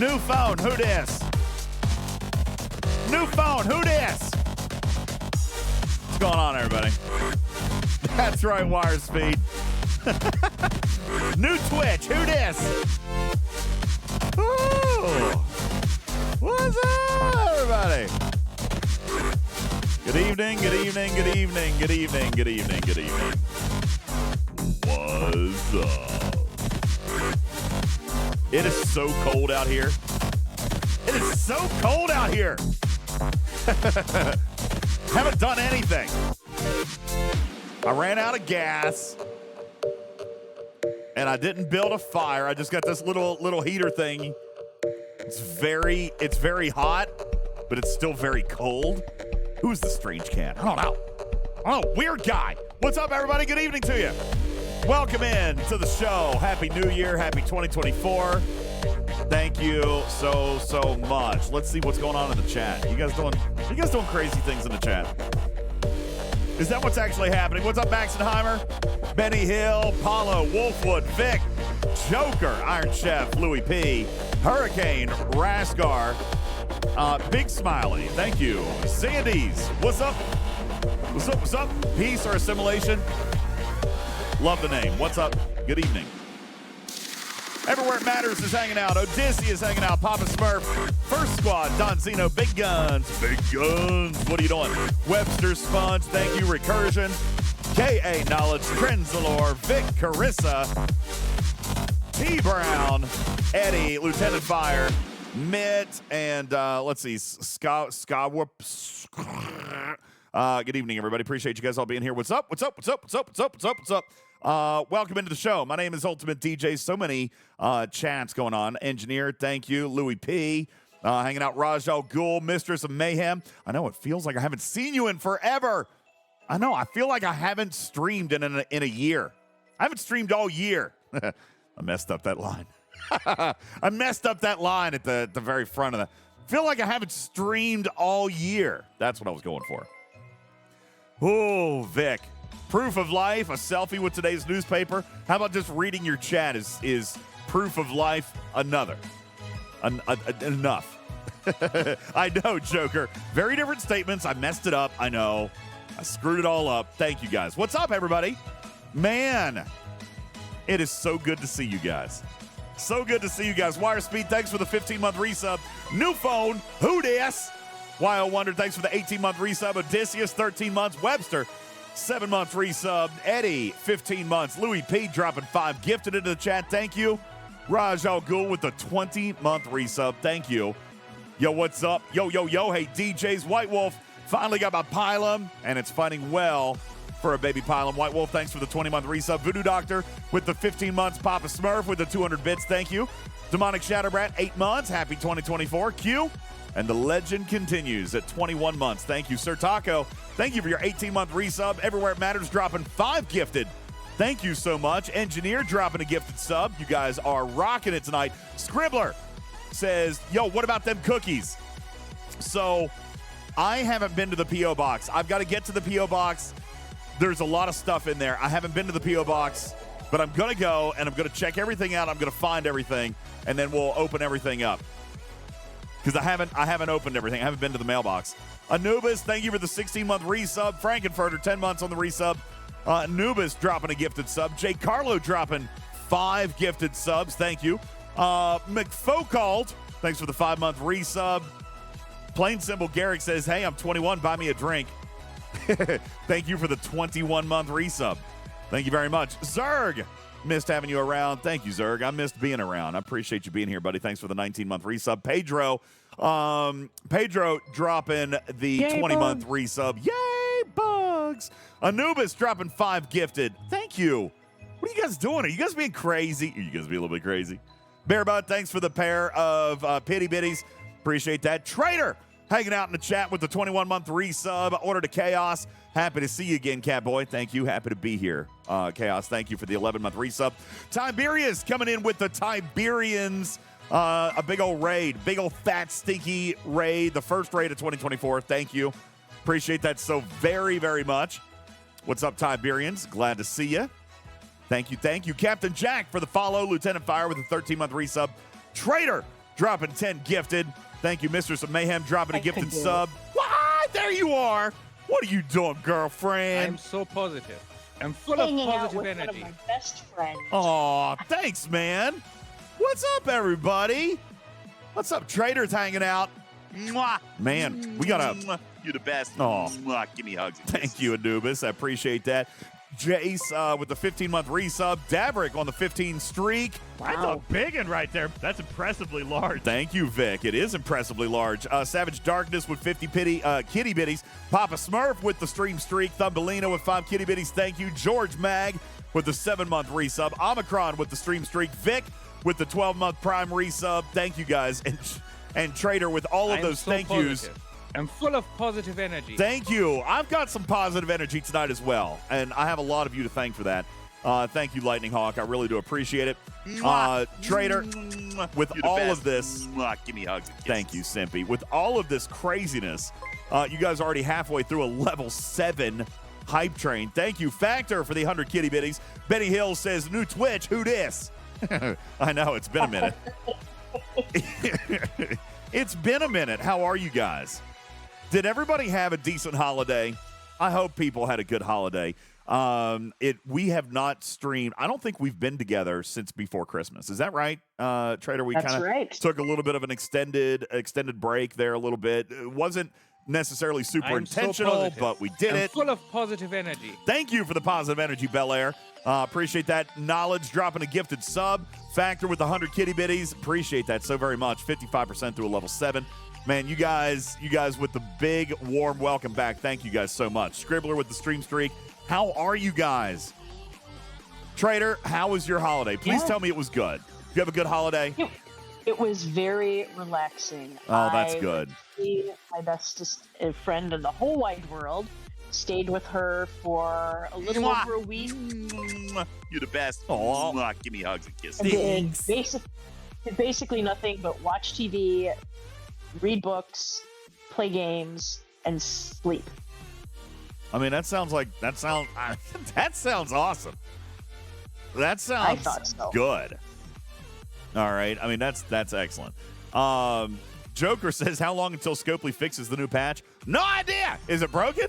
New phone, who dis? New phone, who dis? What's going on, everybody? That's right, wire speed. New Twitch, who dis? Ooh. What's up, everybody? Good evening, good evening, good evening, good evening, good evening, good evening. What's up? It is so cold out here. It is so cold out here. Haven't done anything. I ran out of gas. And I didn't build a fire. I just got this little heater thing. It's very hot, but it's still very cold. Who's the strange cat? I don't know. Oh, weird guy. What's up, everybody? Good evening to you. Welcome in to the show. Happy New Year. Happy 2024. Thank you so much. Let's see what's going on in the chat. You guys doing crazy things in the chat? Is that what's actually happening? What's up, Maxenheimer? Benny Hill, Paulo, Wolfwood, Vic, Joker, Iron Chef, Louis P, Hurricane, Rascar, Big Smiley, thank you. Sandy's, what's up? What's up, what's up? Peace or assimilation? Love the name. What's up? Good evening. Everywhere It Matters is hanging out. Odyssey is hanging out. Papa Smurf, First Squad, Don Zeno, Big Guns. Big Guns. What are you doing? Webster Sponge, thank you. Recursion, K.A. Knowledge, Trenzalore, Vic Carissa, T. Brown, Eddie, Lieutenant Fire, Mitt, and let's see, Skawhoop. Good evening, everybody. Appreciate you guys all being here. What's up? What's up? What's up? What's up? What's up? What's up? What's up? Welcome into the show. My name is UltimatDJz. So many chats going on. Engineer, thank you. Louis P. Hanging out. Rajal Ghul, Mistress of Mayhem. I know it feels like I haven't seen you in forever. I know. I feel like I haven't streamed in a year. I haven't streamed all year. I messed up that line. I messed up that line at the very front of that. Feel like I haven't streamed all year. That's what I was going for. Oh, Vic. Proof of life, a selfie with today's newspaper. How about just reading your chat is proof of life enough? I know, Joker. Very different statements. I messed it up. I know. I screwed it all up. Thank you, guys. What's up, everybody? Man, it is so good to see you guys. So good to see you guys. Wire Speed, thanks for the 15-month resub. New phone, who dis? Wild Wonder, thanks for the 18-month resub. Odysseus, 13 months. Webster, 7 months resub. Eddie, 15 months. Louis P dropping 5. Gifted into the chat. Thank you. Raj Al Ghul with the 20-month resub. Thank you. Yo, what's up? Yo. Hey, DJ's White Wolf. Finally got my Pylum, and it's fighting well for a baby Pylum. White Wolf, thanks for the 20-month resub. Voodoo Doctor with the 15 months. Papa Smurf with the 200 bits. Thank you. Demonic Shatterbrat, 8 months. Happy 2024. Q. And the legend continues at 21 months. Thank you, Sir Taco. Thank you for your 18-month resub. Everywhere It Matters dropping 5 gifted. Thank you so much. Engineer dropping a gifted sub. You guys are rocking it tonight. Scribbler says, yo, what about them cookies? So I haven't been to the P.O. Box. I've got to get to the P.O. Box. There's a lot of stuff in there. I haven't been to the P.O. Box, but I'm going to go, and I'm going to check everything out. I'm going to find everything, and then we'll open everything up. Because I haven't opened everything. I haven't been to the mailbox. Anubis, thank you for the 16-month resub. Frankenfurter, 10 months on the resub. Anubis dropping a gifted sub. Jay Carlo dropping 5 gifted subs. Thank you. McFocalt, thanks for the 5-month resub. Plain Simple Garrick says, hey, I'm 21. Buy me a drink. Thank you for the 21-month resub. Thank you very much. Zerg, missed having you around. Thank you, Zerg. I missed being around. I appreciate you being here, buddy. Thanks for the 19-month resub. Pedro dropping the 20-month resub. Yay, bugs. Anubis dropping 5 gifted. Thank you. What are you guys doing? Are you guys being crazy? Are you guys being a little bit crazy? Bearbud, thanks for the pair of Pity Bitties. Appreciate that. Trader hanging out in the chat with the 21-month resub. Order to Chaos. Happy to see you again, Catboy. Thank you. Happy to be here. Chaos, thank you for the 11-month resub. Tiberius coming in with the Tiberians. A big old raid. Big old fat, stinky raid. The first raid of 2024. Thank you. Appreciate that so very, very much. What's up, Tiberians? Glad to see you. Thank you. Thank you. Captain Jack for the follow. Lieutenant Fire with a 13-month resub. Trader dropping 10 gifted. Thank you, Mistress of Mayhem, dropping a gifted sub. What? There you are. What are you doing, girlfriend? I'm so positive. I'm full of positive energy. One of my best friends. Aw, thanks, man. What's up, everybody? What's up? Trader's hanging out. Mwah. Man, we got a... You're the best. Aw. Mwah. Give me hugs. Thank you, Anubis. I appreciate that. Jace with the 15-month resub. Daverick on the 15 streak. That's a big one right there. That's impressively large. Thank you, Vic. It is impressively large. Savage Darkness with 50 kitty bitties. Papa Smurf with the stream streak. Thumbelina with 5 kitty bitties. Thank you. George Mag with the 7-month resub. Omicron with the stream streak. Vic with the 12-month prime resub. Thank you, guys. And Trader with all of those so thank yous. I'm full of positive energy. Thank you. I've got some positive energy tonight as well, and I have a lot of you to thank for that. Thank you, Lightning Hawk. I really do appreciate it. Trader, with all of this, give me hugs. thank you, Simpy. With all of this craziness, you guys are already halfway through a level 7 hype train. Thank you, Factor, for the 100 kitty bitties. Benny Hill says, new Twitch, who dis? I know, it's been a minute. It's been a minute. How are you guys? Did everybody have a decent holiday? I hope people had a good holiday. We have not streamed. I don't think we've been together since before Christmas. Is that right, Trader? We kind of took a little bit of an extended break there a little bit. It wasn't necessarily super intentional, but we did it. Full of positive energy. Thank you for the positive energy, Bel Air. Appreciate that. Knowledge dropping a gifted sub. Factor with the 100 kitty bitties. Appreciate that so very much. 55% through a level 7. Man, you guys with the big warm welcome back. Thank you guys so much. Scribbler with the stream streak. How are you guys? Trader, how was your holiday? Please tell me it was good. You have a good holiday? It was very relaxing. Oh, that's good. My bestest friend in the whole wide world. Stayed with her for a little over a week. You're the best. Aw. Give me hugs and kisses. And basically nothing but watch TV, read books, play games, and sleep. I mean, that sounds awesome. That sounds good. All right. I mean, that's excellent. Joker says, how long until Scopely fixes the new patch? No idea. Is it broken?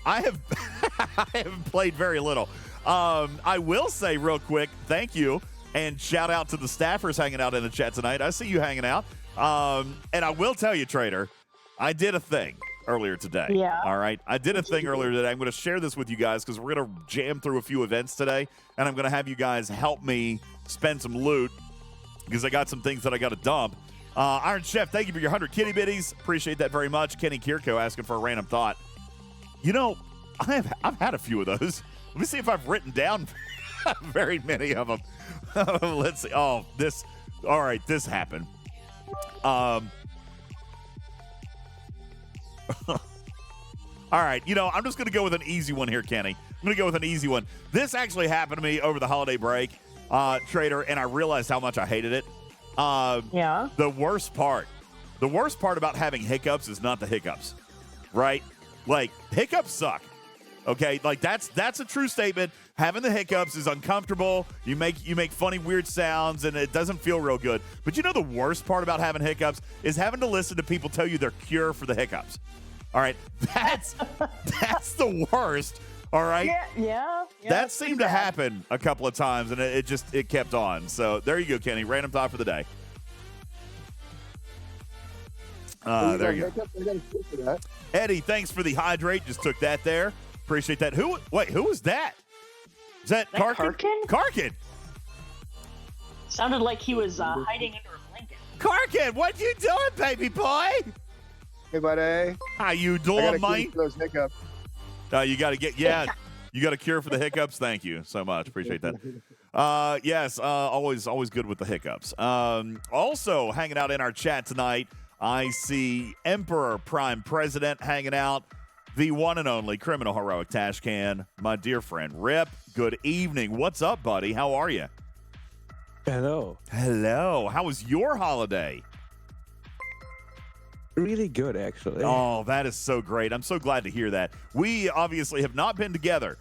I haven't played very little. I will say real quick, thank you, and shout out to the staffers hanging out in the chat tonight. I see you hanging out. And I will tell you, Trader, I did a thing earlier today. Yeah. All right. I did a thing earlier today. I'm going to share this with you guys because we're going to jam through a few events today, and I'm going to have you guys help me spend some loot because I got some things that I got to dump. Iron Chef, thank you for your 100 kitty bitties. Appreciate that very much. Kenny Kierko asking for a random thought. You know, I've had a few of those. Let me see if I've written down very many of them. Let's see. Oh, all right, this happened. All right, I'm just going to go with an easy one here, Kenny. I'm going to go with an easy one. This actually happened to me over the holiday break, Trader, and I realized how much I hated it. The worst part about having hiccups is not the hiccups, right? Like, hiccups suck, okay? Like, that's a true statement. Having the hiccups is uncomfortable. You make funny, weird sounds, and it doesn't feel real good. But the worst part about having hiccups is having to listen to people tell you their cure for the hiccups. All right? That's the worst, all right? Yeah. That seemed to happen a couple of times, and it kept on. So there you go, Kenny. Random thought for the day. There you go. Eddie, thanks for the hydrate. Just took that there. Appreciate that. Who was that? Is that Karkin? Karkin. Sounded like he was hiding under a blanket. Karkin, what you doing, baby boy? Hey, buddy. How you doing, mate? Those hiccups. You got to you got a cure for the hiccups. Thank you so much. Appreciate that. Yes, always good with the hiccups. Also hanging out in our chat tonight, I see Emperor Prime President hanging out. The one and only Criminal Heroic Tashcan, my dear friend Rip. Good evening. What's up, buddy? How are you? Hello. How was your holiday? Really good, actually. Oh, that is so great. I'm so glad to hear that. We obviously have not been together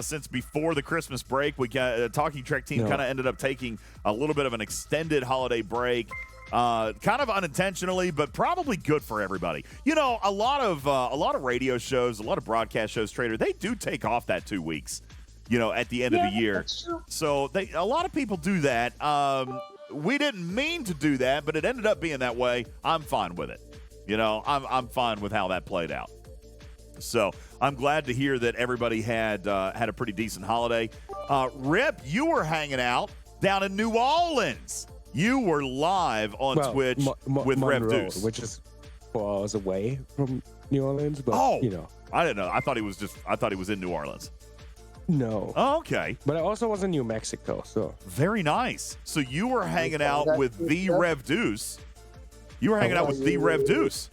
since before the Christmas break. We got Talking Trek team kind of ended up taking a little bit of an extended holiday break. kind of unintentionally, but probably good for everybody. You know, a lot of radio shows, a lot of broadcast shows, Trader, they do take off that 2 weeks, you know, at the end of the year. That's true. So a lot of people do that. We didn't mean to do that, but it ended up being that way. I'm fine with it. You know, I'm fine with how that played out. So I'm glad to hear that everybody had a pretty decent holiday. Rip, you were hanging out down in New Orleans. You were live on Twitch with Rev Monroe, Deuce, which is 4 hours away from New Orleans. But you know, I didn't know. I thought he was in New Orleans. No. Oh, okay. But I also was in New Mexico, so Very nice. So you were hanging out with the Rev Deuce. You were hanging out with the Rev Deuce.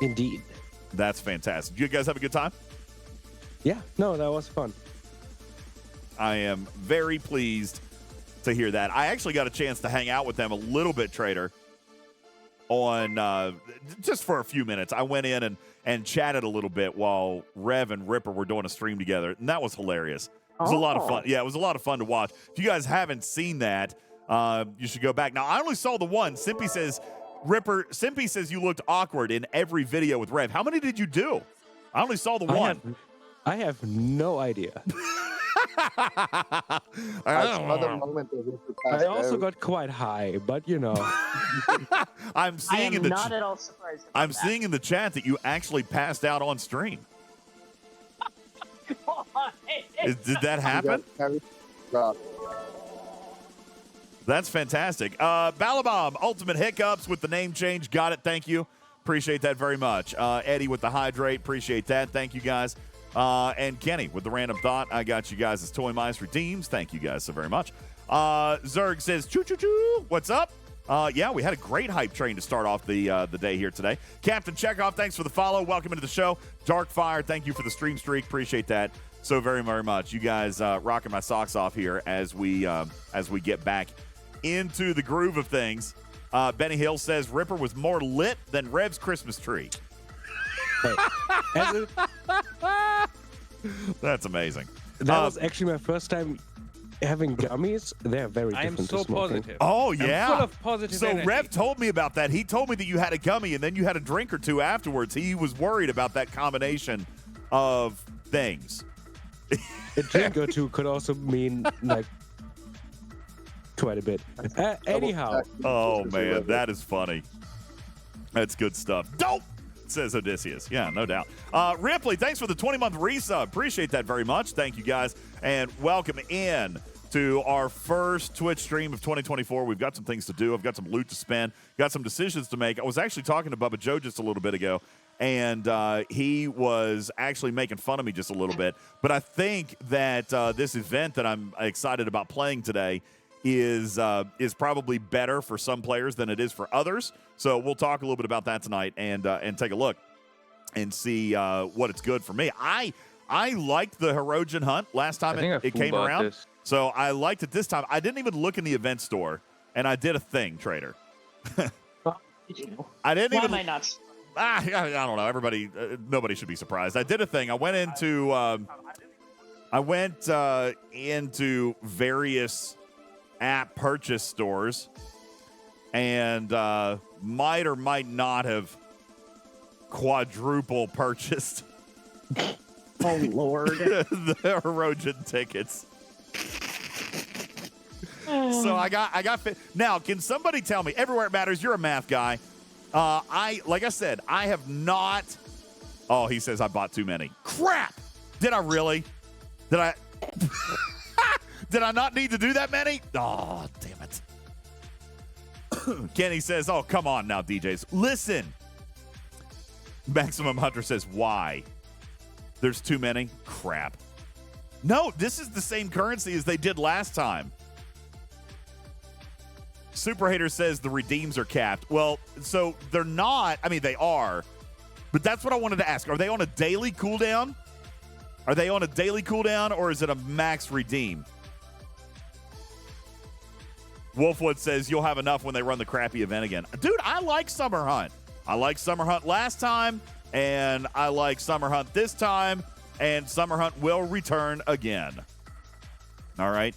indeed. That's fantastic. Did you guys have a good time? Yeah. No, that was fun. I am very pleased to hear that. I actually got a chance to hang out with them a little bit, Trader, on just for a few minutes. I went in and chatted a little bit while Rev and Ripper were doing a stream together, and that was hilarious. It was a lot of fun. Yeah, it was a lot of fun to watch. If you guys haven't seen that, you should go back. Now, I only saw the one. Simpy says you looked awkward in every video with Rev. How many did you do? I only saw the one. I have no idea. I also got quite high, but you know. I'm seeing not at all surprised. I'm seeing in the chat that you actually passed out on stream. Did that happen? That's fantastic. Balabom, Ultimate Hiccups with the name change. Got it. Thank you. Appreciate that very much. Eddie with the hydrate. Appreciate that. Thank you, guys. And Kenny with the random thought. I got you guys as Toy Mice Redeems. Thank you guys so very much. Zerg says, choo-choo-choo. What's up? Yeah, we had a great hype train to start off the day here today. Captain Chekhov, thanks for the follow. Welcome into the show. Darkfire, thank you for the stream streak. Appreciate that so very, very much. You guys rocking my socks off here as we get back into the groove of things. Benny Hill says Ripper was more lit than Rev's Christmas tree. Hey, That's amazing. that was actually my first time having gummies. They're very I am different so to smoking. positive. Oh, yeah. I'm full of positive So energy. Rev told me about that. He told me that you had a gummy and then you had a drink or two afterwards. He was worried about that combination of things. A drink or two could also mean like quite a bit. Anyhow, Oh, man, that is funny. That's good stuff. Dope, says Odysseus. Yeah, no doubt. Ripley, thanks for the 20-month resub. Appreciate that very much. Thank you, guys. And welcome in to our first Twitch stream of 2024. We've got some things to do. I've got some loot to spend. Got some decisions to make. I was actually talking to Bubba Joe just a little bit ago, and he was actually making fun of me just a little bit. But I think that this event that I'm excited about playing today is probably better for some players than it is for others. So we'll talk a little bit about that tonight and take a look and see what it's good for me. I liked the Hirogen hunt last time it came around. So I liked it this time. I didn't even look in the event store, and I did a thing, Trader. I didn't Why even. am I not? I don't know. Everybody, nobody should be surprised. I did a thing. I went into various app purchase stores and might or might not have quadruple purchased Oh Lord! the Hirogen tickets. So I got fit. Now, can somebody tell me? Everywhere It Matters, you're a math guy. Like I said, I have not. Oh, he says I bought too many. Crap! Did I really? Did I? Did I not need to do that many? Oh, damn it. Kenny says, oh, come on now, DJs. Listen. Maximum Hunter says, why? There's too many? Crap. No, this is the same currency as they did last time. Super Hater says the redeems are capped. Well, so they're not. I mean, they are. But that's what I wanted to ask. Are they on a daily cooldown? Are they on a daily cooldown, or is it a max redeem? Wolfwood says you'll have enough when they run the crappy event again. Dude, I like Summer Hunt. I like Summer Hunt last time, and I like Summer Hunt this time, and Summer Hunt will return again. All right?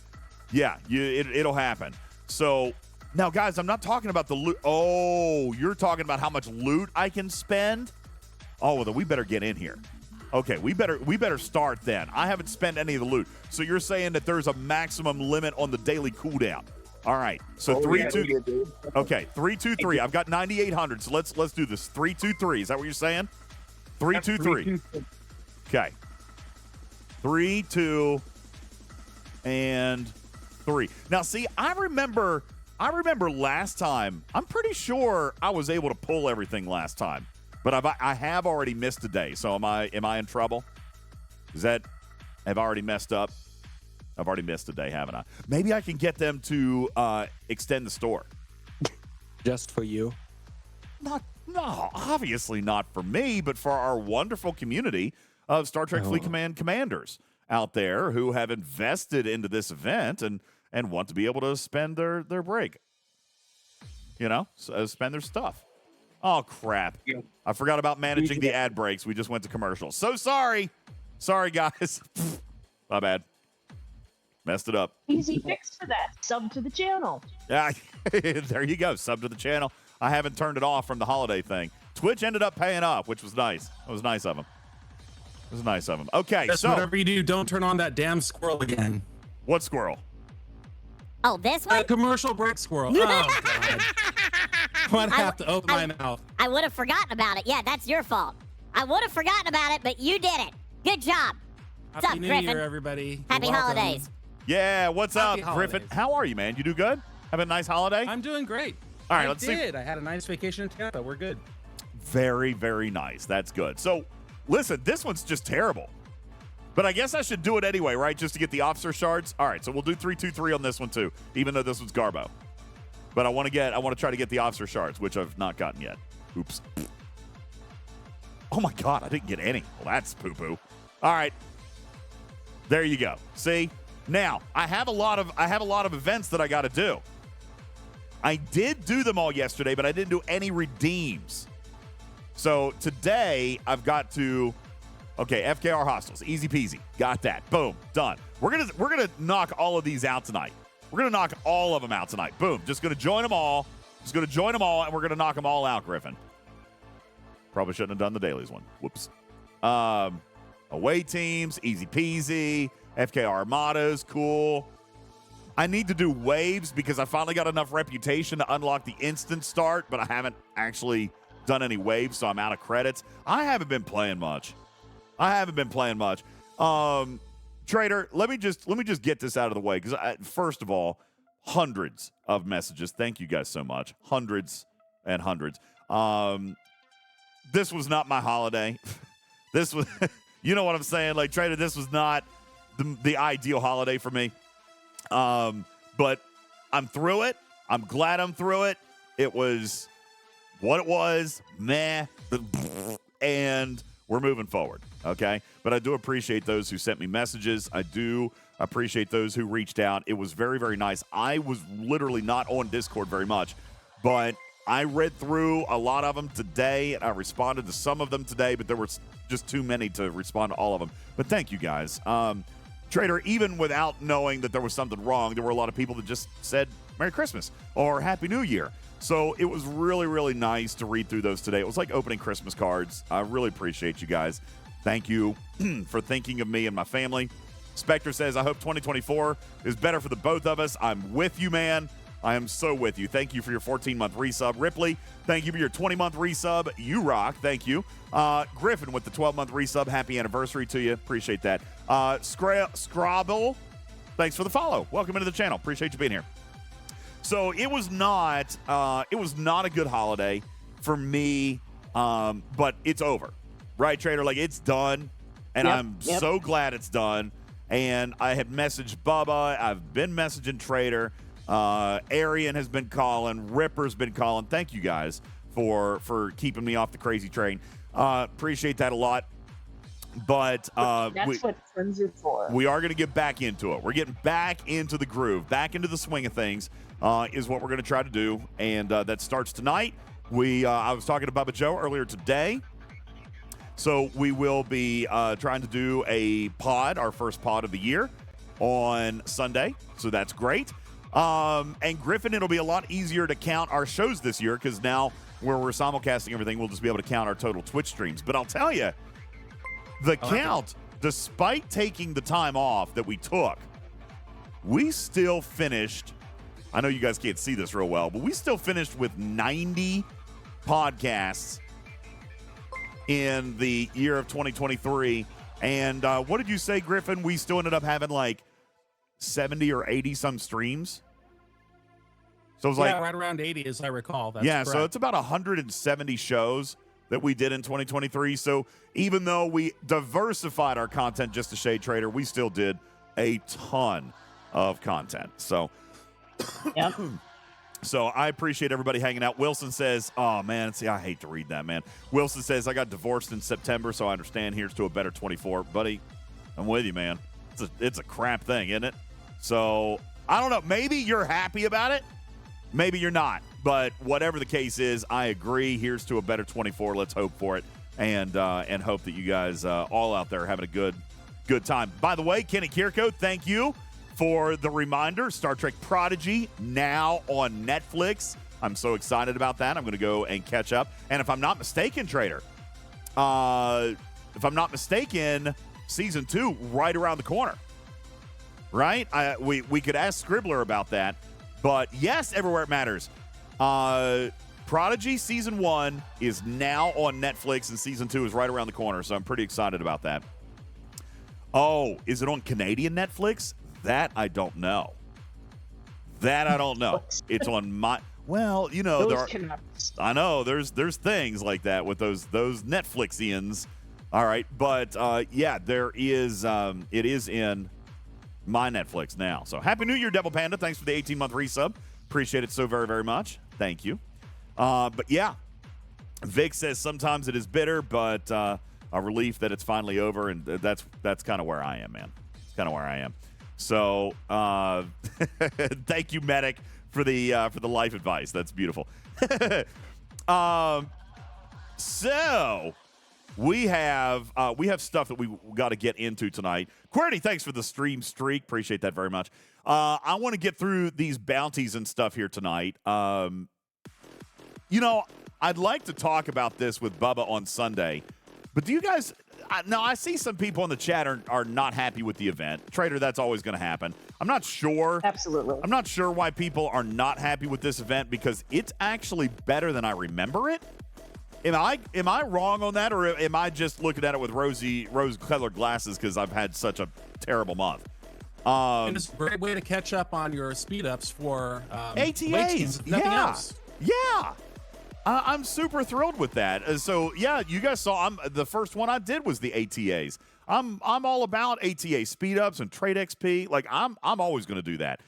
Yeah, it'll happen. So Now, guys, I'm not talking about the loot. Oh, you're talking about how much loot I can spend? Oh, well, then we better get in here. Okay, we better start then. I haven't spent any of the loot. So you're saying that there's a maximum limit on the daily cooldown. All right. So 3, 2. Okay, 3, 2, 3. I've got 9,800. So let's do this. 3, 2, 3. Is that what you're saying? 3, 2, 3. Okay. 3, 2, and 3. Now, see, I remember last time. I'm pretty sure I was able to pull everything last time, but I have already missed a day. So am I in trouble? Have I already messed up? I've already missed a day, haven't I? Maybe I can get them to extend the store. Just for you? No, obviously not for me, but for our wonderful community of Star Trek Fleet Command commanders out there who have invested into this event and want to be able to spend their break. You know, spend their stuff. Oh, crap. Yeah. I forgot about managing the ad breaks. We just went to commercial. So sorry. Sorry, guys. My bad. Messed it up. Easy fix for that. Sub to the channel. Yeah, there you go. Sub to the channel. I haven't turned it off from the holiday thing. Twitch ended up paying off, which was nice. It was nice of them. It was nice of them. Okay, Just so whatever you do, don't turn on that damn squirrel again. What squirrel? Oh, this one? The commercial break squirrel. Oh, God. I'd have to open my mouth. I would have forgotten about it. Yeah, that's your fault. I would have forgotten about it, but you did it. Good job. What's Happy up, New Griffin? Year, everybody. Happy You're welcome. holidays. Yeah, what's Happy up, Griffin? holidays. How are you, man? You do good? Have a nice holiday? I'm doing great. All right, I let's see. I had a nice vacation in Tampa. We're good. Very, very nice. That's good. So, listen, this one's just terrible. But I guess I should do it anyway, right? Just to get the officer shards. All right, so we'll do 3, 2, 3 on this one too, even though this one's Garbo. But I want to try to get the officer shards, which I've not gotten yet. Oops. Oh my God, I didn't get any. Well, that's poo-poo. All right. There you go. See? Now, I have a lot of events that I got to do. I did do them all yesterday, but I didn't do any redeems. So today I've got to FKR Hostels, easy peasy. Got that. Boom, done. We're gonna knock all of these out tonight. We're gonna knock all of them out tonight. Boom. Just gonna join them all. And we're gonna knock them all out, Griffin. Probably shouldn't have done the dailies one. Whoops. Away teams, easy peasy. FKR Armadas, cool. I need to do waves because I finally got enough reputation to unlock the instant start, but I haven't actually done any waves, so I'm out of credits. I haven't been playing much. Trader, let me just get this out of the way because first of all, hundreds of messages. Thank you guys so much. Hundreds and hundreds. This was not my holiday. This was, you know what I'm saying? Like, Trader, this was not the ideal holiday for me. But I'm through it. I'm glad I'm through it. It was what it was, meh, and we're moving forward, okay? But I do appreciate those who sent me messages. I do appreciate those who reached out. It was very, very nice. I was literally not on Discord very much, but I read through a lot of them today, and I responded to some of them today, but there were just too many to respond to all of them. But thank you, guys. Trader, even without knowing that there was something wrong, there were a lot of people that just said Merry Christmas or Happy New Year. So it was really, really nice to read through those today. It was like opening Christmas cards. I really appreciate you guys. Thank you for thinking of me and my family. Spectre says, I hope 2024 is better for the both of us. I'm with you, man. I am so with you. Thank you for your 14-month resub. Ripley, thank you for your 20-month resub. You rock. Thank you. Griffin with the 12-month resub. Happy anniversary to you. Appreciate that. Scrabble, thanks for the follow. Welcome into the channel. Appreciate you being here. So it was not a good holiday for me, but it's over. Right, Trader? Like, it's done, and I'm so glad it's done. And I had messaged Bubba. I've been messaging Trader. Arian has been calling. Ripper's been calling. Thank you guys for keeping me off the crazy train. Appreciate that a lot. But that's what friends are for. We are going to get back into it. We're getting back into the groove, back into the swing of things is what we're going to try to do. And that starts tonight. I was talking to Bubba Joe earlier today. So we will be trying to do a pod, our first pod of the year, on Sunday. So that's great. And Griffin, it'll be a lot easier to count our shows this year because now where we're simulcasting everything, we'll just be able to count our total Twitch streams. But I'll tell you, the count, despite taking the time off that we took, we still finished. I know you guys can't see this real well, but we still finished with 90 podcasts in the year of 2023. And what did you say, Griffin? We still ended up having like 70 or 80 some streams. So it was right around 80, as I recall. That's correct. So it's about 170 shows that we did in 2023. So even though we diversified our content just to Shade Trader, we still did a ton of content. So, Yep. So I appreciate everybody hanging out. Wilson says, oh, man, see, I hate to read that, man. Wilson says, I got divorced in September, so I understand. Here's to a better 24. Buddy, I'm with you, man. It's a crap thing, isn't it? So I don't know. Maybe you're happy about it. Maybe you're not. But whatever the case is, I agree. Here's to a better 24. Let's hope for it and hope that you guys all out there are having a good time. By the way, Kenny Kirko, thank you for the reminder. Star Trek Prodigy now on Netflix. I'm so excited about that. I'm going to go and catch up. And if I'm not mistaken, Trader, season 2 right around the corner. Right? We could ask Scribbler about that. But yes, everywhere it matters. Prodigy season 1 is now on Netflix, and season 2 is right around the corner. So I'm pretty excited about that. Oh, is it on Canadian Netflix? That I don't know. It's on my. Well, you know, I know there's things like that with those Netflixians. All right, but yeah, there is. It is in my Netflix now. So happy New Year, Devil Panda! Thanks for the 18-month resub. Appreciate it so very, very much. Thank you. But yeah, Vic says sometimes it is bitter, but a relief that it's finally over, and that's kind of where I am, man. It's kind of where I am. So thank you, Medic, for the life advice. That's beautiful. So we have stuff that we got to get into tonight. Querny, thanks for the stream streak. Appreciate that very much. I want to get through these bounties and stuff here tonight. You know, I'd like to talk about this with Bubba on Sunday, but do you guys? Now, I see some people in the chat are not happy with the event. Trader, that's always going to happen. I'm not sure. Absolutely. I'm not sure why people are not happy with this event because it's actually better than I remember it. Am I wrong on that, or am I just looking at it with rose-colored glasses because I've had such a terrible month? And it's a great way to catch up on your speed-ups for ATAs. Nothing else. Yeah. I'm super thrilled with that. So yeah, you guys saw. The first one I did was the ATAs. I'm all about ATA speed ups and trade XP. Like I'm always going to do that.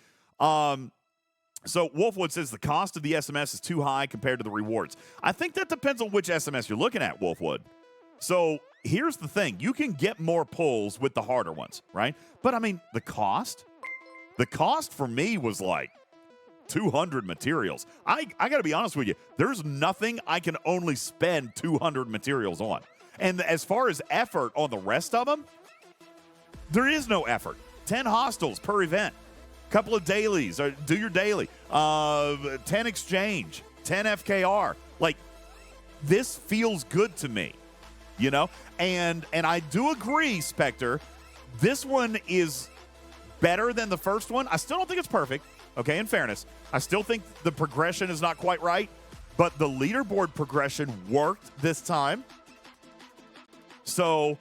So Wolfwood says the cost of the SMS is too high compared to the rewards. I think that depends on which SMS you're looking at, Wolfwood. So here's the thing: you can get more pulls with the harder ones, right? But I mean, the cost for me was like 200 materials. I got to be honest with you. There's nothing I can only spend 200 materials on. And as far as effort on the rest of them, there is no effort. 10 hostiles per event. Couple of dailies. Or do your daily. 10 exchange. 10 FKR. Like, this feels good to me. You know? And I do agree, Spectre. This one is better than the first one. I still don't think it's perfect. Okay, in fairness, I still think the progression is not quite right, but the leaderboard progression worked this time. So,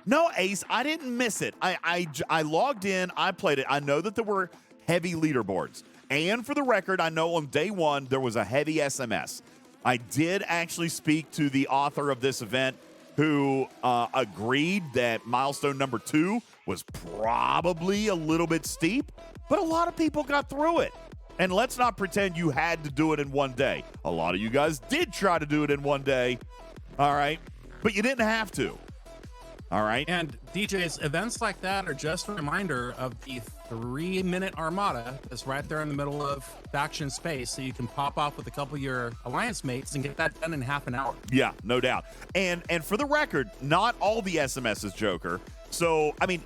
no, Ace, I didn't miss it. I logged in, I played it. I know that there were heavy leaderboards. And for the record, I know on day one there was a heavy SMS. I did actually speak to the author of this event who agreed that milestone number 2 was probably a little bit steep. But a lot of people got through it. And let's not pretend you had to do it in one day. A lot of you guys did try to do it in one day. All right. But you didn't have to. All right. And DJs, events like that are just a reminder of the 3-minute armada that's right there in the middle of faction space. So you can pop off with a couple of your alliance mates and get that done in half an hour. Yeah, no doubt. And for the record, not all the SMSs, Joker. So, I mean,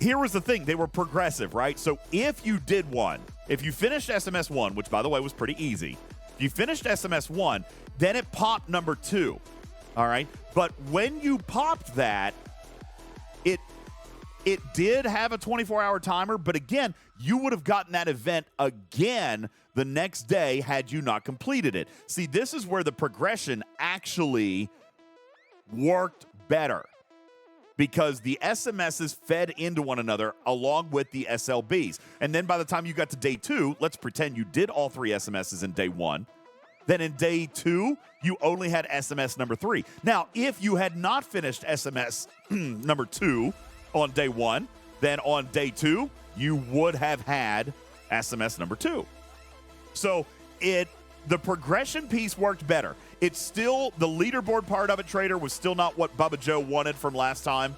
here was the thing. They were progressive, right? So if you did one if you finished SMS 1, which by the way was pretty easy, if you finished SMS 1, then it popped number 2. All right. But when you popped that, it did have a 24-hour timer, but again, you would have gotten that event again the next day had you not completed it. See, this is where the progression actually worked better because the SMSs fed into one another along with the SLBs. And then by the time you got to day 2, let's pretend you did all 3 SMSs in day 1. Then in day 2, you only had SMS number 3. Now, if you had not finished SMS number 2 on day 1, then on day 2, you would have had SMS number 2. So the progression piece worked better. It's still, the leaderboard part of it, Trader, was still not what Bubba Joe wanted from last time.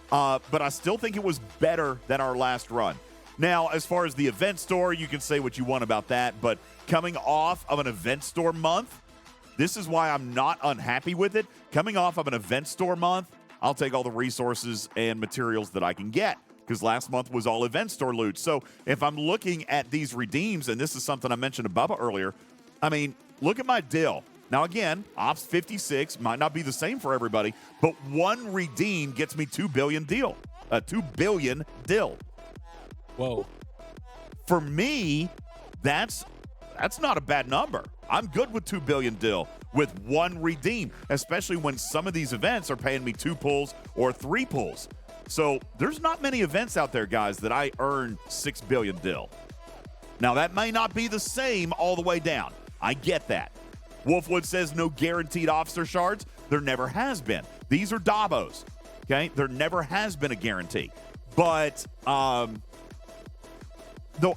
But I still think it was better than our last run. Now, as far as the event store, you can say what you want about that. But coming off of an event store month, this is why I'm not unhappy with it. Coming off of an event store month, I'll take all the resources and materials that I can get because last month was all event store loot. So if I'm looking at these redeems, and this is something I mentioned to Bubba earlier, I mean, look at my dill. Now, again, Ops 56 might not be the same for everybody, but one redeem gets me 2 billion dill. 2 billion dill. Whoa. For me, that's not a bad number. I'm good with 2 billion dill with one redeem, especially when some of these events are paying me 2 pulls or 3 pulls. So there's not many events out there, guys, that I earn 6 billion dill. Now, that may not be the same all the way down. I get that. Wolfwood says no guaranteed officer shards. There never has been. These are Davos, okay? There never has been a guarantee. But, though,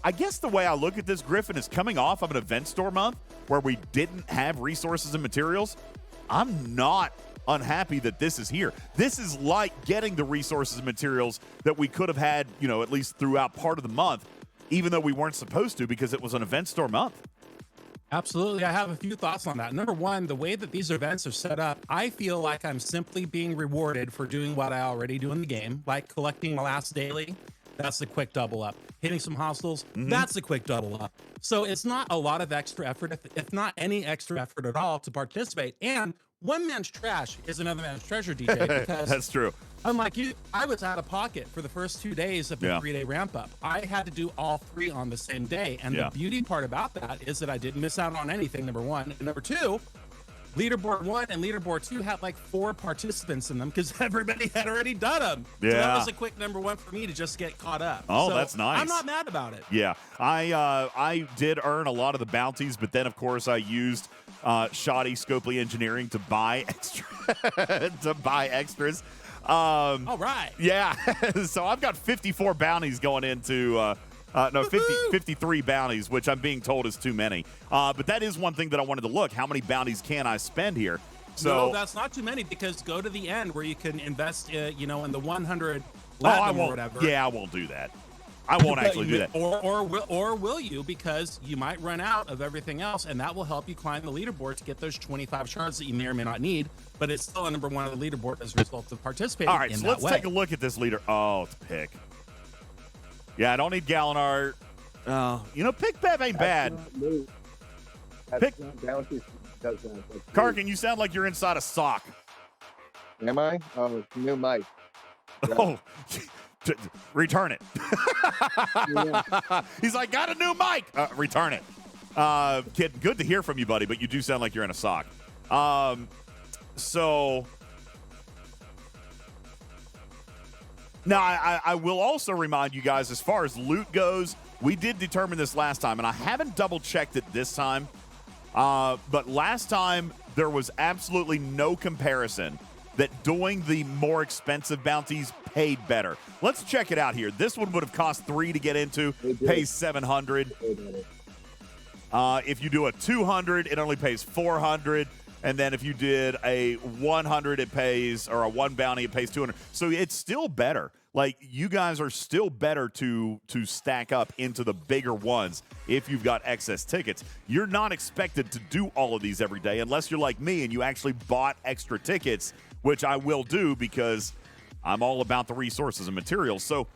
I guess the way I look at this, Griffin, is coming off of an event store month where we didn't have resources and materials. I'm not unhappy that this is here. This is like getting the resources and materials that we could have had, at least throughout part of the month, even though we weren't supposed to because it was an event store month. Absolutely. I have a few thoughts on that. Number one, the way that these events are set up, I feel like I'm simply being rewarded for doing what I already do in the game, like collecting my last daily. That's the quick double up. Hitting some hostiles, that's the quick double up. So it's not a lot of extra effort, if not any extra effort at all, to participate. And one man's trash is another man's treasure, DJ. Because that's true. Unlike you, I was out of pocket for the first 2 days of the 3-day ramp up. I had to do all 3 on the same day. And the beauty part about that is that I didn't miss out on anything, number one. And number two, leaderboard 1 and leaderboard 2 had like 4 participants in them because everybody had already done them. Yeah. So that was a quick number 1 for me to just get caught up. Oh, so that's nice. I'm not mad about it. Yeah. I did earn a lot of the bounties, but then, of course, I used shoddy Scopely engineering to buy extras. All right. Yeah. So I've got 54 bounties going into 53 bounties, which I'm being told is too many. But that is one thing that I wanted to look. How many bounties can I spend here? So no, that's not too many because go to the end where you can invest, in the 100 platinum or whatever. Yeah, I won't do that. I won't actually do that. Or will you? Because you might run out of everything else, and that will help you climb the leaderboard to get those 25 shards that you may or may not need. But it's still a number 1 on the leaderboard as a result of participating. All right, so let's take a look at this leader. Oh, it's Pick. Yeah, I don't need Gallon Art. Pick Bev ain't bad. Pick. Karkin, you sound like you're inside a sock. Am I? Oh, new mic. Yeah. Oh, return it. He's like, got a new mic. Return it. Kid, good to hear from you, buddy, but you do sound like you're in a sock. So now I will also remind you guys, as far as loot goes, we did determine this last time, and I haven't double-checked it this time. But last time, there was absolutely no comparison that doing the more expensive bounties paid better. Let's check it out here. This one would have cost 3 to get into, pays 700. If you do a 200, it only pays 400. And then if you did a 100, it pays, or a 1 bounty, it pays 200. So it's still better. Like, you guys are still better to stack up into the bigger ones if you've got excess tickets. You're not expected to do all of these every day unless you're like me and you actually bought extra tickets, which I will do because I'm all about the resources and materials. So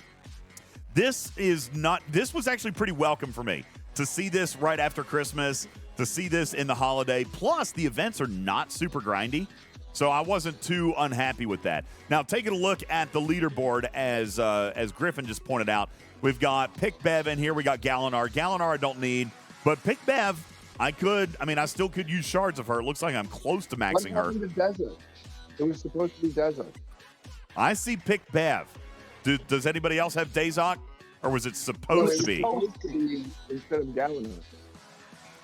this was actually pretty welcome for me to see this right after Christmas, to see this in the holiday, plus the events are not super grindy. So I wasn't too unhappy with that. Now, taking a look at the leaderboard, as Griffin just pointed out, we've got Pick Bev in here. We got Galinar. Galinar I don't need, but Pick Bev, I still could use shards of her. It looks like I'm close to maxing her. What happened to Desert? It was supposed to be Desert. I see Pick Bev. Does anybody else have Dazok? Or was it supposed to be? Supposed to be instead of Galinar.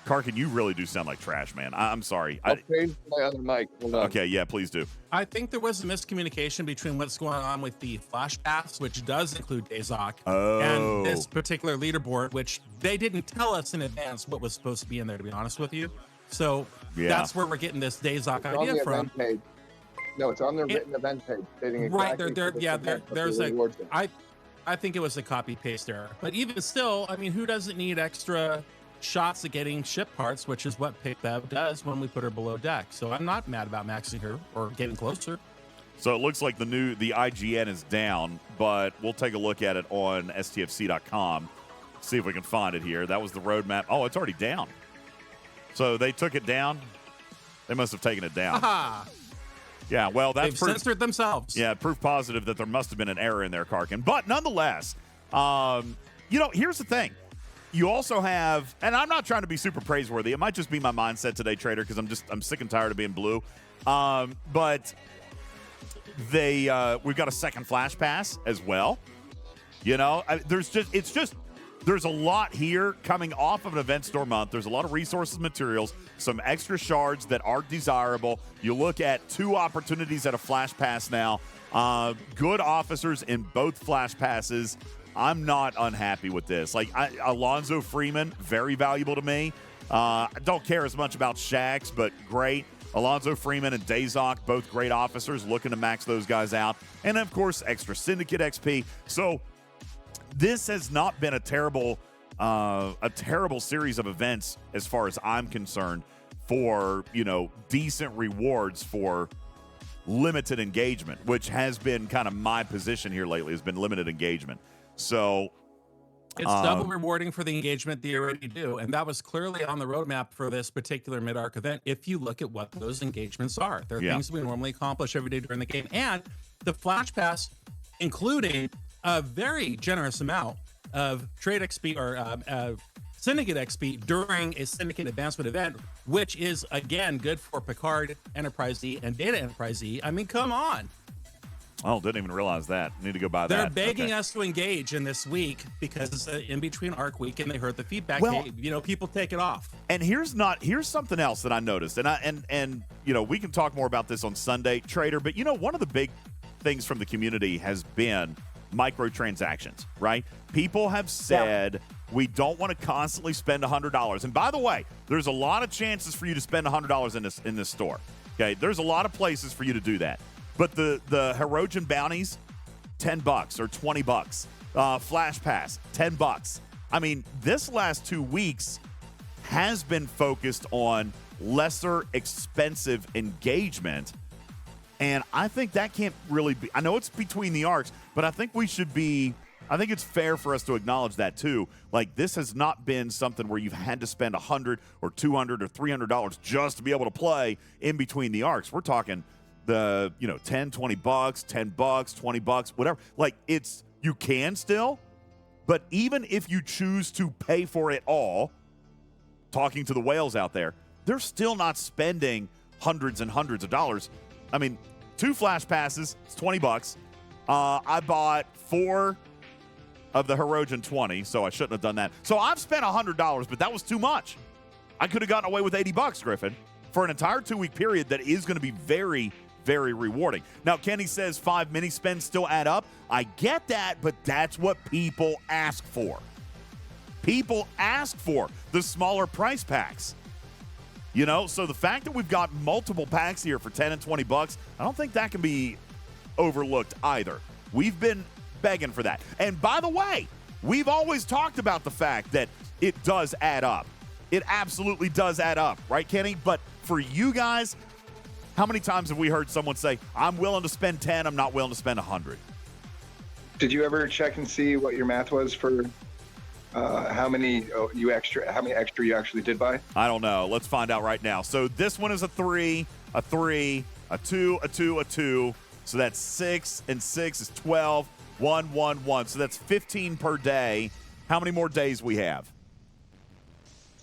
Karkin, you really do sound like trash, man. I'm sorry. I'll change my other mic. Hold on. Okay, yeah, please do. I think there was a miscommunication between what's going on with the Flash Pass, which does include Dazok, and this particular leaderboard, which they didn't tell us in advance what was supposed to be in there, to be honest with you. So that's where we're getting this Dazok idea from. Page. No, it's on the written event page. Stating exactly there's I think it was a copy paste error. But even still, I mean, who doesn't need extra shots at getting ship parts, which is what Pick Bev does when we put her below deck. So I'm not mad about maxing her or getting closer. So it looks like the IGN is down, but we'll take a look at it on STFC.com, see if we can find it here. That was the roadmap. Oh, it's already down. So they took it down. They must have taken it down. Aha. Yeah, well, that's They've censored themselves. Yeah, proof positive that there must have been an error in there, Karkin. But nonetheless, here's the thing. You also have, and I'm not trying to be super praiseworthy. It might just be my mindset today, Trader, because I'm sick and tired of being blue. But we've got a second Flash Pass as well. There's a lot here coming off of an event store month. There's a lot of resources, materials, some extra shards that are desirable. You look at 2 opportunities at a Flash Pass now. Good officers in both Flash Passes. I'm not unhappy with this. Alonzo Freeman, very valuable to me. I don't care as much about Shax, but great. Alonzo Freeman and Dazok, both great officers, looking to max those guys out. And, of course, extra Syndicate XP. So this has not been a terrible series of events as far as I'm concerned for, decent rewards for limited engagement, which has been kind of my position here lately, has been limited engagement. So it's double rewarding for the engagement that you already do. And that was clearly on the roadmap for this particular mid-arc event. If you look at what those engagements are, they're things we normally accomplish every day during the game. And the Flash Pass, including a very generous amount of trade XP or Syndicate XP during a Syndicate advancement event, which is, again, good for Picard Enterprise E and Data Enterprise E. I mean, come on. Oh, didn't even realize that. Need to go buy that. They're begging us to engage in this week because it's in between arc week, and they heard the feedback. Well, hey, people take it off. And here's something else that I noticed, and we can talk more about this on Sunday, Trader. But one of the big things from the community has been microtransactions, right? People have said we don't want to constantly spend $100. And by the way, there's a lot of chances for you to spend $100 in this store. Okay, there's a lot of places for you to do that. But the Hirogen bounties, $10 or $20. Flash Pass, $10. I mean, this last 2 weeks has been focused on lesser expensive engagement. And I think that can't really be, I know it's between the arcs, but I think it's fair for us to acknowledge that too. Like, this has not been something where you've had to spend $100 or $200 or $300 just to be able to play in between the arcs. We're talking the, $10, $20, $10, $20, whatever. Like, you can still, but even if you choose to pay for it all, talking to the whales out there, they're still not spending hundreds and hundreds of dollars. I mean, 2 Flash Passes, it's $20. I bought 4 of the Hirogen 20, so I shouldn't have done that. So I've spent $100, but that was too much. I could have gotten away with $80, Griffin, for an entire 2-week period that is going to be very, very rewarding. Now, Kenny says 5 mini spends still add up. I get that, but that's what people ask for. People ask for the smaller price packs. So the fact that we've got multiple packs here for $10 and $20, I don't think that can be overlooked either. We've been begging for that. And by the way, we've always talked about the fact that it does add up. It absolutely does add up, right, Kenny? But for you guys, how many times have we heard someone say, I'm willing to spend 10, I'm not willing to spend 100? Did you ever check and see what your math was for How many How many extra you actually did buy? I don't know. Let's find out right now. So this one is a 3, a 3, a 2, a 2, a 2. So that's 6, and 6 is 12. 1, 1, 1. So that's 15 per day. How many more days we have?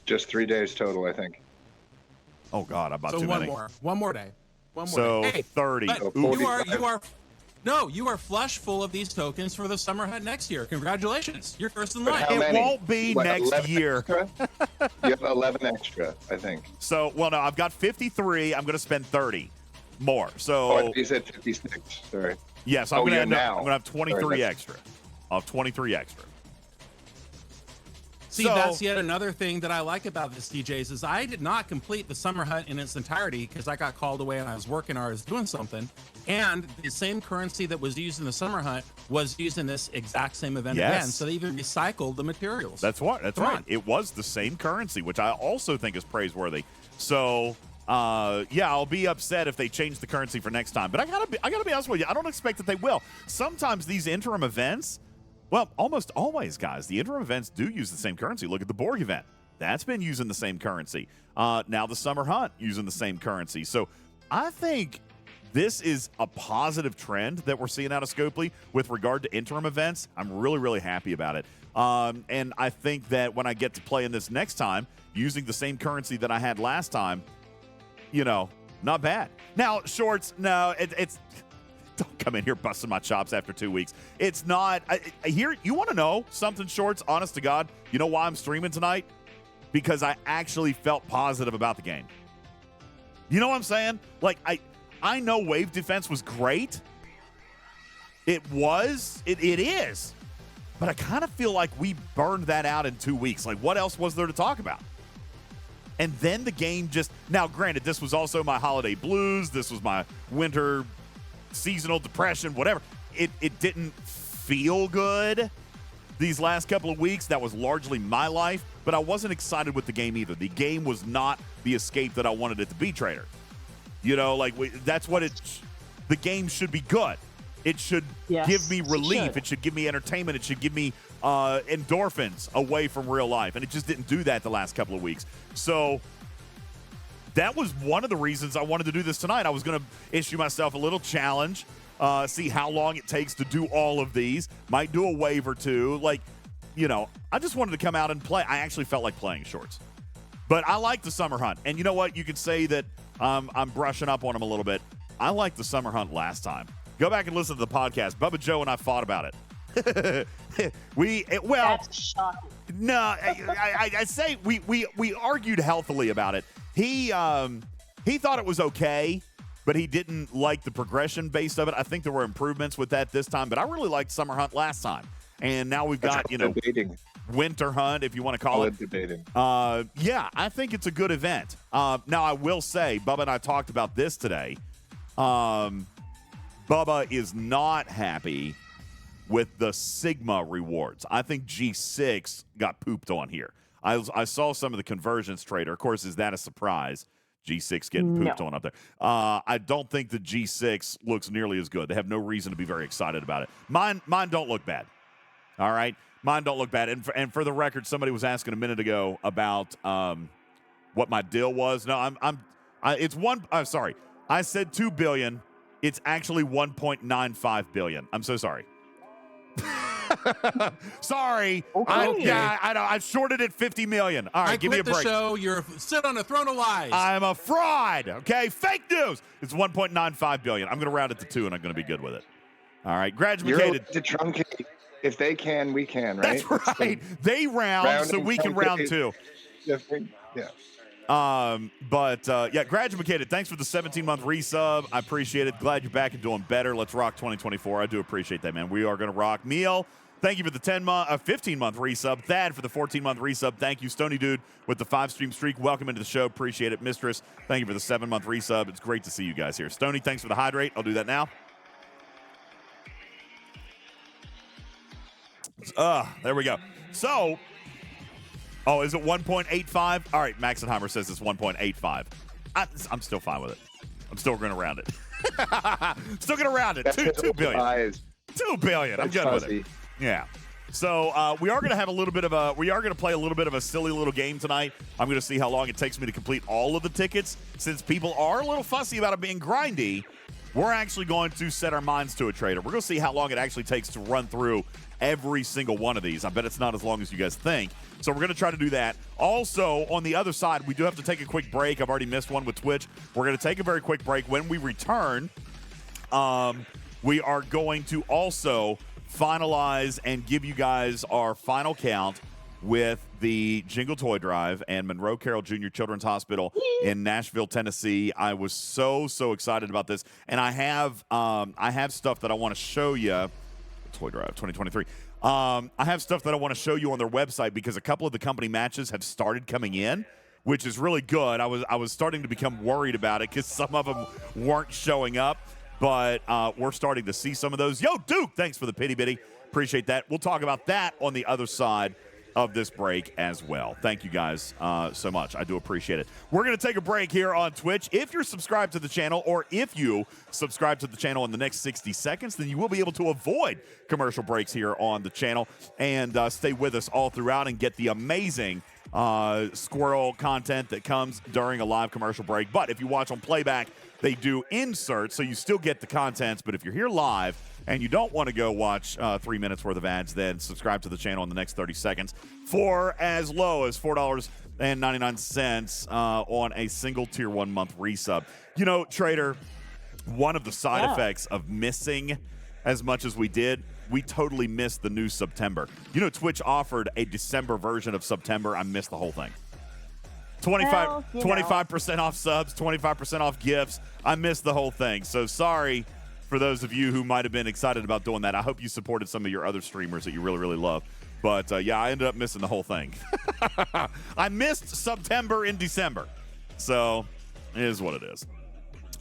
Just 3 days total, I think. Oh God, I'm about So too one many. more. One more day. One more So day. Hey, 30. but Ooh. you are flush full of these tokens for the summer hunt next year. Congratulations. You're first in But line. how It many? won't be What, next 11 year. extra? You have 11 extra, I think. So, well, no, I've got 53. I'm going to spend 30 more. So, Oh, you said 56. Sorry. yes, Oh, I'm yeah, going to now. have 23 Sorry, that's- extra. I'll have 23 extra. See, So- that's yet another thing that I like about this, DJs, is I did not complete the summer hunt in its entirety because I got called away and I was working or I was doing something. And the same currency that was used in the summer hunt was used in this exact same event Yes. again. So they even recycled the materials. That's what. That's Come right. on. It was the same currency, which I also think is praiseworthy. So, yeah, I'll be upset if they change the currency for next time. But I gotta be honest with you. I don't expect that they will. Sometimes these interim events, well, almost always, guys, the interim events do use the same currency. Look at the Borg event. That's been using the same currency. Now the summer hunt using the same currency. So I think this is a positive trend that we're seeing out of Scopely with regard to interim events. I'm really, really happy about it. And I think that when I get to play in this next time, using the same currency that I had last time, you know, not bad. Now, Shorts, no, it's don't come in here busting my chops after 2 weeks. It's not. Here, you want to know something, Shorts? Honest to God, you know why I'm streaming tonight? Because I actually felt positive about the game. You know what I'm saying? Like, I know wave defense was great. It is. But I kind of feel like we burned that out in 2 weeks. Like, what else was there to talk about? And then the game just... Now, granted, this was also my holiday blues. This was my winter seasonal depression, whatever. It didn't feel good these last couple of weeks. That was largely my life. But I wasn't excited with the game either. The game was not the escape that I wanted it to be, Trader. You know, like, that's what the game should be good. It should give me relief. It should give me entertainment. It should give me endorphins away from real life. And it just didn't do that the last couple of weeks. So that was one of the reasons I wanted to do this tonight. I was going to issue myself a little challenge, see how long it takes to do all of these. Might do a wave or two. Like, you know, I just wanted to come out and play. I actually felt like playing, Shorts. But I like the summer hunt. And you know what? You could say that I'm brushing up on them a little bit. I liked the summer hunt last time. Go back and listen to the podcast. Bubba Joe and I fought about it. That's shocking. No, I say we argued healthily about it. He thought it was okay, but he didn't like the progression based of it. I think there were improvements with that this time, but I really liked Summer Hunt last time. And now we've got, debating. Winter Hunt, if you want to call it. Debating. Yeah, I think it's a good event. Now, I will say, Bubba and I talked about this today. Bubba is not happy with the Sigma rewards. I think G6 got pooped on here. I saw some of the conversions, Trader. Of course, is that a surprise? G6 getting pooped on up there. I don't think the G6 looks nearly as good. They have no reason to be very excited about it. Mine don't look bad. All right? Mine don't look bad. And for the record, somebody was asking a minute ago about what my deal was. No, it's one. I'm sorry. I said 2 billion. It's actually 1.95 billion. I'm so sorry. Sorry. Okay. I shorted it 50 million. All right, give me a break. I quit the show. You're sit on a throne of lies. I'm a fraud. Okay, fake news. It's 1.95 billion. I'm going to round it to 2, and I'm going to be good with it. All right, graduated. To truncate. If they can, we can, right? That's right. They round, so we can round too. Yeah. Yeah, graduated. Thanks for the 17-month resub. I appreciate it. Glad you're back and doing better. Let's rock 2024. I do appreciate that, man. We are going to rock. Neil, thank you for the 15-month resub. Thad for the 14-month resub. Thank you, Stony Dude, with the 5-stream streak. Welcome into the show. Appreciate it. Mistress, thank you for the 7-month resub. It's great to see you guys here. Stony, thanks for the hydrate. I'll do that now. There we go. So, is it 1.85? All right, Maxenheimer says it's 1.85. I'm still fine with it. I'm still going to round it. Still going to round it. 2 billion. 2 billion. I'm good with it. Yeah. So we are going to have a little bit of a, we are going to play a little bit of a silly little game tonight. I'm going to see how long it takes me to complete all of the tickets. Since people are a little fussy about it being grindy, we're actually going to set our minds to it, Trader. We're going to see how long it actually takes to run through every single one of these. I bet it's not as long as you guys think. So we're going to try to do that. Also, on the other side, we do have to take a quick break. I've already missed one with Twitch. We're going to take a very quick break. When we return, we are going to also finalize and give you guys our final count with the Jingle Toy Drive and Monroe Carroll Jr. Children's Hospital in Nashville, Tennessee. I was so excited about this, and I have stuff that I want to show you. Toy Drive 2023. I have stuff that I want to show you on their website because a couple of the company matches have started coming in, which is really good. I was starting to become worried about it because some of them weren't showing up, but we're starting to see some of those. Yo, Duke, thanks for the pity bitty. Appreciate that. We'll talk about that on the other side of this break as well. Thank you guys so much. I do appreciate it. We're going to take a break here on Twitch. If you're subscribed to the channel, or if you subscribe to the channel in the next 60 seconds, then you will be able to avoid commercial breaks here on the channel and stay with us all throughout and get the amazing squirrel content that comes during a live commercial break. But if you watch on playback, they do insert, so you still get the contents. But if you're here live and you don't want to go watch 3 minutes worth of ads, then subscribe to the channel in the next 30 seconds for as low as $4.99 on a single Tier 1 month resub. You know, Trader, one of the side effects of missing as much as we did, we totally missed the new September. You know, Twitch offered a December version of September. I missed the whole thing. 25% off subs, 25% off gifts. I missed the whole thing. So sorry for those of you who might have been excited about doing that. I hope you supported some of your other streamers that you really love. But yeah, I ended up missing the whole thing. I missed September in December. So it is what it is.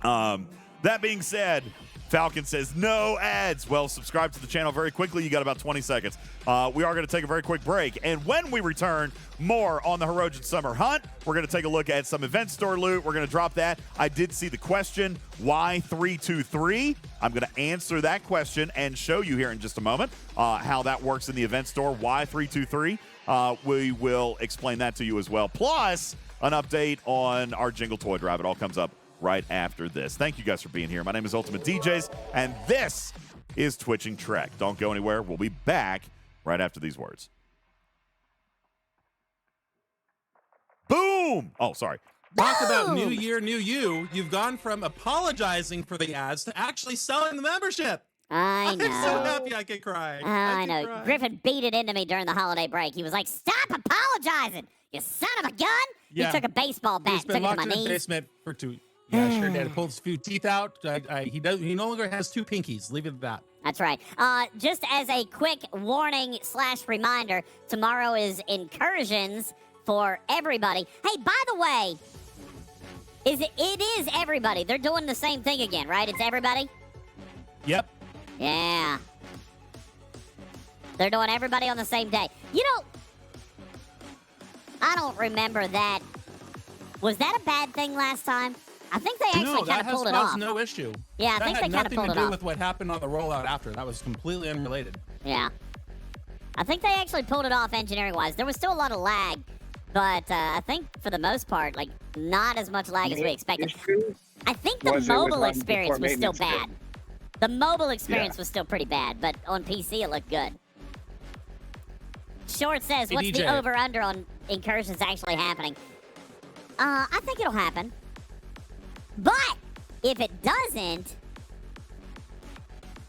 That being said, Falcon says, no ads. Well, subscribe to the channel very quickly. You got about 20 seconds. We are going to take a very quick break. And when we return, more on the Hirogen Summer Hunt. We're going to take a look at some event store loot. We're going to drop that. I did see the question, why 323? I'm going to answer that question and show you here in just a moment how that works in the event store. Why 323? We will explain that to you as well. Plus, an update on our Jingle Toy Drive. It all comes up right after this. Thank you guys for being here. My name is UltimatDJz, and this is Twitching Trek. Don't go anywhere. We'll be back right after these words. Boom! Oh, sorry. Talk about new year, new you. You've gone from apologizing for the ads to actually selling the membership. I know. I'm so happy I could cry. I know. Cry. Griffin beat it into me during the holiday break. He was like, stop apologizing, you son of a gun. Yeah. He took a baseball bat He's and took been it to locked my in the knees. basement for 2 Yeah, sure did. Pulled his few teeth out. He no longer has 2 pinkies. Leave it at that. That's right. Just as a quick warning / reminder, tomorrow is incursions for everybody. Hey, by the way, it is everybody. They're doing the same thing again, right? It's everybody? Yep. Yeah. They're doing everybody on the same day. You know, I don't remember that. Was that a bad thing last time? I think they actually kind of pulled it off. No issue. Yeah, I think they kind of pulled it That had nothing to do off. with what happened on the rollout after. That was completely unrelated. Yeah. I think they actually pulled it off engineering-wise. There was still a lot of lag, but I think for the most part, like, not as much lag as we expected. I think the mobile experience was still bad. The mobile experience was still pretty bad, but on PC it looked good. Short says, what's the over-under on incursions actually happening? I think it'll happen. But if it doesn't,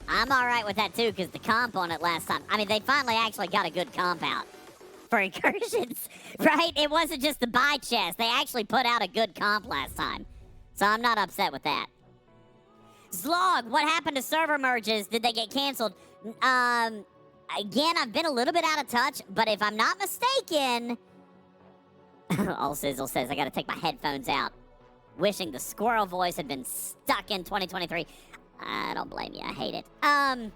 I'm all right with that too, because the comp on it last time, I mean, they finally actually got a good comp out for incursions, right? It wasn't just the buy chest. They actually put out a good comp last time. So I'm not upset with that. Zlog, what happened to server merges? Did they get canceled? Again, I've been a little bit out of touch, but if I'm not mistaken, All Sizzle says I gotta take my headphones out. Wishing the squirrel voice had been stuck in 2023. I don't blame you. I hate it. I'll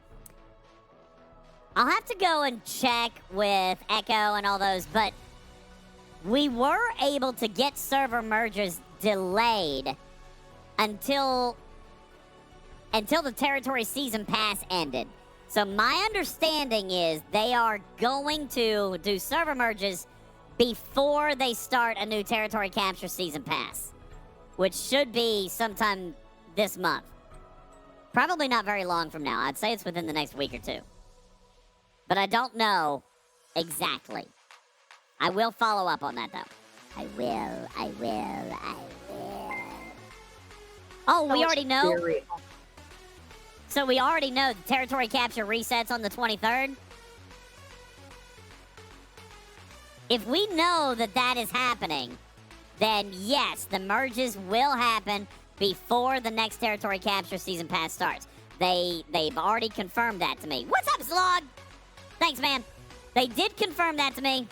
have to go and check with Echo and all those, but we were able to get server mergers delayed until the Territory Season Pass ended. So my understanding is they are going to do server merges before they start a new territory capture season pass, which should be sometime this month. Probably not very long from now. I'd say it's within the next week or two. But I don't know exactly. I will follow up on that, though. I will. Oh, we already know? So we already know the territory capture resets on the 23rd? If we know that that is happening, then yes, the merges will happen before the next territory capture season pass starts. They've already confirmed that to me. What's up, Slog? Thanks, man. They did confirm that to me.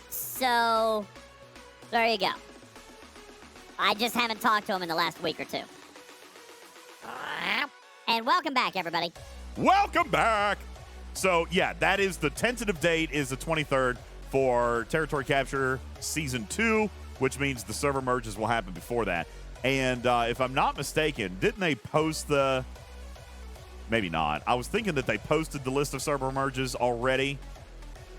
So, there you go. I just haven't talked to him in the last week or two. And welcome back, everybody. Welcome back. So, yeah, that is the tentative date is the 23rd for Territory Capture Season 2, which means the server merges will happen before that. And if I'm not mistaken, didn't they post the... Maybe not. I was thinking that they posted the list of server merges already,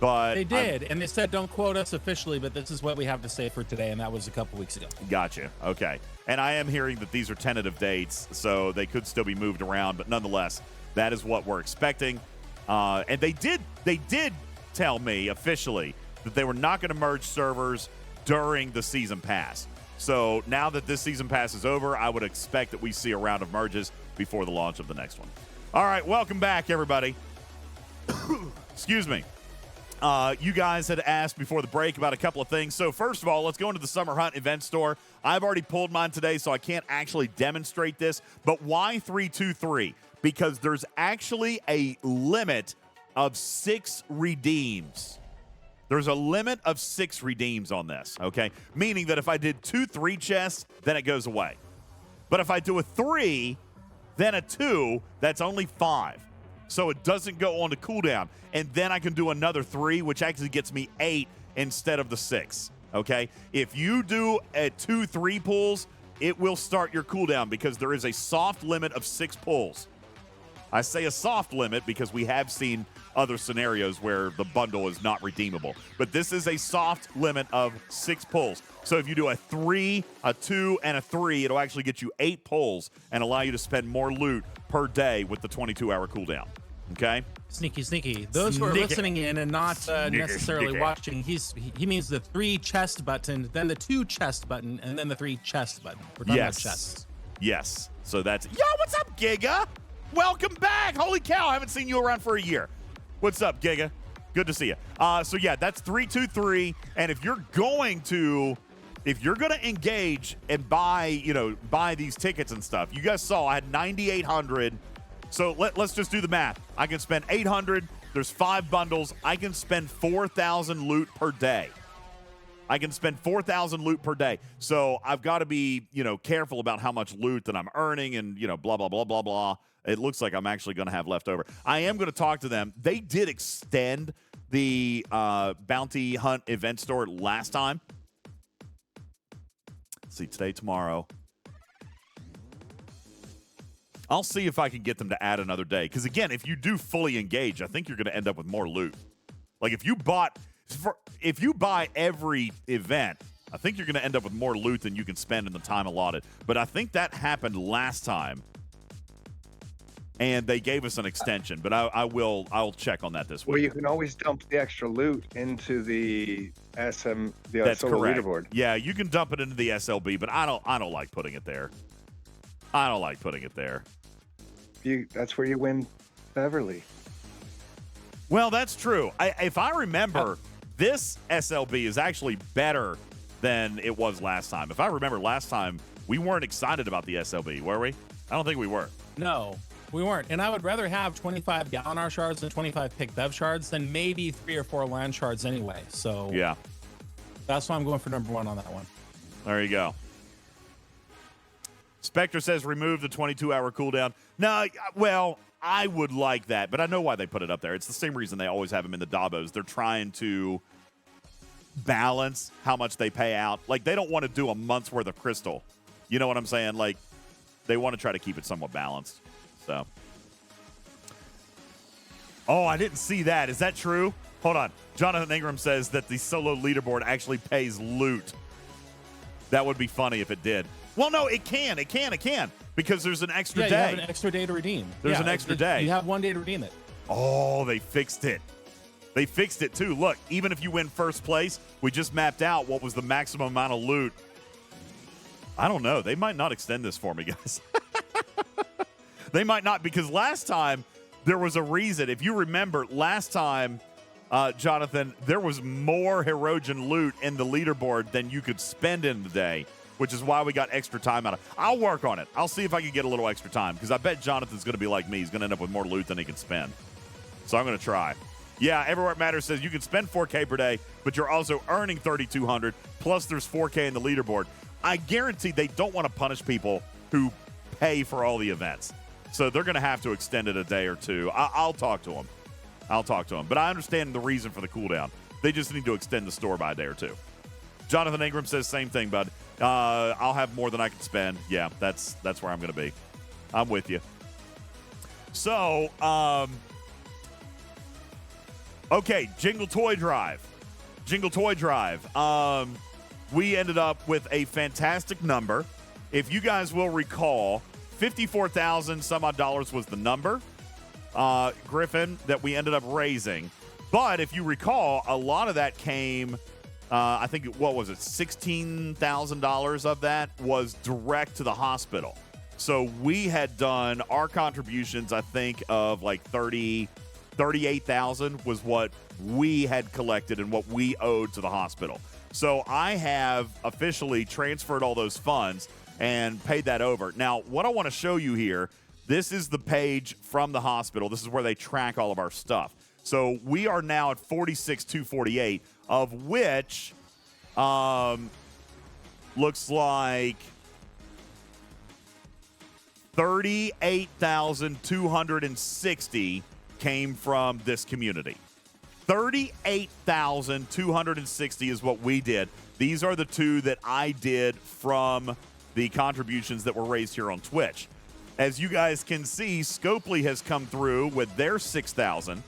but... They did, and they said don't quote us officially, but this is what we have to say for today, and that was a couple weeks ago. Gotcha. Okay. And I am hearing that these are tentative dates, so they could still be moved around, but nonetheless, that is what we're expecting. And they did tell me officially that they were not going to merge servers during the season pass. So now that this season pass is over, I would expect that we see a round of merges before the launch of the next one. All right, welcome back, everybody. Excuse me. You guys had asked before the break about a couple of things. So first of all, let's go into the Summer Hunt event store. I've already pulled mine today, so I can't actually demonstrate this. But why 323? Because there's actually a limit of 6 redeems. There's a limit of 6 redeems on this, okay? Meaning that if I did 2 3 chests, then it goes away. But if I do a 3, then a 2, that's only 5. So it doesn't go on to cooldown. And then I can do another 3, which actually gets me 8 instead of the 6, okay? If you do a 2 3 pulls, it will start your cooldown because there is a soft limit of 6 pulls. I say a soft limit because we have seen other scenarios where the bundle is not redeemable. But this is a soft limit of 6 pulls. So if you do a 3, a 2, and a 3, it'll actually get you 8 pulls and allow you to spend more loot per day with the 22-hour cooldown. Okay? Sneaky. Those who are listening in and not necessarily watching, he means the 3 chest button, then the 2 chest button, and then the 3 chest button. We're talking about chests. Yes. So that's... Yo, what's up, Giga? Welcome back. Holy cow, I haven't seen you around for a year. What's up, Giga? Good to see you. So yeah, that's 323. And if you're going to engage and buy these tickets and stuff, you guys saw I had 9,800. So let's just do the math. I can spend 800. There's 5 bundles. I can spend 4,000 loot per day. I can spend 4,000 loot per day. So I've got to be, careful about how much loot that I'm earning and, blah, blah, blah, blah, blah. It looks like I'm actually going to have left over. I am going to talk to them. They did extend the Bounty Hunt event store last time. Let's see, today, tomorrow. I'll see if I can get them to add another day. Because, again, if you do fully engage, I think you're going to end up with more loot. Like, if you buy every event, I think you're going to end up with more loot than you can spend in the time allotted. But I think that happened last time. And they gave us an extension, but I'll check on that this week. Well, you can always dump the extra loot into the That's solo correct. leaderboard. Yeah, you can dump it into the SLB, but I don't like putting it there. I don't like putting it there. That's where you win Beverly. Well, that's true. If I remember, this SLB is actually better than it was last time. If I remember last time, we weren't excited about the SLB, were we? I don't think we were. No, we weren't. And I would rather have 25 Gallon shards than 25 Pick Bev shards than maybe 3 or 4 land shards anyway. So yeah, that's why I'm going for number 1 on that one. There you go. Spectre says remove the 22-hour cooldown. No, well, I would like that, but I know why they put it up there. It's the same reason they always have them in the Davos. They're trying to balance how much they pay out. Like, they don't want to do a month's worth of crystal. You know what I'm saying? Like, they want to try to keep it somewhat balanced. So, Oh, I didn't see that. Is that true? Hold on. Jonathan Ingram says that the solo leaderboard actually pays loot. That would be funny if it did. Well, no, it can. It can. Because there's an extra day. You have an extra day to redeem. There's an extra day. You have 1 day to redeem it. Oh, they fixed it. They fixed it, too. Look, even if you win first place, we just mapped out what was the maximum amount of loot. I don't know. They might not extend this for me, guys. They might not, because last time there was a reason. If you remember, last time, Jonathan, there was more Hirogen loot in the leaderboard than you could spend in the day, which is why we got extra time out of it. I'll work on it. I'll see if I can get a little extra time, because I bet Jonathan's going to be like me. He's going to end up with more loot than he can spend. So I'm going to try. Yeah, Everywhere It Matters says you can spend 4K per day, but you're also earning 3,200, plus there's 4K in the leaderboard. I guarantee they don't want to punish people who pay for all the events. So they're going to have to extend it a day or two. I'll talk to them. But I understand the reason for the cooldown. They just need to extend the store by a day or two. Jonathan Ingram says same thing, bud. I'll have more than I can spend. Yeah, that's where I'm going to be. I'm with you. So, okay, Jingle Toy Drive. We ended up with a fantastic number. If you guys will recall, 54,000 some odd dollars was the number, Griffin, that we ended up raising. But if you recall, a lot of that came, I think, what was it, $16,000 of that was direct to the hospital. So we had done our contributions, I think, of like 38,000 was what we had collected and what we owed to the hospital. So I have officially transferred all those funds and paid that over. Now, what I want to show you here, this is the page from the hospital. This is where they track all of our stuff. So we are now at 46,248, of which looks like 38,260 came from this community. 38,260 is what we did. These are the two that I did from the contributions that were raised here on Twitch. As you guys can see, Scopely has come through with their 6,000.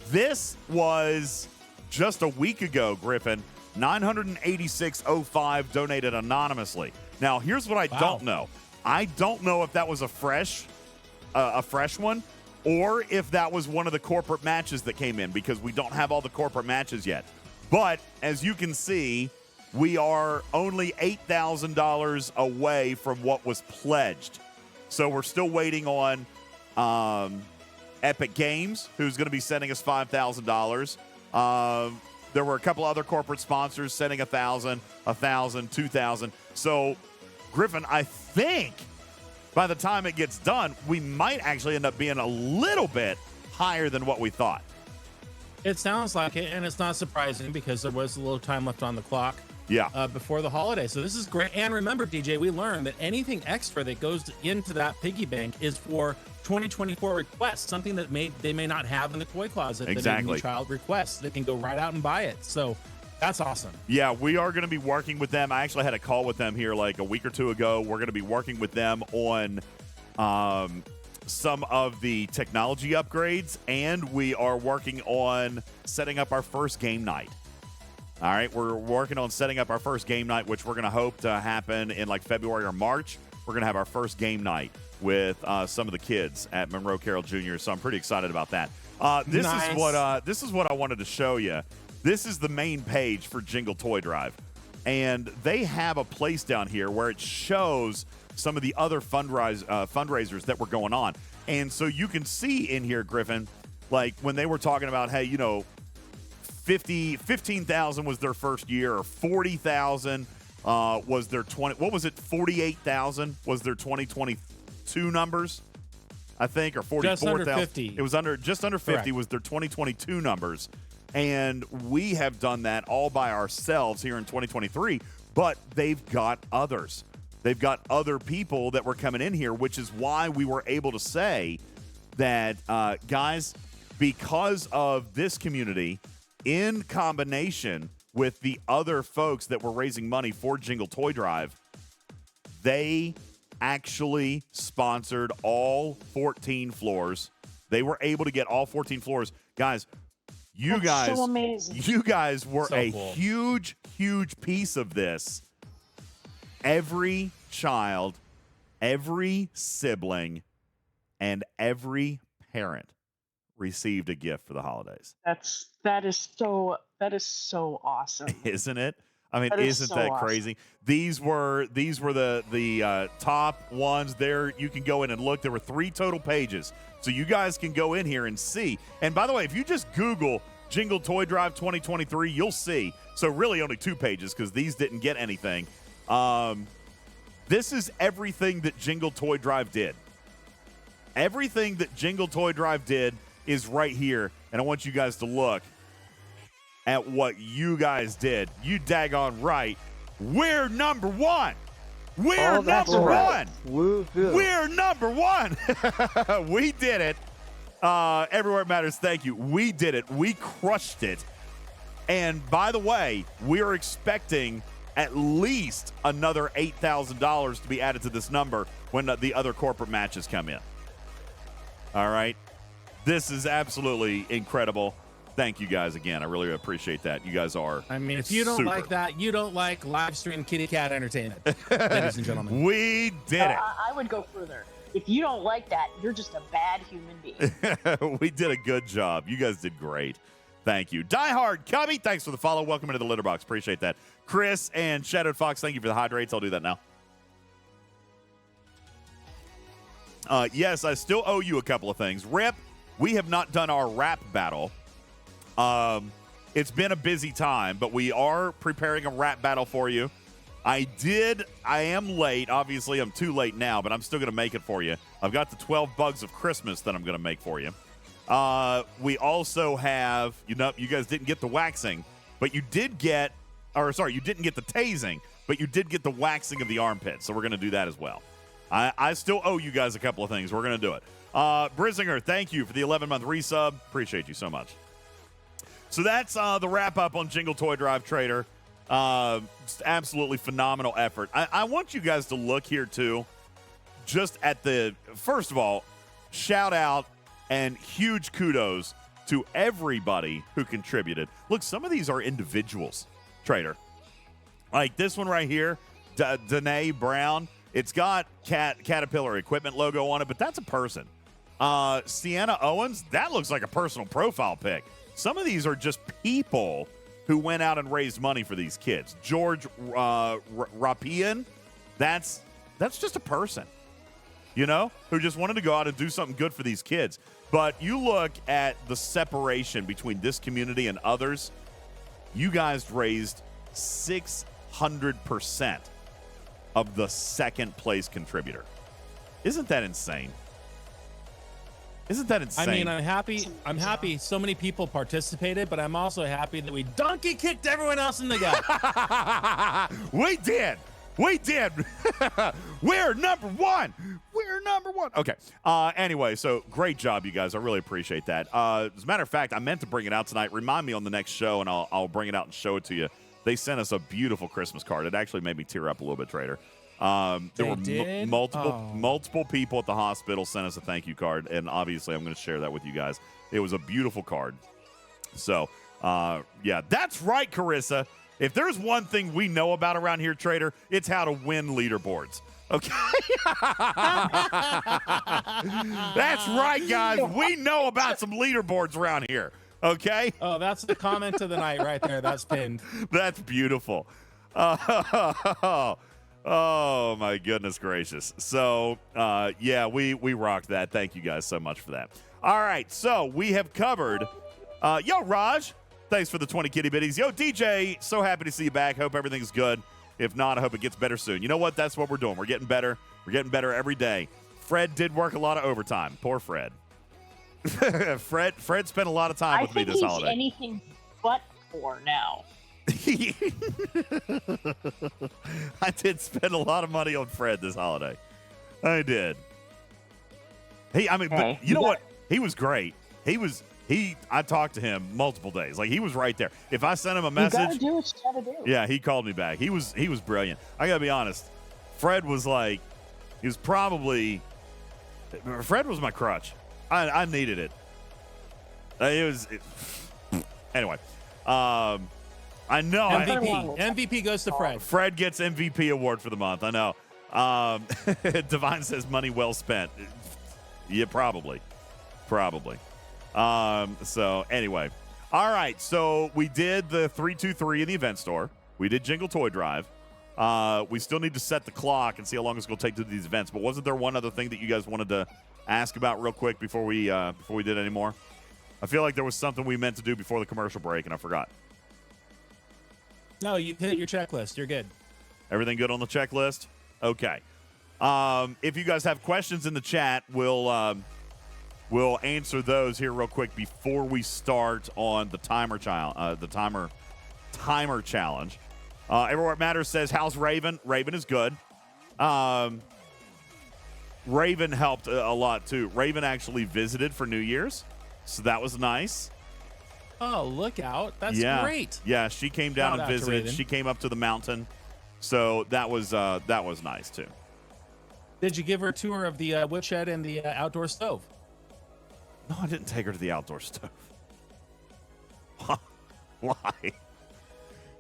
This was just a week ago, Griffin. 986.05 donated anonymously. Now, here's what I don't know. I don't know if that was a fresh one, or if that was one of the corporate matches that came in, because we don't have all the corporate matches yet. But as you can see, we are only $8,000 away from what was pledged. So we're still waiting on Epic Games, who's going to be sending us $5,000. There were a couple other corporate sponsors sending 1,000, 1,000, 2,000. So, Griffin, I think by the time it gets done, we might actually end up being a little bit higher than what we thought. It sounds like it, and it's not surprising because there was a little time left on the clock. Yeah. Before the holiday. So this is great. And remember, DJ, we learned that anything extra that goes into that piggy bank is for 2024 requests, something that they may not have in the toy closet. Exactly. That a child requests. They can go right out and buy it. So that's awesome. Yeah, we are going to be working with them. I actually had a call with them here like a week or two ago. We're going to be working with them on some of the technology upgrades, and we are working on setting up our first game night. All right, we're working on setting up our first game night, which we're going to hope to happen in like February or March. We're going to have our first game night with some of the kids at Monroe Carroll Jr., so I'm pretty excited about that. This is what I wanted to show you. This is the main page for Jingle Toy Drive, and they have a place down here where it shows some of the other fundraisers that were going on. And so you can see in here, Griffin, like when they were talking about, hey, you know, 15,000 was their first year, or 40,000 was their 20. What was it? 48,000 was their 2022 numbers, I think, or 44,000. It was just under 50. Correct. Was their 2022 numbers, and we have done that all by ourselves here in 2023. But they've got others. They've got other people that were coming in here, which is why we were able to say that, guys, because of this community, in combination with the other folks that were raising money for Jingle Toy Drive, they actually sponsored all 14 floors They were able to get all 14 floors. Guys, you That's so amazing. you guys were So a cool. huge, huge piece of this. Every child, every sibling, and every parent received a gift for the holidays. That is so awesome. Isn't it? I mean, That is isn't so that awesome. crazy? These were the top ones. There, you can go in and look. There were 3 total pages, so you guys can go in here and see. And by the way, if you just Google Jingle Toy Drive 2023, you'll see. So really, only 2 pages because these didn't get anything. This is everything that Jingle Toy Drive did. Everything that Jingle Toy Drive did is right here, and I want you guys to look at what you guys did. You daggone right. We're number 1. We're number 1. Woo-hoo. We're number 1. We did it. Everywhere it matters. Thank you. We did it. We crushed it. And by the way, we're expecting at least another $8,000 to be added to this number when the other corporate matches come in. All right. This is absolutely incredible. Thank you guys again. I really appreciate that. You guys are I mean, if you don't super. like that, you don't like live stream kitty cat entertainment, ladies and gentlemen. We did it. I would go further. If you don't like that, you're just a bad human being. We did a good job. You guys did great. Thank you. Die Hard Cubby, thanks for the follow. Welcome into the litter box. Appreciate that. Chris and Shadowed Fox, thank you for the hydrates. I'll do that now. Yes, I still owe you a couple of things. Rip, we have not done our rap battle. It's been a busy time, but we are preparing a rap battle for you. I am late. Obviously, I'm too late now, but I'm still going to make it for you. I've got the 12 bugs of Christmas that I'm going to make for you. We also have, you guys didn't get the waxing, but you did get, you didn't get the tasing, but you did get the waxing of the armpit. So we're going to do that as well. I still owe you guys a couple of things. We're going to do it. Brizinger, thank you for the 11-month resub. Appreciate you so much. So that's the wrap up on Jingle Toy Drive Trader. Just absolutely phenomenal effort. I want you guys to look here too, just at first of all, shout out and huge kudos to everybody who contributed. Look, some of these are individuals, Trader. Like this one right here, Danae Brown. It's got Caterpillar Equipment logo on it, but that's a person. Sienna Owens, that looks like a personal profile pic. Some of these are just people who went out and raised money for these kids. George Rapian, that's just a person, who just wanted to go out and do something good for these kids. But you look at the separation between this community and others, you guys raised 600% of the second place contributor. Isn't that insane? Isn't that insane? I mean, I'm happy so many people participated, but I'm also happy that we donkey kicked everyone else in the gut. We did. We're number 1. We're number 1. Okay. Anyway, so great job, you guys. I really appreciate that. As a matter of fact, I meant to bring it out tonight. Remind me on the next show, and I'll bring it out and show it to you. They sent us a beautiful Christmas card. It actually made me tear up a little bit, Trader. There were multiple people at the hospital sent us a thank you card, and obviously I'm going to share that with you guys. It was a beautiful card. So, yeah, that's right, Carissa. If there's one thing we know about around here, Trader, it's how to win leaderboards. Okay? That's right, guys. We know about some leaderboards around here. Okay? Oh, that's the comment of the night right there. That's pinned. That's beautiful. Oh, my goodness gracious. So, yeah, we rocked that. Thank you guys so much for that. All right, so we have covered. Yo, Raj, thanks for the 20 kitty bitties. Yo, DJ, so happy to see you back. Hope everything's good. If not, I hope it gets better soon. You know what? That's what we're doing. We're getting better. We're getting better every day. Fred did work a lot of overtime. Poor Fred. Fred spent a lot of time with me this holiday. I think he's anything but poor now. I did spend a lot of money on Fred this holiday. I did. But you know what? He was great. I talked to him multiple days. Like, he was right there. If I sent him a message, you gotta do what you gotta do. Yeah, he called me back. He was brilliant. I gotta be honest. Fred was my crutch. I needed it. Anyway. I know. MVP goes to Fred. Fred gets MVP award for the month. I know. Divine says money well spent. Yeah, probably. So anyway. All right. So we did the 323 in the event store. We did Jingle Toy Drive. We still need to set the clock and see how long it's going to take to do these events. But wasn't there one other thing that you guys wanted to ask about real quick before we did any more? I feel like there was something we meant to do before the commercial break, and I forgot. No, you hit your checklist. You're good. Everything good on the checklist? Okay. If you guys have questions in the chat, we'll answer those here real quick before we start on the timer challenge. Everywhere It Matters says, how's Raven? Raven is good. Raven helped a lot, too. Raven actually visited for New Year's, so that was nice. Oh, look out. That's great. Yeah, she came down Shout and out to visited. Raven. She came up to the mountain, so that was nice, too. Did you give her a tour of the woodshed and the outdoor stove? No, I didn't take her to the outdoor stove. Why?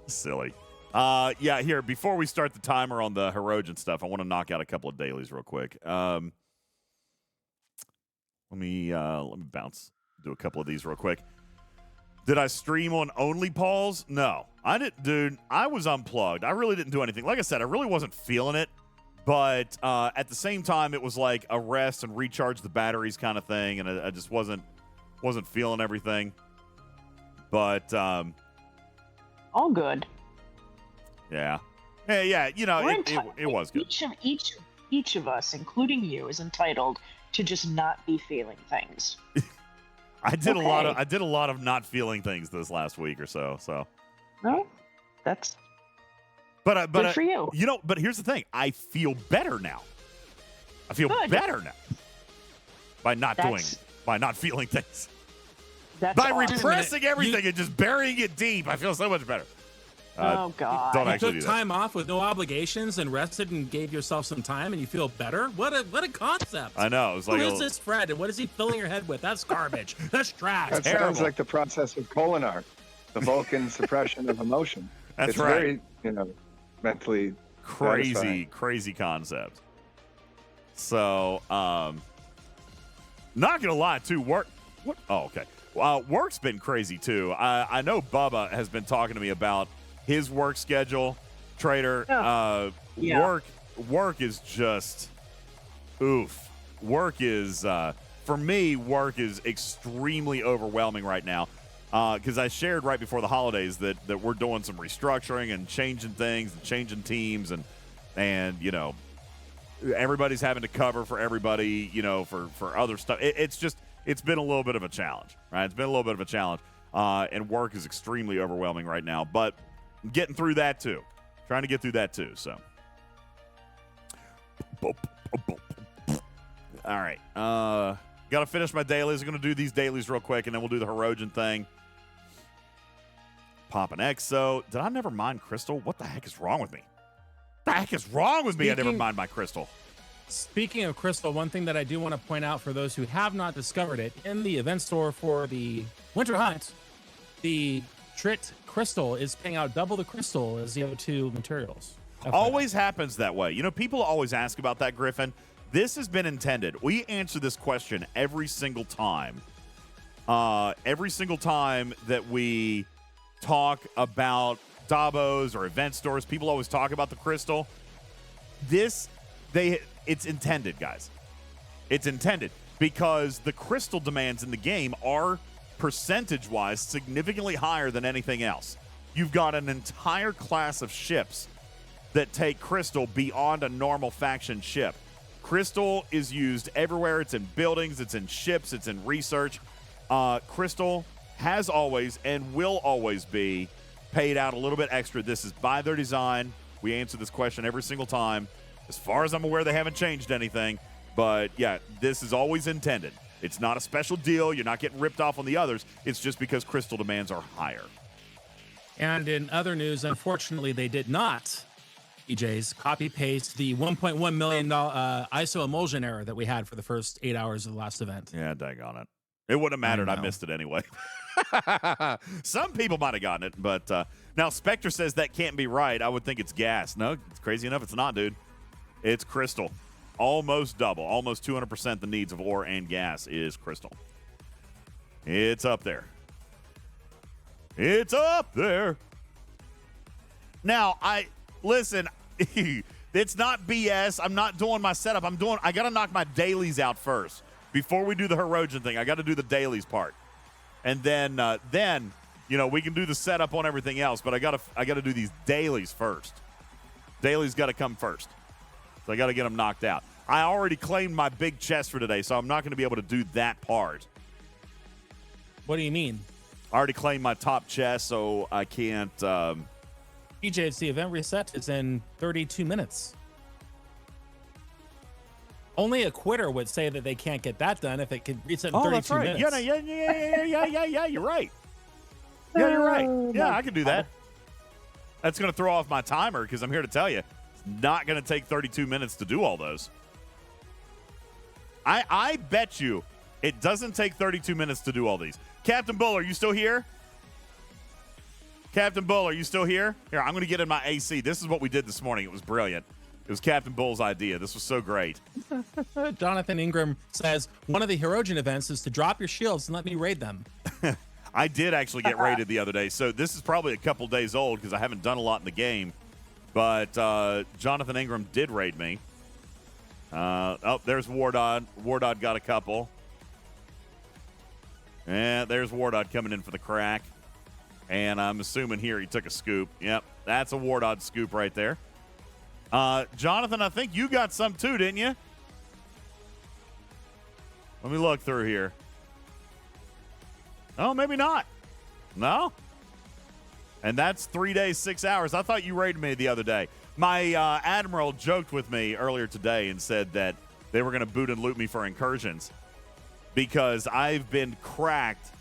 Silly. Yeah, here, before we start the timer on the Hirogen stuff, I want to knock out a couple of dailies real quick. Let me bounce, do a couple of these real quick. Did I stream on only Paul's? No, I didn't, dude. I was unplugged. I really didn't do anything. Like I said, I really wasn't feeling it, but at the same time, it was like a rest and recharge the batteries kind of thing, and I just wasn't feeling everything. But all good. Yeah. Hey, yeah. You know, it was good. Each of us, including you, is entitled to just not be feeling things. I did a lot of not feeling things this last week or so. So. No, that's. But good for you. You know, but here's the thing. I feel better now. I feel better now by not feeling things. That's by awesome. repressing everything and just burying it deep. I feel so much better. Oh God! Don't you actually took do time off with no obligations and rested and gave yourself some time, and you feel better. What a concept! I know. It was like, who is this Fred, and what is he filling your head with? That's garbage. That's trash. That sounds like the process of Kolinar, the Vulcan suppression of emotion. That's it's right. Very, mentally crazy concept. So, not gonna lie, too. Work. What? Oh, okay. Work's been crazy too. I know Bubba has been talking to me about his work schedule. Trader, work is just oof. Work is for me. Work is extremely overwhelming right now because I shared right before the holidays that we're doing some restructuring and changing things and changing teams and you know everybody's having to cover for everybody, you know, for other stuff. It's been a little bit of a challenge, right? It's been a little bit of a challenge, and work is extremely overwhelming right now. But I'm getting through that too, trying to get through that too. So, all right, got to finish my dailies. I'm going to do these dailies real quick, and then we'll do the Hirogen thing. Pop an EXO. Did I never mine crystal? What the heck is wrong with me? What the heck is wrong with me? I never mined my crystal. Speaking of crystal, one thing that I do want to point out for those who have not discovered it, in the event store for the Winter Hunt, the Trit crystal is paying out double the crystal as the other two materials. Always happens that way. You know, people always ask about that, Griffin. This has been intended. We answer this question every single time. Every single time that we talk about Davos or event stores, people always talk about the crystal. It's intended, guys. It's intended because the crystal demands in the game are percentage-wise significantly higher than anything else. You've got an entire class of ships that take crystal beyond a normal faction ship. Crystal is used everywhere. It's in buildings, it's in ships, it's in research. Crystal has always and will always be paid out a little bit extra. This is by their design. We answer this question every single time. As far as I'm aware, they haven't changed anything. But, yeah, this is always intended. It's not a special deal. You're not getting ripped off on the others. It's just because crystal demands are higher. And in other news, unfortunately, they did not UltimatDJz copy paste the $1.1 million ISO emulsion error that we had for the first 8 hours of the last event. Yeah, daggone it. It wouldn't have mattered. I know. missed it anyway. Some people might have gotten it, but now Spectre says that can't be right. I would think it's gas. No, it's crazy enough. It's not, dude. It's crystal. Almost double. Almost 200% the needs of ore and gas is crystal. It's up there. It's up there. Now, listen, it's not BS. I'm not doing my setup. I got to knock my dailies out first. Before we do the Hirogen thing, I got to do the dailies part. And then we can do the setup on everything else, but I got to do these dailies first. Dailies got to come first. So I got to get them knocked out. I already claimed my big chest for today, so I'm not going to be able to do that part. What do you mean? I already claimed my top chest, so I can't. DJz, the event reset is in 32 minutes. Only a quitter would say that they can't get that done if it could reset in 32 that's right. minutes. Yeah, you're right. Yeah, you're right. Yeah, I can do that. That's going to throw off my timer because I'm here to tell you, it's not going to take 32 minutes to do all those. I bet you it doesn't take 32 minutes to do all these. Captain Bull, are you still here? Captain Bull, are you still here? Here, I'm going to get in my AC. This is what we did this morning. It was brilliant. It was Captain Bull's idea. This was so great. Jonathan Ingram says, one of the Hirogen events is to drop your shields and let me raid them. I did actually get raided the other day, so this is probably a couple days old because I haven't done a lot in the game. But Jonathan Ingram did raid me. There's Wardod. Wardod got a couple. And there's Wardod coming in for the crack. And I'm assuming here he took a scoop. Yep, that's a Wardod scoop right there. Jonathan, I think you got some too, didn't you? Let me look through here. Oh, maybe not. No? And that's 3 days, 6 hours. I thought you raided me the other day. My Admiral joked with me earlier today and said that they were going to boot and loot me for incursions because I've been cracked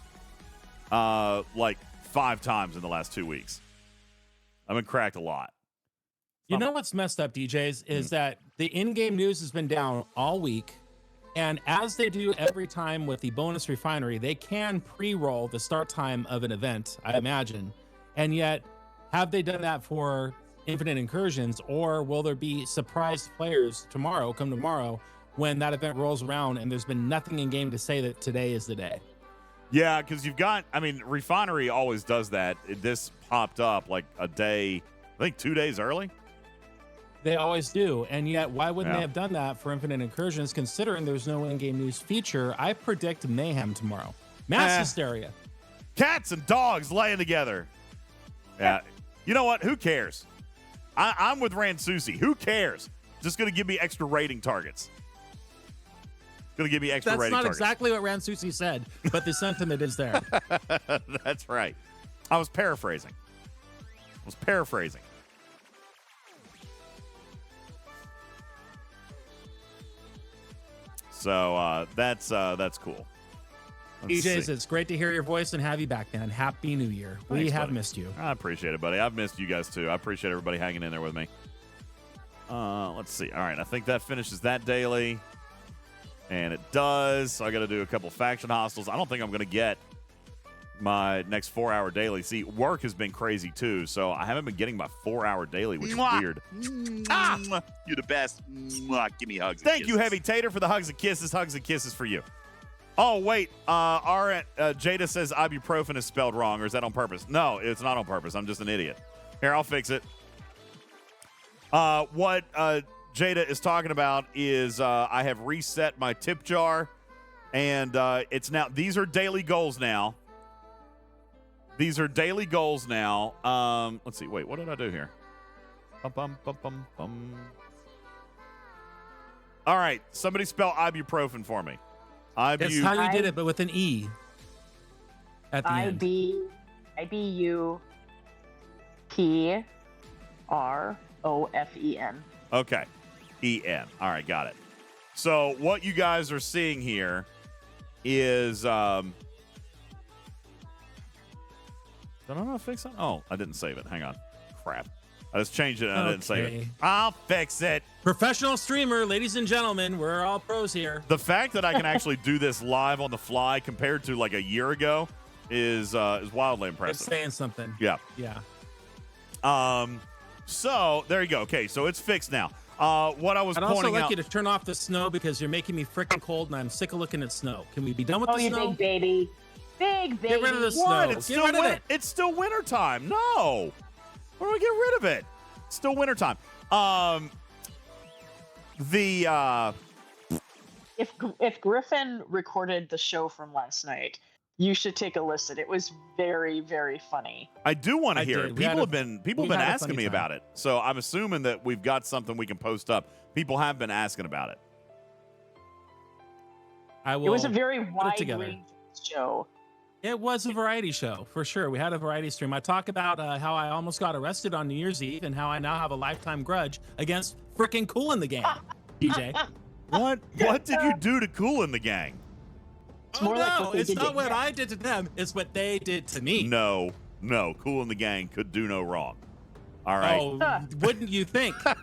like 5 times in the last 2 weeks. I've been cracked a lot. You know what's messed up, DJs, is that the in-game news has been down all week. And as they do every time with the bonus refinery, they can pre-roll the start time of an event, I imagine. And yet, have they done that for Infinite Incursions, or will there be surprise players tomorrow, when that event rolls around and there's been nothing in game to say that today is the day? Yeah, because Refinery always does that. This popped up like a day, I think 2 days early. They always do. And yet, why wouldn't they have done that for Infinite Incursions, considering there's no in-game news feature? I predict mayhem tomorrow. Mass hysteria. Cats and dogs laying together. Yeah. You know what? Who cares? I'm with Ransusi. Who cares? Just going to give me extra rating targets. Going to give me extra rating targets. That's not exactly what Ransusi said, but the sentiment is there. That's right. I was paraphrasing. So that's cool. DJz, it's great to hear your voice and have you back, man. Happy New Year. We have missed you. I appreciate it, buddy. I've missed you guys too. I appreciate everybody hanging in there with me. Let's see. All right, I think that finishes that daily. And it does. So I got to do a couple faction hostels. I don't think I'm going to get my next 4-hour daily. See, work has been crazy too, so I haven't been getting my 4-hour daily, which is weird. You're the best. Give me hugs. Thank you, Heavy Tater, for the hugs and kisses. Hugs and kisses for you. Oh, wait. Jada says ibuprofen is spelled wrong, or is that on purpose? No, it's not on purpose. I'm just an idiot. Here, I'll fix it. What Jada is talking about is I have reset my tip jar, and it's now, these are daily goals now. Let's see. Wait, what did I do here? All right. Somebody spell ibuprofen for me. That's how you did it, but with an E at the end. IBUPROFEN. Okay. EN. All right, got it. So what you guys are seeing here is did I not fix it? Oh, I didn't save it. Hang on. Crap. I just changed it and I didn't save it. Okay. I'll fix it. Professional streamer, ladies and gentlemen, we're all pros here. The fact that I can actually do this live on the fly compared to like a year ago is wildly It's impressive. saying something. Yeah. Yeah. So there you go. Okay, so it's fixed now. What I was I'd also pointing like out. you to turn off the snow because you're making me freaking cold and I'm sick of looking at snow. Can we be done with Oh, the you snow? big baby. Big baby. Get rid of the snow. What? It's Get still rid of winter. it. It's still wintertime. No. Why do I get rid of it? It's still wintertime. If Griffin recorded the show from last night, you should take a listen. It was very, very funny. I do want to I hear did. it. We had People a- have we been had a asking funny me time. about it. So I'm assuming that we've got something we can post up. People have been asking about it. I will. It was a very it wide together. range show. It was a variety show for sure. We had a variety stream. I talk about how I almost got arrested on New Year's Eve and how I now have a lifetime grudge against freaking Cool in the Gang. DJ. What did you do to Cool in the Gang? It's more like what they it's did not to what him. I did to them. It's what they did to me. No. Cool in the Gang could do no wrong. All right. Oh, wouldn't you think? Oh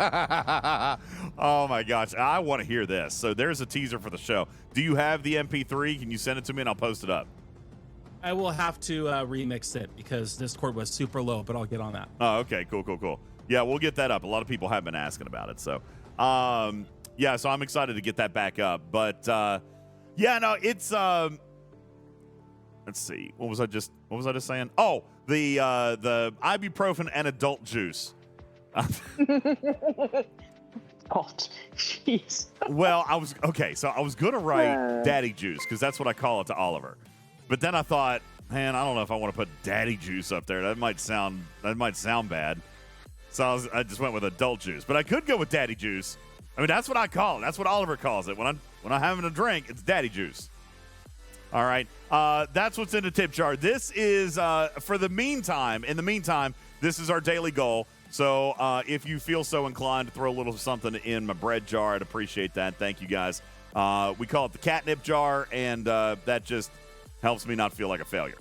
my gosh, I want to hear this. So there's a teaser for the show. Do you have the MP3? Can you send it to me and I'll post it up? I will have to remix it because Discord was super low, but I'll get on that. Oh, okay, cool. Yeah, we'll get that up. A lot of people have been asking about it. So, yeah, so I'm excited to get that back up. But yeah, no, it's let's see. What was I just saying? Oh, the ibuprofen and adult juice. Oh, jeez. Well, I was gonna write daddy juice because that's what I call it to Oliver. But then I thought, man, I don't know if I want to put daddy juice up there. That might sound bad. So I just went with adult juice. But I could go with daddy juice. I mean, that's what I call it. That's what Oliver calls it. When I'm having a drink, it's daddy juice. All right. That's what's in the tip jar. This is for the meantime. In the meantime, this is our daily goal. So if you feel so inclined to throw a little something in my bread jar, I'd appreciate that. Thank you, guys. We call it the catnip jar, and that just helps me not feel like a failure.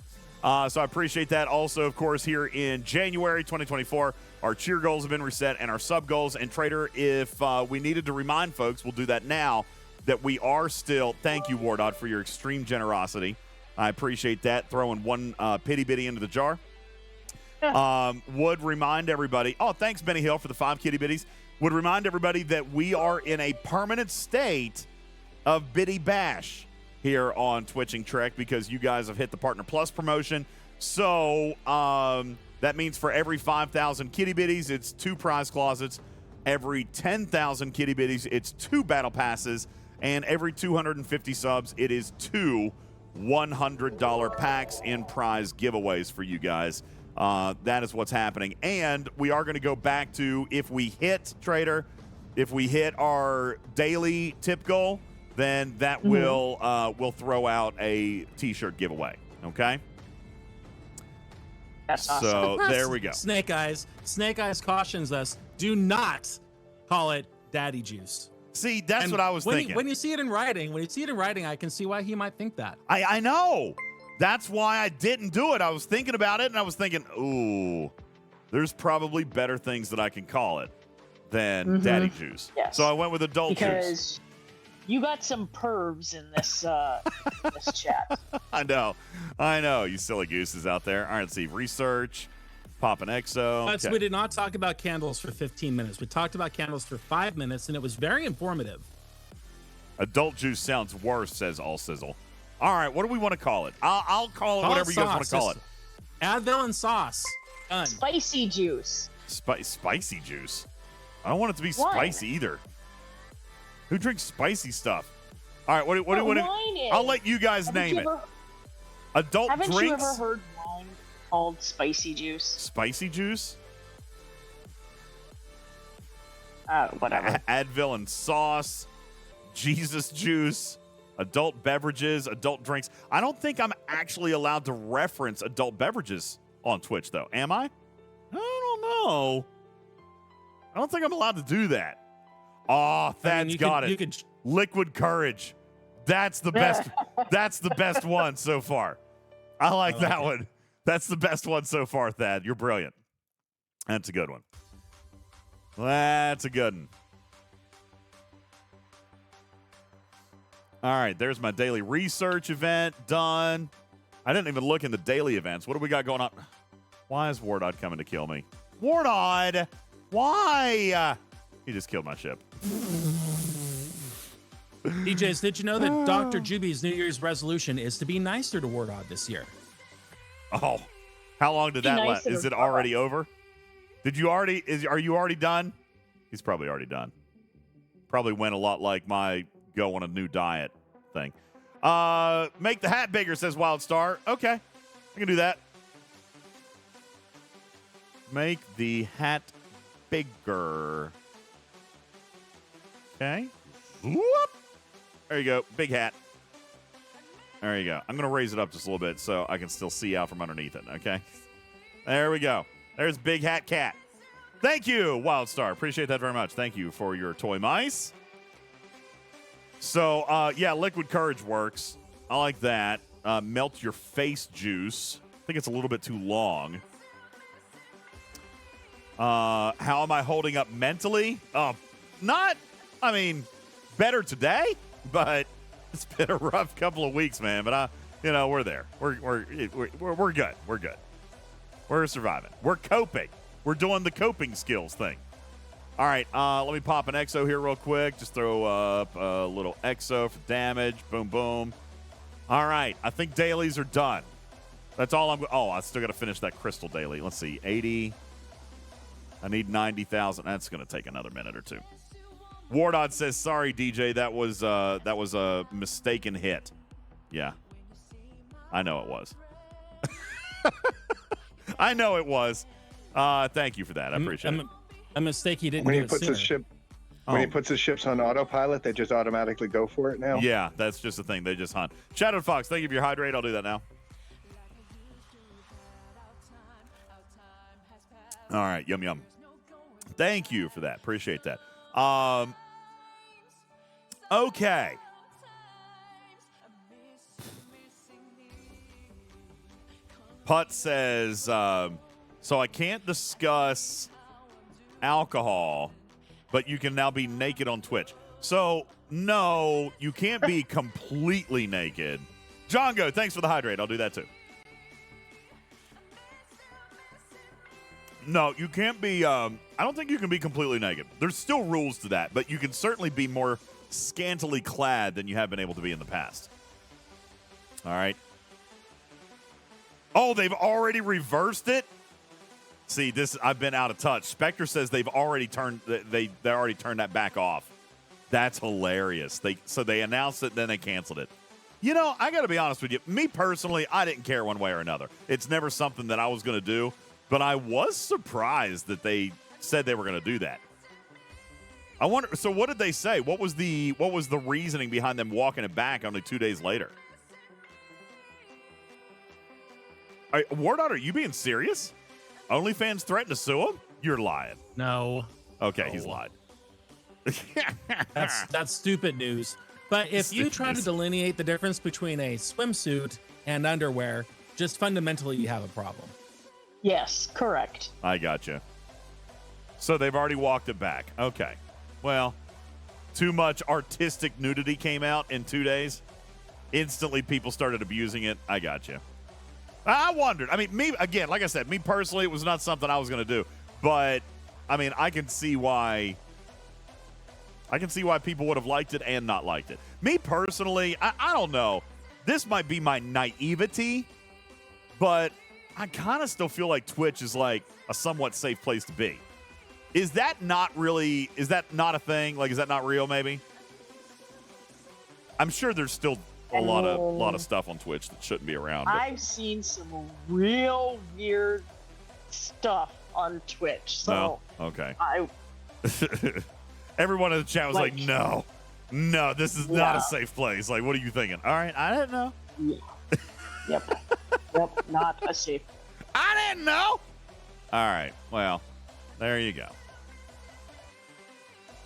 So I appreciate that. Also, of course, here in January 2024, our cheer goals have been reset and our sub goals. And Trader, if we needed to remind folks, we'll do that now, that we are still, thank you, Wardod, for your extreme generosity. I appreciate that. Throwing one pitty bitty into the jar. Would remind everybody, thanks, Benny Hill, for the 5 kitty bitties. Would remind everybody that we are in a permanent state of Biddy Bash here on Twitching Trek because you guys have hit the Partner Plus promotion. So that means for every 5,000 kitty bitties, it's 2 prize closets. Every 10,000 kitty bitties, it's 2 battle passes. And every 250 subs, it is 2 $100 packs in prize giveaways for you guys. That is what's happening. And we are going to go back to, if we hit our daily tip goal, then that will throw out a t-shirt giveaway. Okay? That's awesome. So there we go. Snake Eyes cautions us, do not call it daddy juice. See, that's And what I was thinking. When you see it in writing, I can see why he might think that. I know. That's why I didn't do it. I was thinking about it, and I was thinking, ooh, there's probably better things that I can call it than daddy juice. Yes. So I went with adult juice. Because you got some pervs in this this chat. I know, you silly gooses out there. All right, let's see. Research, Pop an Exo. But Okay. we did not talk about candles for 15 minutes. We talked about candles for 5 minutes, and it was very informative. Adult juice sounds worse, says All Sizzle. All right, what do we want to call it? I'll call it whatever you guys want to call it. Advil and sauce. Done. Spicy juice. Spicy juice. I don't want it to be Wine. spicy either. Who drinks spicy stuff? All right, what do What you? wine is? I'll let you guys name it. Adult Haven't drinks. you ever heard wine called spicy juice? Spicy juice. Whatever. Advil and sauce. Jesus juice. Adult beverages. Adult drinks. I don't think I'm actually allowed to reference adult beverages on Twitch, though. Am I? I don't know. I don't think I'm allowed to do that. Oh, Thad's got it. Liquid Courage. That's the best. That's the best one so far. I like that one. That's the best one so far, Thad. You're brilliant. That's a good one. That's a good one. All right, there's my daily research event done. I didn't even look in the daily events. What do we got going on? Why is Wardod coming to kill me? Wardod! Why? He just killed my ship. DJs, did you know that Dr. Juby's New Year's resolution is to be nicer to Wardod this year? Oh, how long did Be that nicer last? to Is it Wardod. already over? Did you already? Are you already done? He's probably already done. Probably went a lot like my go on a new diet thing. Make the hat bigger, says Wildstar. Okay, I can do that. Make the hat bigger. Okay. Whoop. There you go. Big hat. There you go. I'm going to raise it up just a little bit so I can still see out from underneath it. Okay. There we go. There's Big Hat Cat. Thank you, Wildstar. Appreciate that very much. Thank you for your toy mice. So, yeah, liquid courage works. I like that. Melt your face juice. I think it's a little bit too long. How am I holding up mentally? Better today, but it's been a rough couple of weeks, man. But we're there. We're good. We're good. We're surviving. We're coping. We're doing the coping skills thing. All right, let me pop an exo here real quick. Just throw up a little exo for damage. Boom, boom. All right, I think dailies are done. That's all I'm. Oh, I still got to finish that crystal daily. Let's see, 80. I need 90,000. That's going to take another minute or two. Wardod says, "Sorry, DJ, that was a mistaken hit." Yeah, I know it was. I know it was. Thank you for that. I appreciate it. A mistake he didn't When do he it puts sooner. his ship, when he puts his ships on autopilot, they just automatically go for it now. Yeah, that's just the thing. They just hunt. Shadowed Fox, thank you for your hydrate. I'll do that now. All right, yum yum. Thank you for that. Appreciate that. Okay. Putt says, so I can't discuss alcohol, but you can now be naked on Twitch. So, no, you can't be completely naked. Jongo, thanks for the hydrate. I'll do that too. No, you can't be, I don't think you can be completely naked. There's still rules to that, but you can certainly be more scantily clad than you have been able to be in the past. All right. Oh, they've already reversed it? See, I've been out of touch. Spectre says they've already turned they already turned that back off. That's hilarious. They announced it, then they canceled it. You know, I got to be honest with you. Me personally, I didn't care one way or another. It's never something that I was going to do, but I was surprised that they said they were going to do that. I wonder. So, what did they say? What was the reasoning behind them walking it back only 2 days later? Wardot, are you being serious? OnlyFans threatened to sue him? You're lying. No. Okay, he's lied. That's stupid news. But if you try to delineate the difference between a swimsuit and underwear, just fundamentally you have a problem. Yes, correct. I gotcha. So they've already walked it back. Okay. Well, too much artistic nudity came out in 2 days. Instantly, people started abusing it. I gotcha. I wondered. I mean, me, again, like I said, me personally, it was not something I was going to do. But, I mean, I can see why people would have liked it and not liked it. Me personally, I don't know. This might be my naivety, but I kind of still feel like Twitch is like a somewhat safe place to be. Is that not a thing? Like, is that not real, maybe? I'm sure there's still a lot of stuff on Twitch that shouldn't be around. But. I've seen some real weird stuff on Twitch. So no? Okay. Everyone in the chat was like, no, this is not a safe place. Like, what are you thinking? All right, I didn't know. Yeah. Yep, not a safe. I didn't know. All right, well, there you go.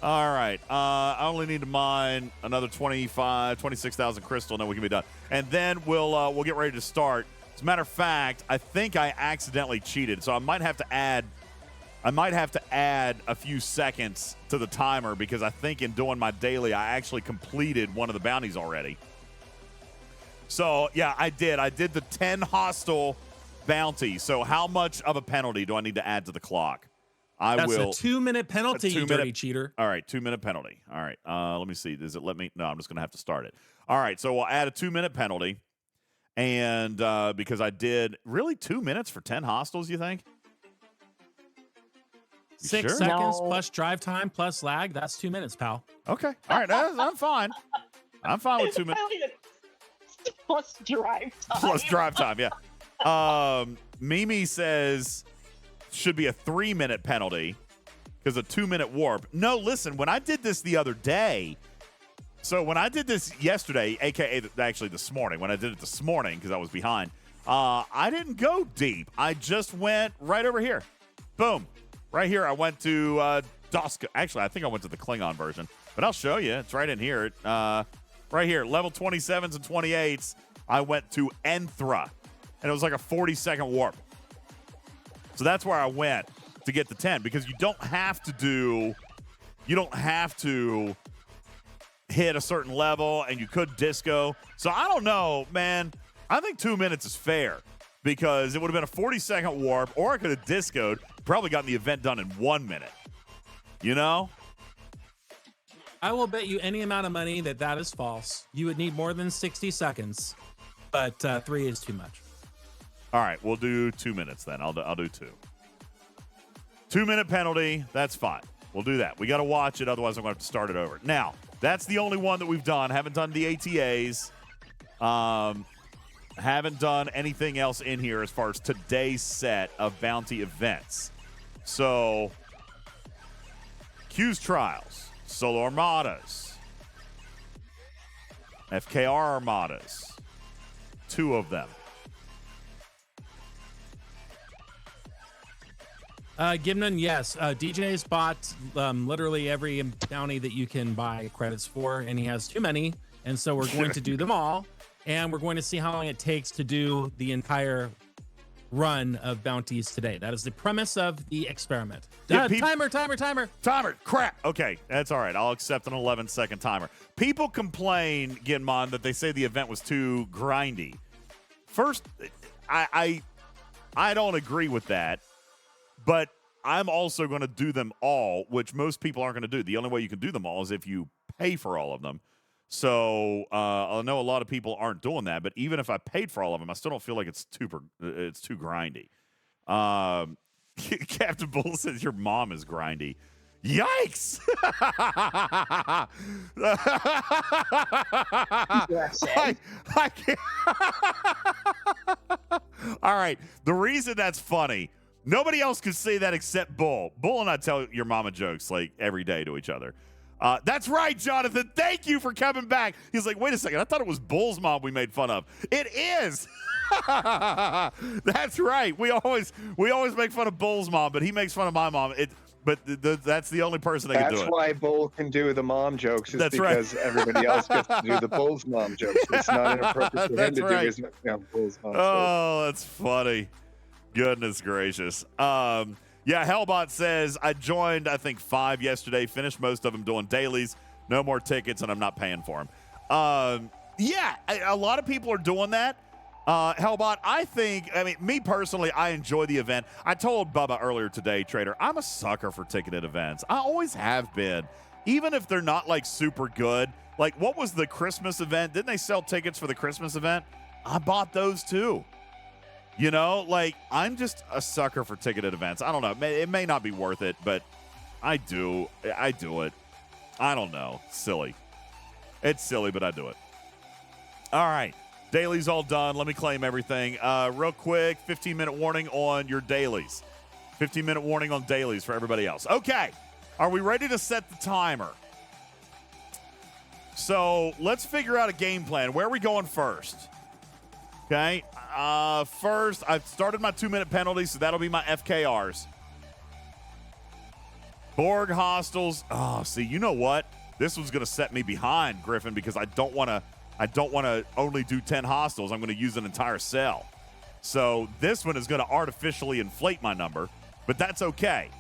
All right, I only need to mine another 26,000 crystal, and then we can be done. And then we'll get ready to start. As a matter of fact, I think I accidentally cheated, so I might have to add I might have to add a few seconds to the timer because I think in doing my daily, I actually completed one of the bounties already. So, yeah, I did. I did the 10 hostile bounty. So how much of a penalty do I need to add to the clock? That's a 2-minute penalty, you dirty cheater. All right, 2-minute penalty. All right, let me see. Does it let me? No, I'm just going to have to start it. All right, so we'll add a 2-minute penalty. And because I did really 2 minutes for 10 hostiles, you think? 6 sure? seconds No. plus drive time plus lag. That's 2 minutes, pal. Okay. All right, I'm fine. I'm fine with 2 minutes. Plus drive time. Plus drive time, yeah. Mimi says should be a 3-minute penalty because a 2-minute warp. No, listen, when I did this the other day, so when I did this yesterday, aka actually this morning, when I did it this morning because I was behind, I didn't go deep. I just went right over here. Boom. Right here, I went to Doska. Actually, I think I went to the Klingon version, but I'll show you. It's right in here. Right here, level 27s and 28s, I went to Enthra, and it was like a 40-second warp. So that's where I went to get the 10, because you don't have to hit a certain level, and you could disco. So I don't know, man. I think 2 minutes is fair, because it would have been a 40-second warp, or I could have discoed, probably gotten the event done in 1 minute. You know? I will bet you any amount of money that is false. You would need more than 60 seconds, but 3 is too much. All right, we'll do 2 minutes then. I'll do 2. 2-minute penalty. That's fine. We'll do that. We got to watch it, otherwise I'm going to have to start it over. Now, that's the only one that we've done. Haven't done the ATAs. Haven't done anything else in here as far as today's set of bounty events. So, Q's Trials, Solo Armadas, FKR Armadas, 2 of them. Gimnon, yes. DJ's bought literally every bounty that you can buy credits for, and he has too many. And so we're going to do them all, and we're going to see how long it takes to do the entire run of bounties today. That is the premise of the experiment. Yeah, Timer. Timer. Crap. Okay, that's all right. I'll accept an 11-second timer. People complain, Ginmon, that they say the event was too grindy. First, I don't agree with that. But I'm also going to do them all, which most people aren't going to do. The only way you can do them all is if you pay for all of them. So I know a lot of people aren't doing that, but even if I paid for all of them, I still don't feel like it's too grindy. Captain Bull says your mom is grindy. Yikes! I can't. All right. The reason that's funny, nobody else can say that except Bull. Bull and I tell your mama jokes like every day to each other. That's right, Jonathan. Thank you for coming back. He's like, wait a second. I thought it was Bull's mom we made fun of. It is. That's right. We always make fun of Bull's mom, but he makes fun of my mom. But that's the only person that can do it. That's why Bull can do the mom jokes. Is That's because everybody else gets to do the Bull's mom jokes. It's not inappropriate for him to do his Bull's mom jokes. Oh, that's funny. Goodness gracious. Yeah, Hellbot says, I joined, I think, 5 yesterday, finished most of them doing dailies, no more tickets, and I'm not paying for them. Yeah, a lot of people are doing that. Hellbot, me personally, I enjoy the event. I told Bubba earlier today, Trader, I'm a sucker for ticketed events. I always have been, even if they're not, like, super good. Like, what was the Christmas event? Didn't they sell tickets for the Christmas event? I bought those, too. You know, like, I'm just a sucker for ticketed events. I don't know. It may not be worth it, but I do it. I don't know. Silly. It's silly, but I do it. All right. Daily's all done. Let me claim everything. Real quick, 15-minute warning on your dailies. 15-minute warning on dailies for everybody else. Okay. Are we ready to set the timer? So let's figure out a game plan. Where are we going first? Okay. First, I've started my 2-minute penalty, so that'll be my FKRs. Borg hostiles. Oh, see, you know what? This was going to set me behind, Griffin, because I don't want to only do 10 hostiles. I'm going to use an entire cell. So this one is going to artificially inflate my number, but that's okay.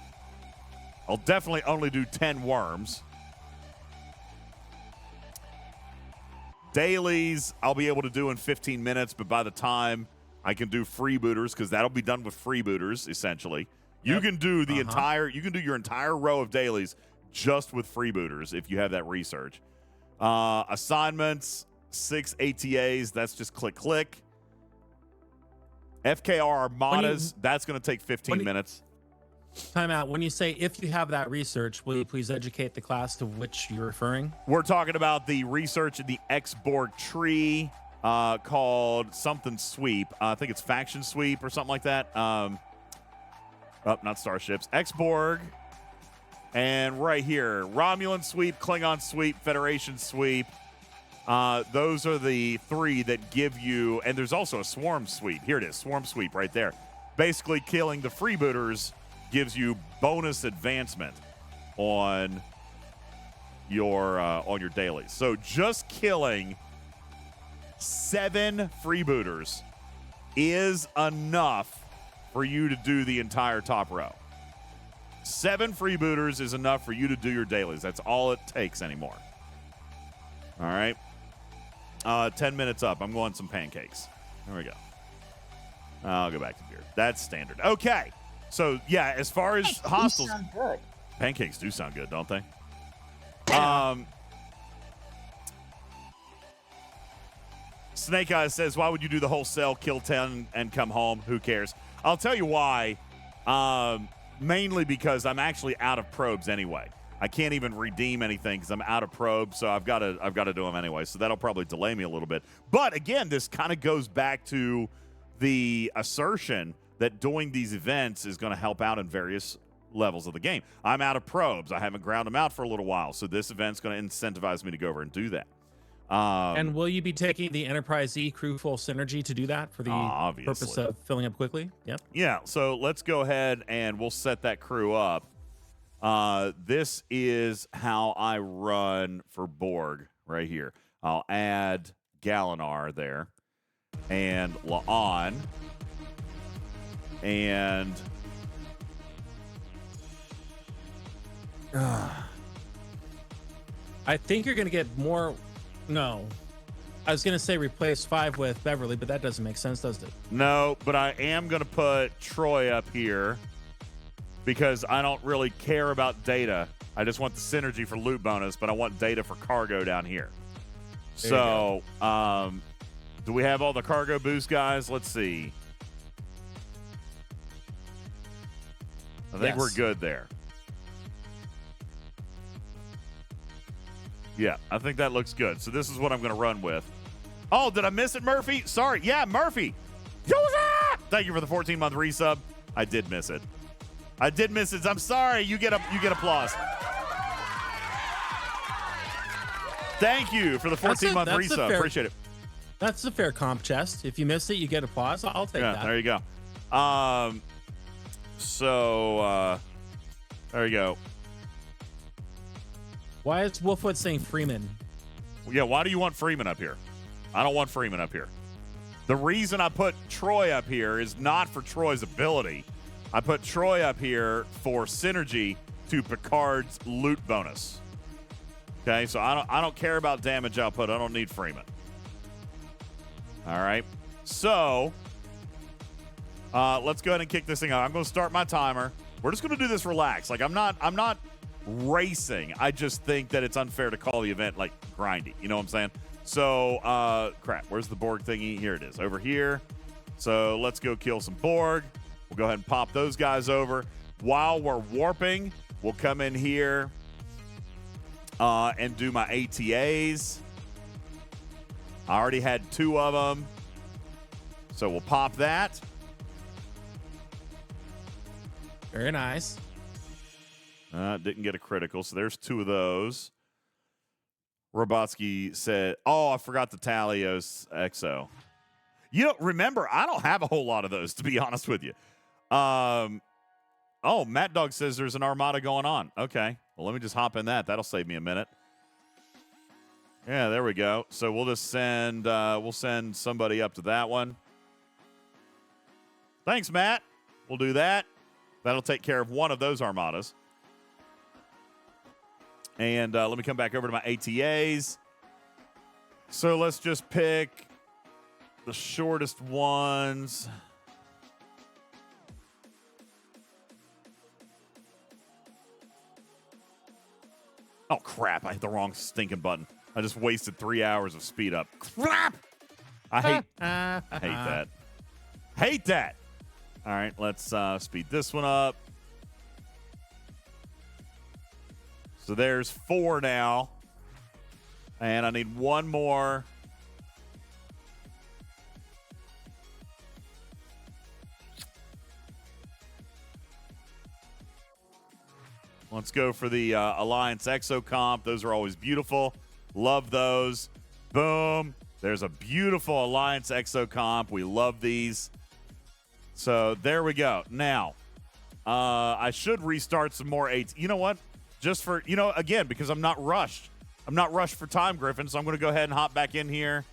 I'll definitely only do 10 worms. Dailies, I'll be able to do in 15 minutes, but by the time I can do freebooters, because that'll be done with freebooters, essentially. You can do the you can do your entire row of dailies just with freebooters if you have that research. Assignments, 6 ATAs, that's just click. FKR Armadas, that's going to take 15 minutes. Time out. When you say if you have that research, will you please educate the class to which you're referring? We're talking about the research in the X-Borg tree called something sweep. I think it's faction sweep or something like that. Not starships. X-Borg. And right here, Romulan sweep, Klingon sweep, Federation sweep. Those are the 3 that give you, and there's also a swarm sweep. Here it is, swarm sweep right there. Basically, killing the freebooters gives you bonus advancement on your dailies. So just killing 7 freebooters is enough for you to do the entire top row. 7 freebooters is enough for you to do your dailies. That's all it takes anymore. All right. 10 minutes up. I'm going some pancakes. There we go. I'll go back to beer. That's standard. Okay. So, yeah, as far as hostiles. Sound good. Pancakes do sound good, don't they? Snake Eyes says, why would you do the wholesale kill 10 and come home? Who cares? I'll tell you why. Mainly because I'm actually out of probes anyway. I can't even redeem anything because I'm out of probes, so I've got to do them anyway. So that'll probably delay me a little bit. But again, this kind of goes back to the assertion that doing these events is going to help out in various levels of the game. I'm out of probes. I haven't ground them out for a little while, so this event's going to incentivize me to go over and do that. And will you be taking the Enterprise E crew full synergy to do that for the purpose of filling up quickly? Yep. Yeah, so let's go ahead and we'll set that crew up. This is how I run for Borg right here. I'll add Galinar there and La'an and I think you're going to get more. No. I was going to say replace 5 with Beverly, but that doesn't make sense, does it? No, but I am going to put Troy up here because I don't really care about data. I just want the synergy for loot bonus, but I want data for cargo down here. So, do we have all the cargo boost, guys? Let's see. I think we're good there. Yeah, I think that looks good. So this is what I'm going to run with. Oh, did I miss it, Murphy? Sorry. Yeah, Murphy. Thank you for the 14-month resub. I did miss it. I'm sorry. You get applause. Thank you for the 14-month resub. Appreciate it. That's a fair comp chest. If you missed it, you get applause. I'll take that. There you go. There you go. Why is Wolfwood saying Freeman? Yeah, why do you want Freeman up here? I don't want Freeman up here. The reason I put Troy up here is not for Troy's ability. I put Troy up here for synergy to Picard's loot bonus. Okay, so I don't care about damage output. I don't need Freeman. All right. So let's go ahead and kick this thing out. I'm going to start my timer. We're just going to do this relaxed. Like I'm not racing. I just think that it's unfair to call the event like grindy. You know what I'm saying? So crap. Where's the Borg thingy? Here it is, over here. So let's go kill some Borg. We'll go ahead and pop those guys over. While we're warping, we'll come in here and do my ATAs. I already had 2 of them. So we'll pop that. Very nice. Didn't get a critical, so there's 2 of those. Robotsky said, oh, I forgot the Talios EXO. You know, remember, I don't have a whole lot of those, to be honest with you. Oh, Matt Dog says there's an armada going on. Okay, well, let me just hop in that. That'll save me a minute. Yeah, there we go. So we'll just send we'll send somebody up to that one. Thanks, Matt. We'll do that. That'll take care of one of those armadas. And let me come back over to my ATAs. So let's just pick the shortest ones. Oh, crap. I hit the wrong stinking button. I just wasted 3 hours of speed up. Crap! I hate that. Hate that. All right, let's speed this one up. So there's 4 now. And I need one more. Let's go for the Alliance Exo Comp. Those are always beautiful. Love those. Boom. There's a beautiful Alliance Exo Comp. We love these. So there we go. Now, I should restart some more 8s. You know what? Just for, again, because I'm not rushed. I'm not rushed for time, Griffin, so I'm going to go ahead and hop back in here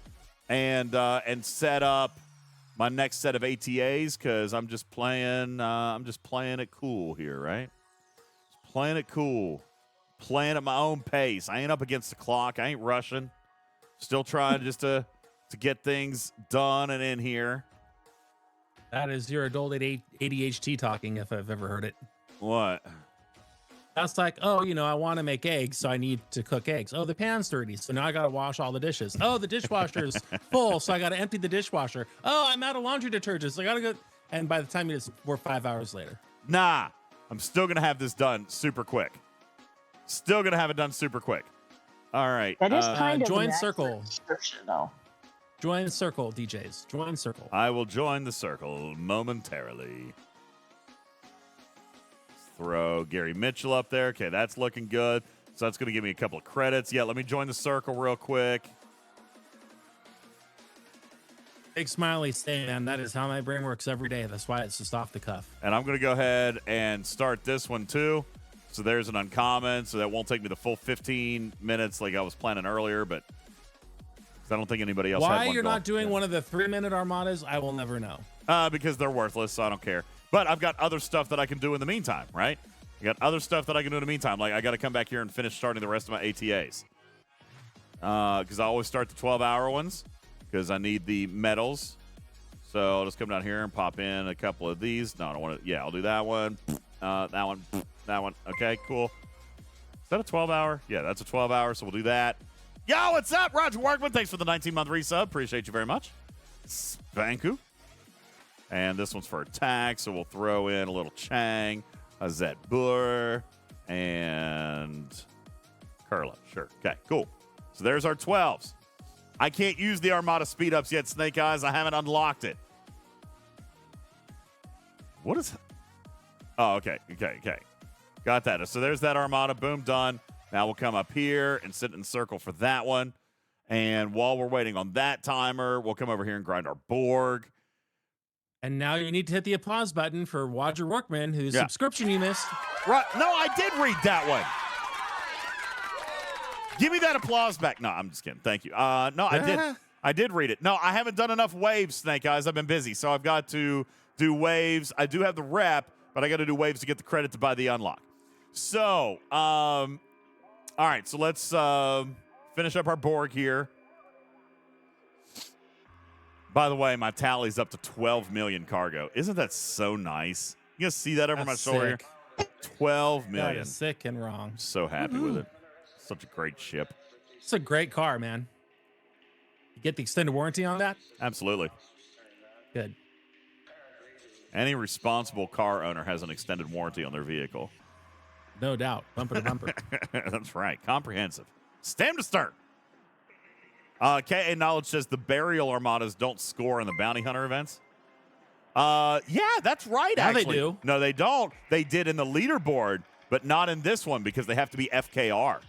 and set up my next set of ATAs because I'm just playing it cool here, right? Just playing it cool. Playing at my own pace. I ain't up against the clock. I ain't rushing. Still trying just to get things done and in here. That is your adult ADHD talking, if I've ever heard it. What? That's like, oh, I want to make eggs, so I need to cook eggs. Oh, the pan's dirty, so now I got to wash all the dishes. Oh, the dishwasher's full, so I got to empty the dishwasher. Oh, I'm out of laundry detergent, so I got to go. And by the time we're 5 hours later. Nah, I'm still going to have this done super quick. Still going to have it done super quick. All right. That is kind of join an circle. accurate description, though. Join circle, DJs. Join circle. I will join the circle momentarily. Throw Gary Mitchell up there. Okay, that's looking good. So that's going to give me a couple of credits. Yeah, let me join the circle real quick. Big smiley stand. That is how my brain works every day. That's why it's just off the cuff. And I'm going to go ahead and start this one too. So there's an uncommon. So that won't take me the full 15 minutes like I was planning earlier, but I don't think anybody else had Why one you're going. not doing one of the 3-minute armadas, I will never know. Because they're worthless, so I don't care. But I've got other stuff that I can do in the meantime, right? I got other stuff that I can do in the meantime. Like, I got to come back here and finish starting the rest of my ATAs. Because I always start the 12-hour ones because I need the medals. So I'll just come down here and pop in a couple of these. No, I don't want to. Yeah, I'll do that one. That one. That one. Okay, cool. Is that a 12-hour? Yeah, that's a 12-hour, so we'll do that. Yo, what's up? Roger Workman, thanks for the 19-month resub. Appreciate you very much. Spanku. And this one's for attack, so we'll throw in a little Chang, a Zed Burr, and Curla. Sure. Okay, cool. So there's our 12s. I can't use the Armada speed-ups yet, Snake Eyes. I haven't unlocked it. What is... Oh, okay. Got that. So there's that Armada. Boom, done. Now we'll come up here and sit in circle for that one. And while we're waiting on that timer, we'll come over here and grind our Borg. And now you need to hit the applause button for Roger Workman, whose subscription you missed. Right. No, I did read that one. Give me that applause back. No, I'm just kidding. Thank you. No, I did. I did read it. No, I haven't done enough waves, Snake Eyes. I've been busy, so I've got to do waves. I do have the rep, but I got to do waves to get the credit to buy the unlock. So, all right. So let's finish up our Borg here. By the way, my tally's up to 12 million cargo. Isn't that so nice? You guys see that over my shoulder here? 12 million. That is sick and wrong. I'm so happy with it. Such a great ship. It's a great car, man. You get the extended warranty on that? Absolutely. Good. Any responsible car owner has an extended warranty on their vehicle. No doubt. Bumper to bumper. That's right. Comprehensive. Stem to stern. KA Knowledge says the burial armadas don't score in the bounty hunter events. Yeah, that's right, Yeah, actually. they do. No, they don't. They did in the leaderboard, but not in this one because they have to be FKR.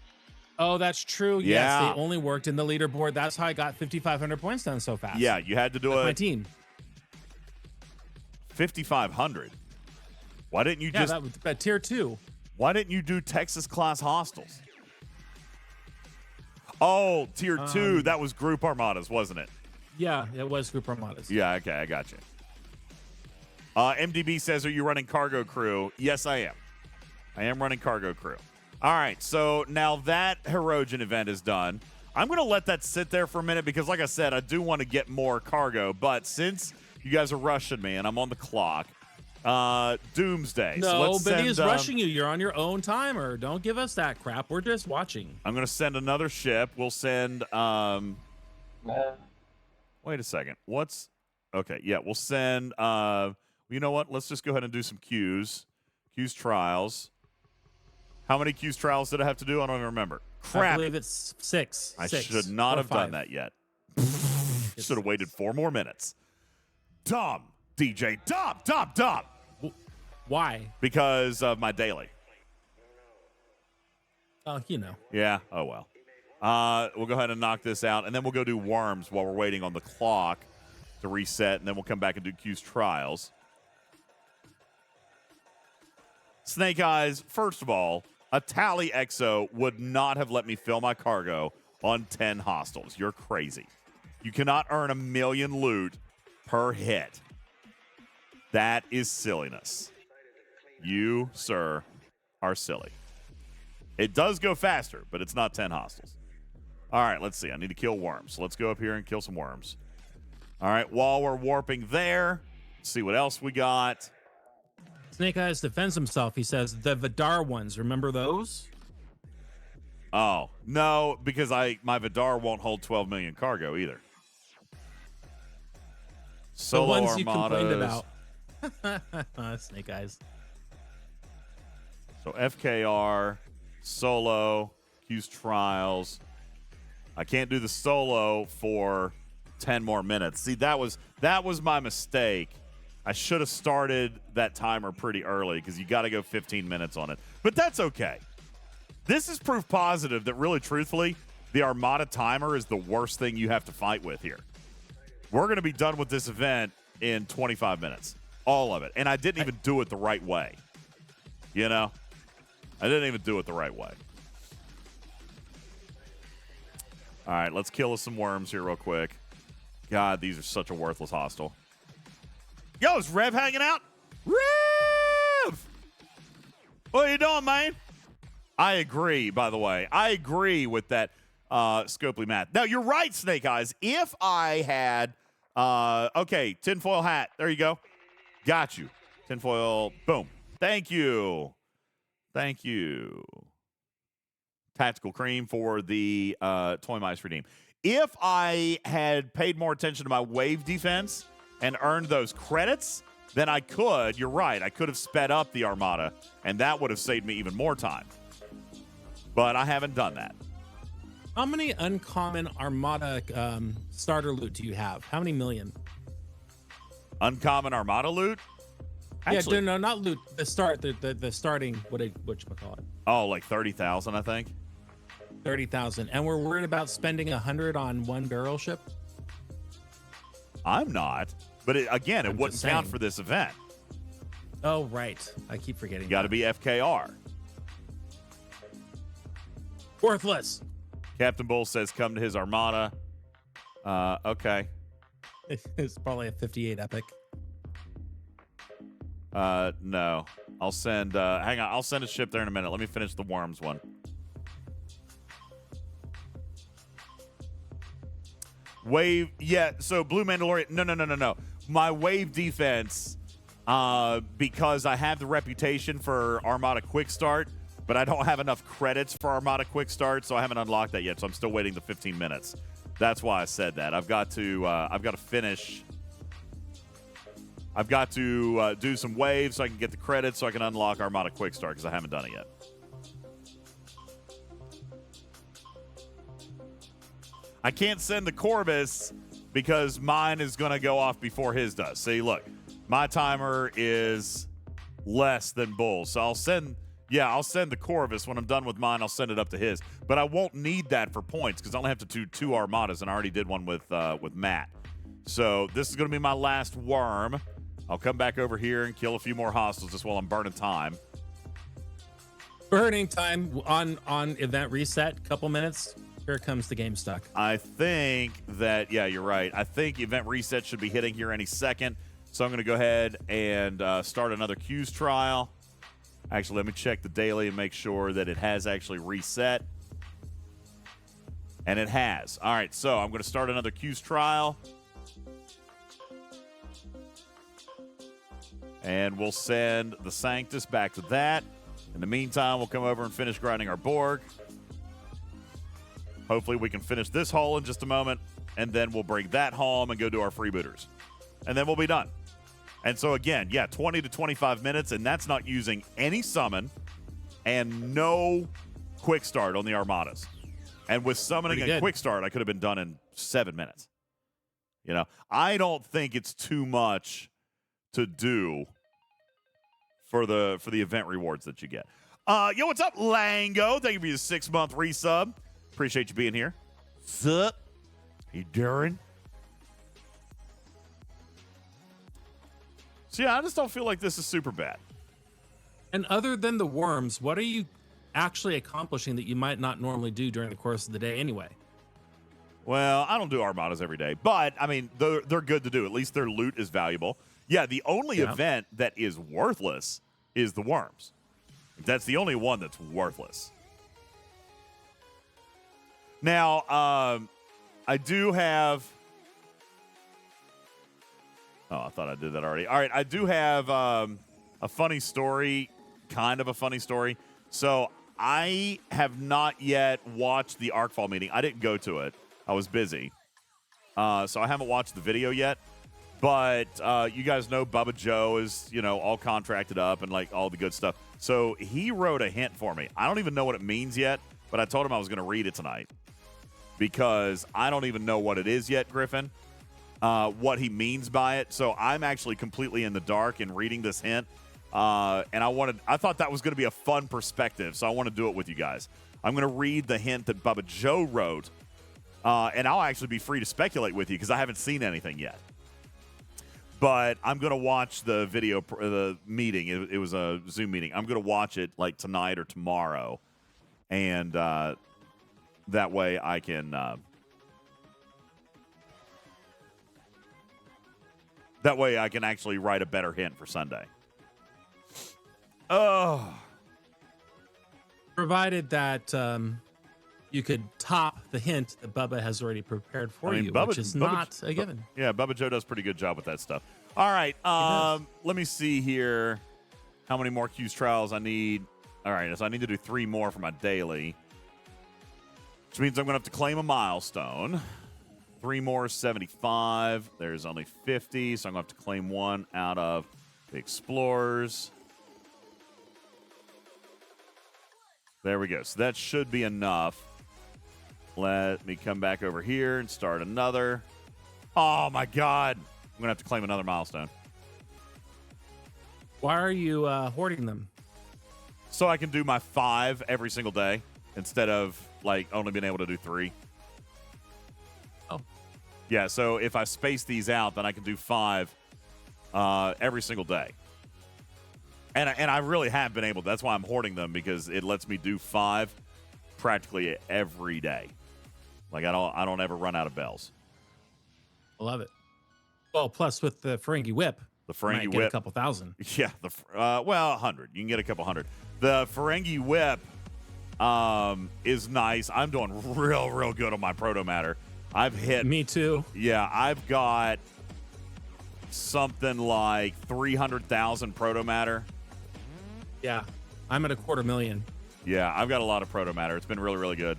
Oh, that's true. Yeah. Yes, they only worked in the leaderboard. That's how I got 5,500 points done so fast. Yeah, you had to do That's it. my team. 5,500. Why didn't you Yeah, just... that tier 2. Why didn't you do Texas class hostels? Oh, tier 2. That was group armadas, wasn't it? Yeah, it was group armadas. Yeah, okay, I got you. MDB says, are you running cargo crew? Yes, I am. I am running cargo crew. All right, so now that Hirogen event is done, I'm going to let that sit there for a minute because, like I said, I do want to get more cargo. But since you guys are rushing me and I'm on the clock, Doomsday. No, so let's but send, he's rushing you. You're on your own timer. Don't give us that crap. We're just watching. I'm going to send another ship. We'll send. Wait a second. What's okay? Yeah, we'll send. You know what? Let's just go ahead and do some queues. Queues trials. How many queues trials did I have to do? I don't even remember. Crap. I believe it's 6. I 6 should not or have 5. done that yet. Should have waited 4 more minutes. Dumb, DJ. Dumb. Why? Because of my daily. Oh, you know. Yeah. Oh, well. We'll go ahead and knock this out, and then we'll go do worms while we're waiting on the clock to reset, and then we'll come back and do Q's trials. Snake Eyes, first of all, a Tally Exo would not have let me fill my cargo on 10 hostiles. You're crazy. You cannot earn 1 million loot per hit. That is silliness. You, sir, are silly. It does go faster, but it's not 10 hostiles. All right, let's see. I need to kill worms. So let's go up here and kill some worms. All right, while we're warping there, let's see what else we got. Snake Eyes defends himself. He says, the Vidar ones, remember those? Oh, no, because my Vidar won't hold 12 million cargo either. Solo the ones armadas. you complained about. Snake Eyes. So FKR, solo, Q's trials. I can't do the solo for 10 more minutes. See, that was my mistake. I should have started that timer pretty early because you got to go 15 minutes on it. But that's okay. This is proof positive that really, truthfully, the Armada timer is the worst thing you have to fight with here. We're going to be done with this event in 25 minutes. All of it. And I didn't even do it the right way. You know? I didn't even do it the right way. All right, let's kill some worms here real quick. God, these are such a worthless hostile. Yo, is Rev hanging out? Rev! What are you doing, man? I agree, by the way. I agree with that Scopely math. Now, you're right, Snake Eyes. If I had, okay, tinfoil hat. There you go. Got you. Tinfoil, boom. Thank you. Thank you. Tactical cream for the Toy Mice redeem. If I had paid more attention to my wave defense and earned those credits, then I could, you're right, I could have sped up the Armada, and that would have saved me even more time. But I haven't done that. How many uncommon Armada starter loot do you have? How many million? Uncommon Armada loot? Actually, yeah, no, not loot. The starting, what you call it? Oh, like 30,000, I think. 30,000. And we're worried about spending 100 on one barrel ship? I'm not. But again, it I'm wouldn't just count saying. for this event. Oh, right. I keep forgetting. You got to be FKR. Worthless. Captain Bull says come to his Armada. Okay. It's probably a 58 epic. No. I'll send, hang on. I'll send a ship there in a minute. Let me finish the worms one. Wave, yeah, so Blue Mandalorian, no. My wave defense, because I have the reputation for Armada Quick Start, but I don't have enough credits for Armada Quick Start, so I haven't unlocked that yet, so I'm still waiting the 15 minutes. That's why I said that. I've got to finish. I've got to do some waves so I can get the credits so I can unlock Armada Quick Start because I haven't done it yet. I can't send the Corvus because mine is going to go off before his does. See, look, my timer is less than Bull's. So I'll send the Corvus. When I'm done with mine, I'll send it up to his. But I won't need that for points because I only have to do 2 Armadas, and I already did one with Matt. So this is going to be my last worm. I'll come back over here and kill a few more hostiles just while I'm burning time. Burning time on event reset, couple minutes. Here comes the game stuck. I think that, yeah, you're right. I think event reset should be hitting here any second. So I'm going to go ahead and start another Q's trial. Actually, let me check the daily and make sure that it has actually reset. And it has. All right, so I'm going to start another Q's trial. And we'll send the Sanctus back to that. In the meantime, we'll come over and finish grinding our Borg. Hopefully we can finish this hull in just a moment, and then we'll bring that home and go do our freebooters. And then we'll be done. And so again, yeah, 20 to 25 minutes, and that's not using any summon and no quick start on the Armadas. And with summoning and quick start, I could have been done in 7 minutes. You know, I don't think it's too much to do for the event rewards that you get. Yo, what's up, Lango? Thank you for your 6-month resub. Appreciate you being here. Sup? You doing? So yeah, I just don't feel like this is super bad. And other than the worms, what are you actually accomplishing that you might not normally do during the course of the day anyway? Well, I don't do Armadas every day, but I mean, they're good to do. At least their loot is valuable. Yeah, the only event that is worthless is the worms. That's the only one that's worthless. Now, I do have... Oh, I thought I did that already. All right, I do have a funny story, kind of a funny story. So I have not yet watched the Arcfall meeting. I didn't go to it. I was busy. So I haven't watched the video yet. But you guys know Bubba Joe is, you know, all contracted up and, like, all the good stuff. So he wrote a hint for me. I don't even know what it means yet, but I told him I was going to read it tonight because I don't even know what it is yet, Griffin, what he means by it. So I'm actually completely in the dark in reading this hint. And I thought that was going to be a fun perspective, so I want to do it with you guys. I'm going to read the hint that Bubba Joe wrote, and I'll actually be free to speculate with you because I haven't seen anything yet. But I'm going to watch the video, the meeting. It was a Zoom meeting. I'm going to watch it like tonight or tomorrow. And that way I can... that way I can actually write a better hint for Sunday. Oh. Provided that you could top the hint that Bubba has already prepared for you, which is not a given. Yeah, Bubba Joe does a pretty good job with that stuff. All right, let me see here how many more Q's trials I need. All right, so I need to do 3 more for my daily, which means I'm going to have to claim a milestone. 3 more is 75. There's only 50, so I'm going to have to claim 1 out of the Explorers. There we go. So that should be enough. Let me come back over here and start another. Oh, my God. I'm going to have to claim another milestone. Why are you hoarding them? So I can do my 5 every single day instead of, like, only being able to do 3. Oh. Yeah, so if I space these out, then I can do 5 every single day. And I really have been able to. That's why I'm hoarding them, because it lets me do 5 practically every day. Like, I don't ever run out of bells. I love it. Well, plus with the Ferengi Whip, the Ferengi you might Whip, get a couple thousand. Yeah, well, 100. You can get a couple hundred. The Ferengi Whip is nice. I'm doing real good on my proto matter. I've hit. Me too. Yeah, I've got something like 300,000 proto matter. Yeah, I'm at 250,000. Yeah, I've got a lot of proto matter. It's been really good.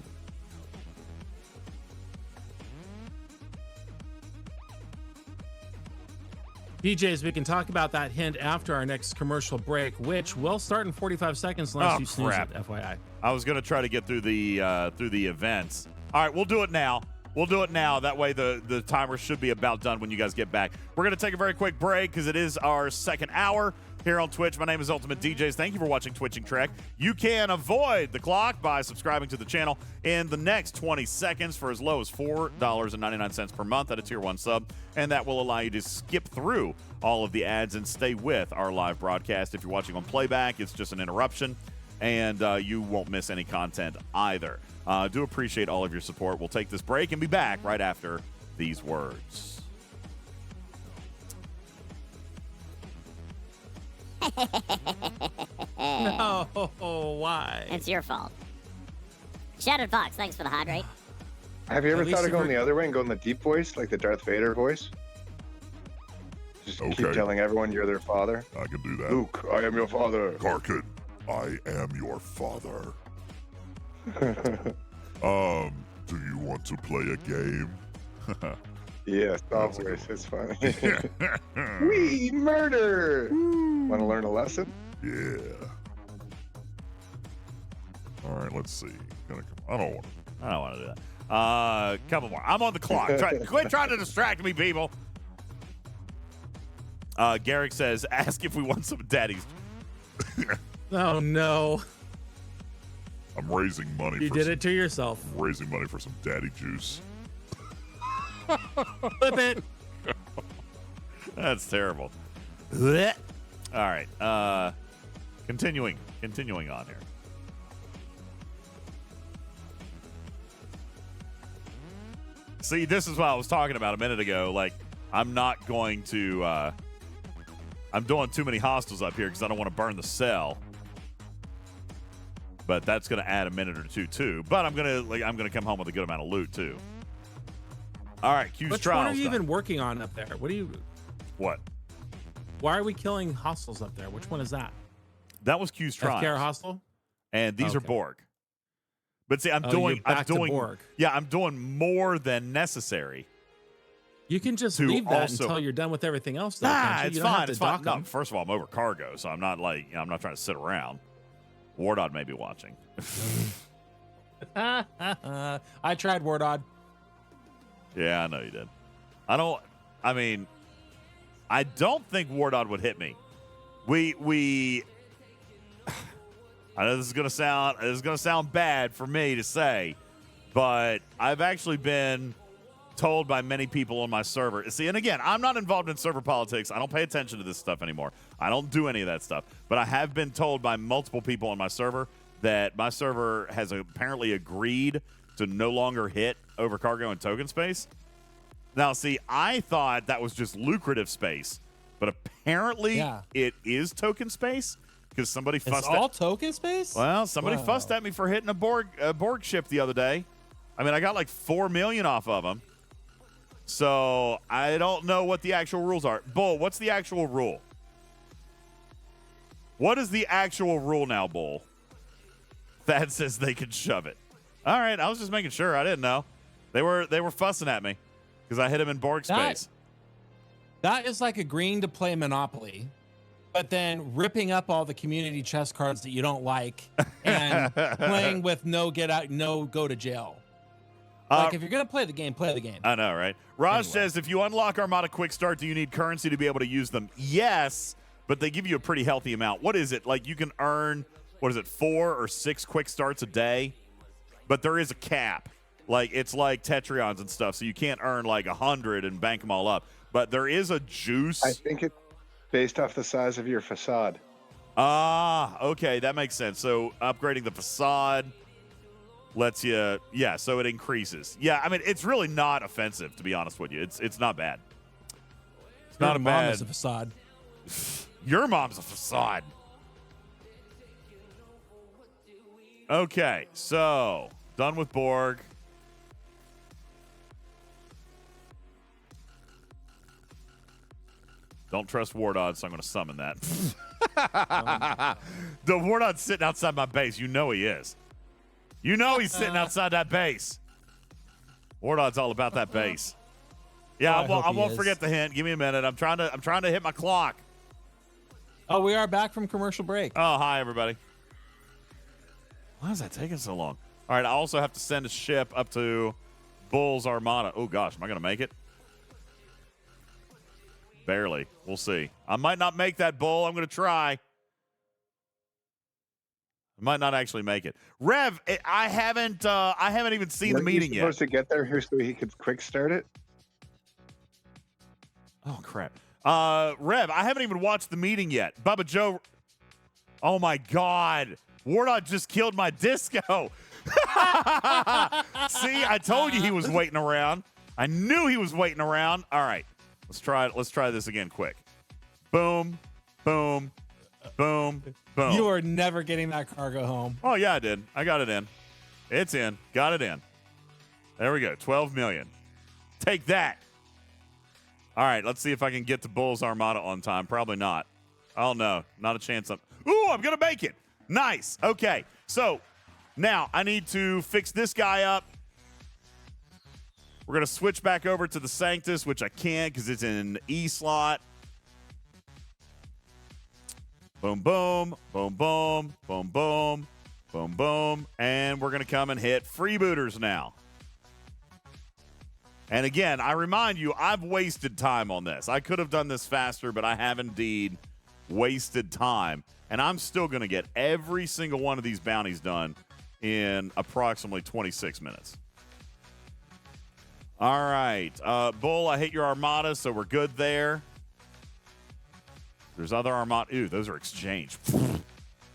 DJs, we can talk about that hint after our next commercial break, which will start in 45 seconds unless you snooze it, FYI. I was going to try to get through the events. All right, we'll do it now. That way the timer should be about done when you guys get back. We're going to take a very quick break because it is our second hour here on Twitch. My name is UltimatDJz. Thank you for watching Twitching Trek. You can avoid the clock by subscribing to the channel in the next 20 seconds for as low as $4.99 per month at a Tier 1 sub, and that will allow you to skip through all of the ads and stay with our live broadcast. If you're watching on playback, it's just an interruption, and you won't miss any content either. Do appreciate all of your support. We'll take this break and be back right after these words. No, why? It's your fault. Shattered Fox, thanks for the hydrate. Have you ever At least thought of you going were- the other way and going the deep voice, like the Darth Vader voice? Just keep Okay. telling everyone you're their father. I can do that. Luke, I am your father. Karkin, I am your father. Do you want to play a game? Yeah, Star That's a Wars. good It's funny. We murder. Want to learn a lesson? Yeah. All right, let's see. I don't want to. I don't want to do that. Couple more. I'm on the clock. Quit trying to distract me, people. Garrick says, ask if we want some daddies. Oh no, I'm raising money. you did it to yourself. I'm raising money for some daddy juice. Flip it. That's terrible. Blech. All right. Continuing on here. See, this is what I was talking about a minute ago. Like, I'm not going to. I'm doing too many hostels up here because I don't want to burn the cell. But that's going to add a minute or two too. But I'm gonna come home with a good amount of loot too. All right, Q's Which trials. one are you done. even working on up there? What do you? What? Why are we killing hostiles up there? Which one is that? That was Q's trials. Healthcare hostel. And these are Okay. Borg. But see, I'm you're back to Borg. Yeah, I'm doing more than necessary. You can just To leave that also- until you're done with everything else. Though, Nah, can't you? it's You don't have fine. to It's fine. dock No, 'em. first of all, I'm over cargo, so I'm not I'm not trying to sit around. Wardod may be watching. I tried Wardod. Yeah, I know you did. I don't think Wardod would hit me. We I know this is gonna sound bad for me to say, but I've actually been told by many people on my server. See, and again, I'm not involved in server politics. I don't pay attention to this stuff anymore. I don't do any of that stuff. But I have been told by multiple people on my server that my server has apparently agreed to no longer hit over cargo and token space. Now, see, I thought that was just lucrative space, but apparently Yeah. it is token space because somebody It's fussed all at token space. well, somebody Wow. fussed at me for hitting a Borg ship the other day. I mean, I got like 4 million off of them. So I don't know what the actual rules are. Bull, what's the actual rule? What is the actual rule now, Bull? Thad says they can shove it. All right, I was just making sure. I didn't know. They were fussing at me because I hit him in Borg space. That is like agreeing to play Monopoly, but then ripping up all the community chest cards that you don't like and playing with no get out, no go to jail. Like if you're gonna play the game, play the game. I know, right? Raj Anyway. says, if you unlock Armada Quick Start, do you need currency to be able to use them? Yes, but they give you a pretty healthy amount. What is it? Like you can earn, 4 or 6 quick starts a day? But there is a cap. Like it's like Tetrions and stuff, so you can't earn like 100 and bank them all up. But there is a juice. I think it's based off the size of your facade. Ah, okay, that makes sense. So upgrading the facade lets you, yeah, so it increases. Yeah, I mean, it's really not offensive, to be honest with you. It's not bad. It's not Your a mom bad. is a facade. Your mom's a facade. Okay, so done with Borg. Don't trust Wardod, so I'm going to summon that. The Wardod's sitting outside my base. You know he is. You know he's sitting outside that base. Wardod's all about that base. Yeah, Oh, I hope he won't is. forget the hint. Give me a minute. I'm trying to hit my clock. Oh, we are back from commercial break. Oh, hi everybody. Why is that taking so long? All right, I also have to send a ship up to Bull's Armada. Oh gosh, am I going to make it? Barely. We'll see. I might not make that, Bull. I'm going to try. I might not actually make it. Rev, I haven't even seen the Weren't you meeting yet. supposed to get there here so he could quick start it? Oh crap. Rev, I haven't even watched the meeting yet. Bubba Joe. Oh my God. Wardod just killed my disco. See, I told you he was waiting around. I knew he was waiting around. All right. Let's try it. Let's try this again quick. Boom. Boom. Boom. Boom. You are never getting that cargo home. Oh, yeah, I did. I got it in. It's in. Got it in. There we go. 12 million. Take that. All right, let's see if I can get to Bull's Armada on time. Probably not. Oh, no. Not a chance. Ooh, I'm going to make it. Nice. Okay. So now I need to fix this guy up. We're going to switch back over to the Sanctus, which I can't because it's in E slot. Boom, boom, boom, boom, boom, boom, boom, boom. And we're going to come and hit freebooters now. And again, I remind you, I've wasted time on this. I could have done this faster, but I have indeed wasted time. And I'm still going to get every single one of these bounties done in approximately 26 minutes. All right. Bull, I hit your Armada, so we're good there. There's other Armada. Ooh, those are exchanged.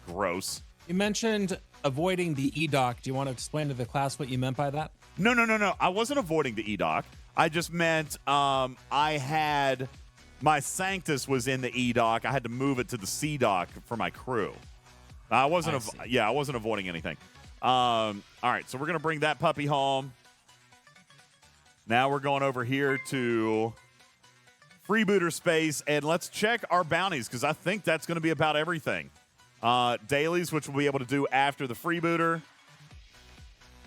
Gross. You mentioned avoiding the E-dock. Do you want to explain to the class what you meant by that? No. I wasn't avoiding the E-dock. I just meant I had my Sanctus was in the E-dock. I had to move it to the C-dock for my crew. I wasn't avoiding anything. All right, so we're going to bring that puppy home. Now we're going over here to freebooter space, and let's check our bounties because I think that's going to be about everything. Dailies, which we'll be able to do after the freebooter.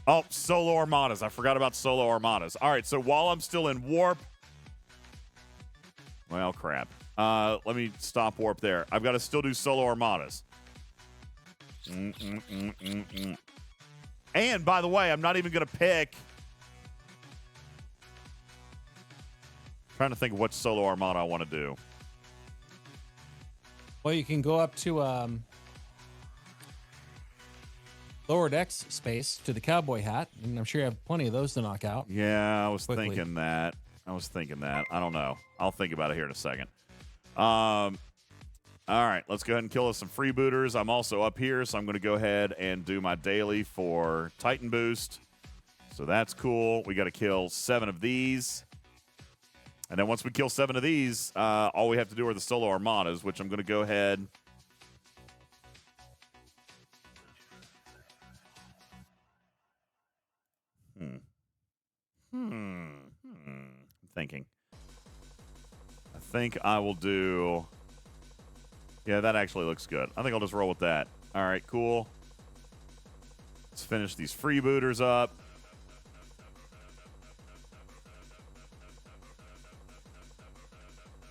Oh, solo armadas. I forgot about solo armadas. All right, so while I'm still in warp, well, crap. Let me stop warp there. I've got to still do solo armadas. And by the way, I'm not even going to pick. Trying to think of what solo armada I want to do. Well, you can go up to lower decks space to the cowboy hat, and I'm sure you have plenty of those to knock out. Yeah, I was quickly. thinking that. I don't know. I'll think about it here in a second. All right, let's go ahead and kill us some freebooters. I'm also up here, so I'm going to go ahead and do my daily for Titan Boost. So that's cool. We got to kill 7 of these. And then once we kill 7 of these, all we have to do are the solo armadas, which I'm going to go ahead. I'm thinking. I think I will do. Yeah, that actually looks good. I think I'll just roll with that. All right, cool. Let's finish these freebooters up.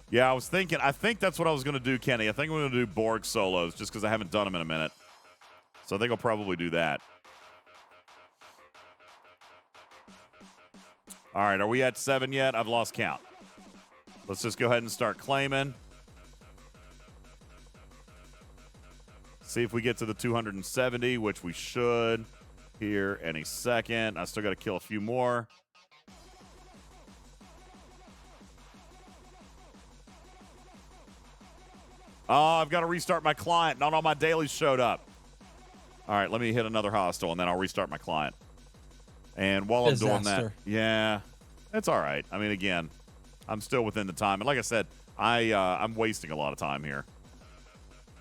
Yeah, I think that's what I was going to do, Kenny. I think I'm going to do Borg solos just because I haven't done them in a minute. So I think I'll probably do that. All right, are we at 7 yet? I've lost count. Let's just go ahead and start claiming. See if we get to the 270, which we should here any second. I still got to kill a few more. Oh, I've got to restart my client. Not all my dailies showed up. All right, let me hit another hostile, and then I'll restart my client. And while I'm doing that, yeah, it's all right. I mean, again, I'm still within the time. And like I said, I'm wasting a lot of time here.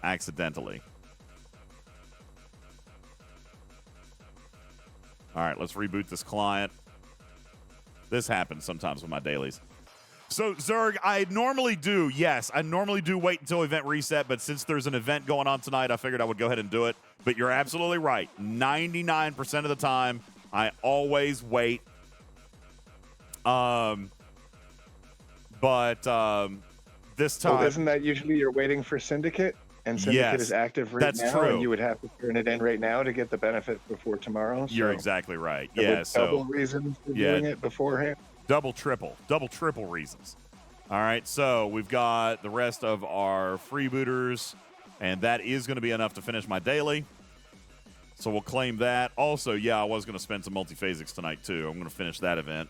Accidentally. All right, let's reboot this client. This happens sometimes with my dailies. So, Zerg, I normally do wait until event reset, but since there's an event going on tonight, I figured I would go ahead and do it. But you're absolutely right. 99% of the time, I always wait. But this time... Well, isn't that usually you're waiting for Syndicate? And Syndicate is active right now, true. and you would have to turn it in right now to get the benefit before tomorrow. So you're exactly right. Yeah, double reasons for doing it beforehand. Double, triple reasons. All right, so we've got the rest of our freebooters, and that is going to be enough to finish my daily. So we'll claim that. Also, yeah, I was going to spend some multiphasics tonight, too. I'm going to finish that event.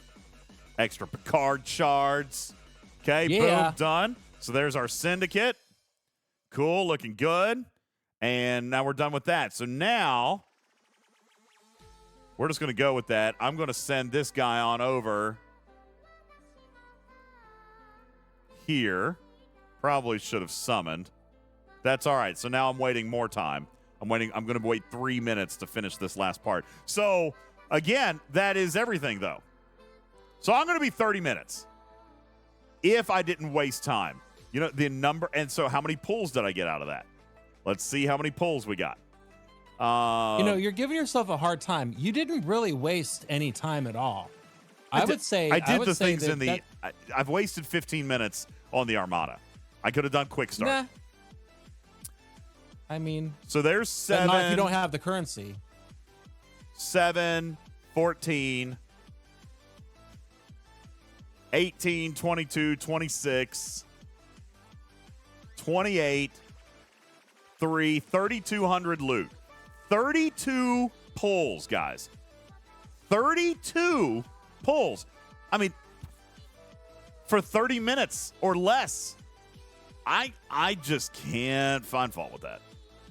Extra Picard shards. Okay, boom, done. So there's our Syndicate. Cool, looking good. And now we're done with that. So now we're just going to go with that. I'm going to send this guy on over here. Probably should have summoned. That's all right. So now I'm waiting more time. I'm going to wait 3 minutes to finish this last part. So, again, that is everything, though. So I'm going to be 30 minutes if I didn't waste time. You know, the number. And so how many pulls did I get out of that? Let's see how many pulls we got. You know, you're giving yourself a hard time. You didn't really waste any time at all. I would say I've wasted 15 minutes on the Armada. I could have done quick start. Nah. I mean, so there's 7. Not if you don't have the currency. 7, 14, 18, 22, 26, 28, 3, 3,200 loot. 32 pulls, guys. 32 pulls. I mean, for 30 minutes or less. I just can't find fault with that.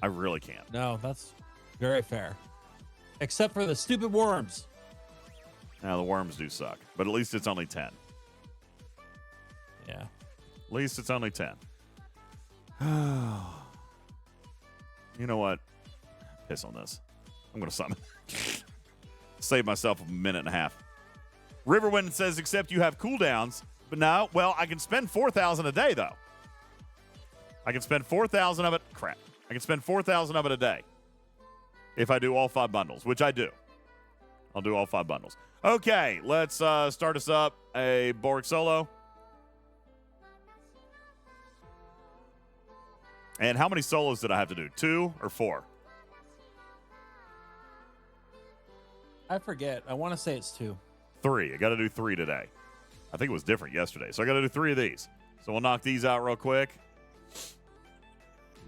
I really can't. No, that's very fair. Except for the stupid worms. Now, the worms do suck, but at least it's only 10. Yeah. At least it's only 10. You know what? Piss on this. I'm going to summon. Save myself a minute and a half. Riverwind says, except you have cooldowns. But no, well, I can spend 4,000 a day, though. I can spend 4,000 of it. Crap. I can spend 4,000 of it a day if I do all 5 bundles, which I do. I'll do all 5 bundles. Okay, let's start us up a Borg solo. And how many solos did I have to do? 2 or 4? I forget. I want to say it's 2. 3. I got to do 3 today. I think it was different yesterday. So I got to do 3 of these. So we'll knock these out real quick.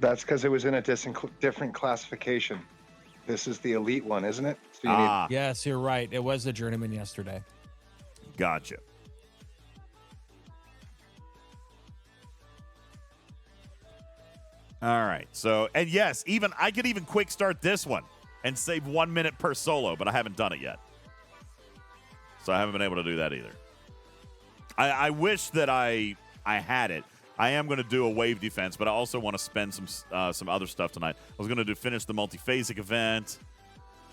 That's because it was in a different classification. This is the elite one, isn't it? So you need... Yes, you're right. It was the journeyman yesterday. Gotcha. All right. So, and yes, I could even quick start this one and save 1 minute per solo, but I haven't done it yet. So I haven't been able to do that either. I wish that I had it. I am going to do a wave defense, but I also want to spend some other stuff tonight. I was going to finish the multiphasic event.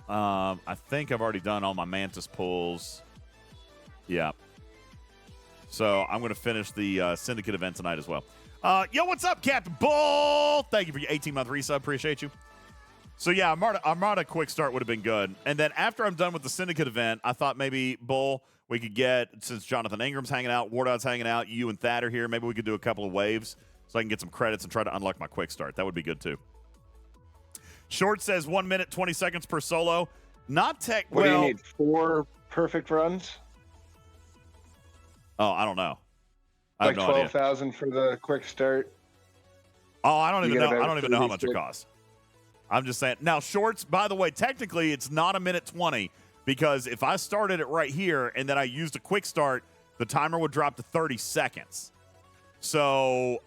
I think I've already done all my Mantis pulls. Yeah. So I'm going to finish the Syndicate event tonight as well. Yo, what's up, Captain Bull? Thank you for your 18-month resub. Appreciate you. So, yeah, Armada quick start would have been good. And then after I'm done with the Syndicate event, I thought maybe, Bull, we could get, since Jonathan Ingram's hanging out, Wardod's hanging out, you and Thad are here, maybe we could do a couple of waves so I can get some credits and try to unlock my quick start. That would be good, too. Short says 1 minute, 20 seconds per solo. Not tech. What do you need? 4 perfect runs? Oh, I don't know. I Like have no 12,000 for the quick start. Oh, I don't even know. I don't even know how much it costs. I'm just saying. Now, shorts, by the way, technically it's not a minute 20 because if I started it right here and then I used a quick start, the timer would drop to 30 seconds. So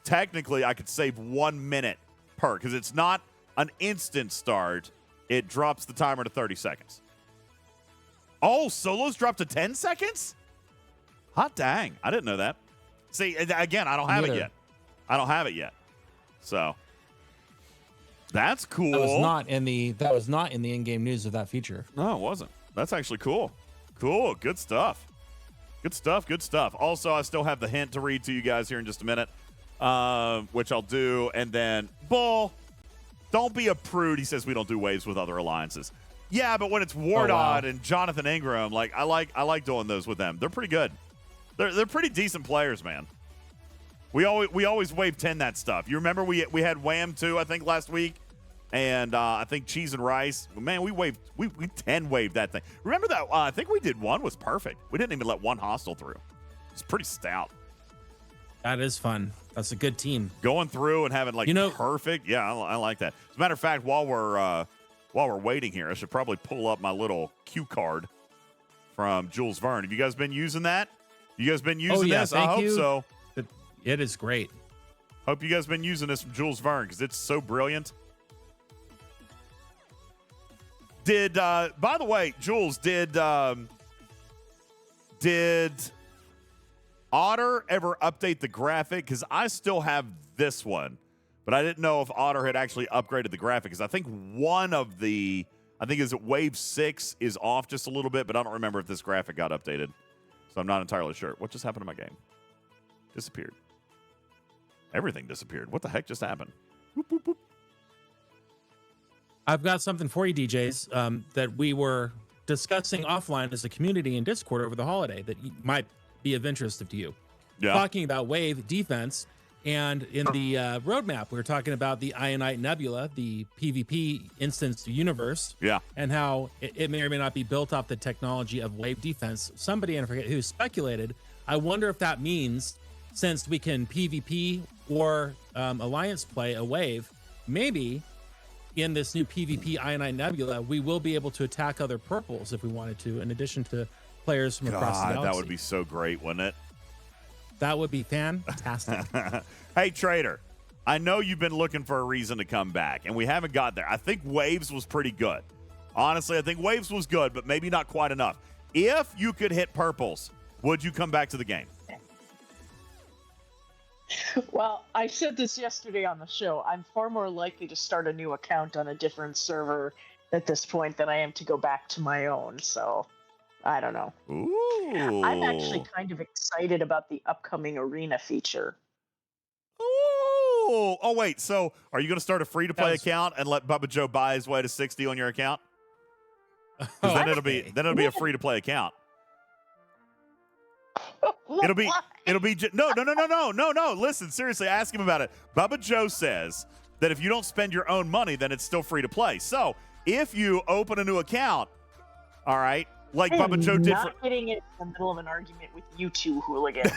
technically I could save 1 minute per because it's not an instant start. It drops the timer to 30 seconds. Oh, solos drop to 10 seconds? Hot dang. I didn't know that. See, again, I don't have it yet. I don't have it yet. So that's cool. That was not in the in-game news of that feature. No, it wasn't. That's actually cool. Cool. Good stuff. Good stuff. Good stuff. Also, I still have the hint to read to you guys here in just a minute, which I'll do. And then, Bull, don't be a prude. He says we don't do waves with other alliances. Yeah, but when it's Wardod and Jonathan Ingram, like I like doing those with them. They're pretty good. They're pretty decent players, man. We always wave 10 that stuff. You remember we had Wham too, I think, last week, and I think Cheese and Rice. Man, we 10 waved that thing. Remember that? I think we did one was perfect. We didn't even let one hostile through. It's pretty stout. That is fun. That's a good team. Going through and having perfect. Yeah, I like that. As a matter of fact, while we're waiting here, I should probably pull up my little cue card from Jules Verne. Have you guys been using that? You guys been using this? I hope so. It is great. Hope you guys been using this from Jules Verne because it's so brilliant. By the way, Jules, did Otter ever update the graphic? Because I still have this one, but I didn't know if Otter had actually upgraded the graphics. I think is it Wave 6 is off just a little bit, but I don't remember if this graphic got updated. So I'm not entirely sure. What just happened to my game? Disappeared. Everything disappeared. What the heck just happened? Boop, boop, boop. I've got something for you, DJs, that we were discussing offline as a community in Discord over the holiday that might be of interest to you. Yeah. Talking about wave defense, and in the roadmap, we were talking about the Ionite Nebula, the PvP instance universe, Yeah. and how it may or may not be built off the technology of wave defense. Somebody, I forget who, speculated, I wonder if that means since we can PvP or alliance play a wave, maybe in this new PvP Ionite Nebula, we will be able to attack other purples if we wanted to, in addition to players from across the galaxy. That would be so great, wouldn't it? That would be fantastic. Hey, Trader, I know you've been looking for a reason to come back, and we haven't got there. I think Waves was pretty good. Honestly, I think Waves was good, but maybe not quite enough. If you could hit purples, would you come back to the game? Well, I said this yesterday on the show. I'm far more likely to start a new account on a different server at this point than I am to go back to my own. So, I don't know. Ooh. I'm actually kind of excited about the upcoming arena feature. Ooh. Oh, wait. So, are you going to start a free-to-play account and let Bubba Joe buy his way to 60 on your account? 'Cause then it'll be a free-to-play account. It'll be no. Listen, seriously, ask him about it. Bubba Joe says that if you don't spend your own money, then it's still free to play. So if you open a new account, all right, like Bubba Joe did. Not getting it in the middle of an argument with you two hooligans.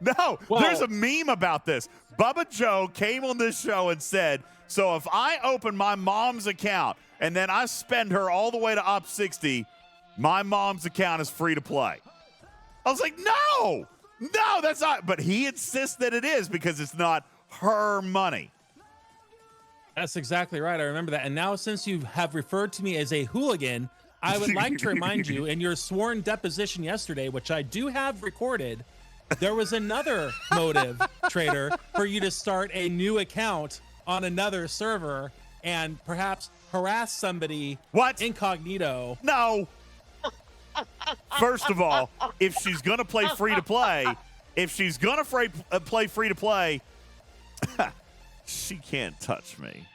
No, there's a meme about this. Bubba Joe came on this show and said, so if I open my mom's account and then I spend her all the way to Op 60, my mom's account is free to play. I was like, no, that's not. But he insists that it is because it's not her money. That's exactly right. I remember that. And now, since you have referred to me as a hooligan, I would like to remind you, in your sworn deposition yesterday, which I do have recorded, there was another motive, Trader, for you to start a new account on another server and perhaps harass somebody incognito. No. First of all, if she's going to play free to play, she can't touch me.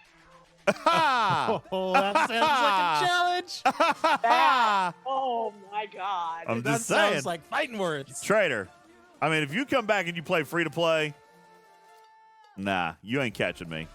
Oh, that sounds like a challenge. Oh my God. I'm that just saying. Sounds like fighting words. Trader, I mean, if you come back and you play free to play, nah, you ain't catching me.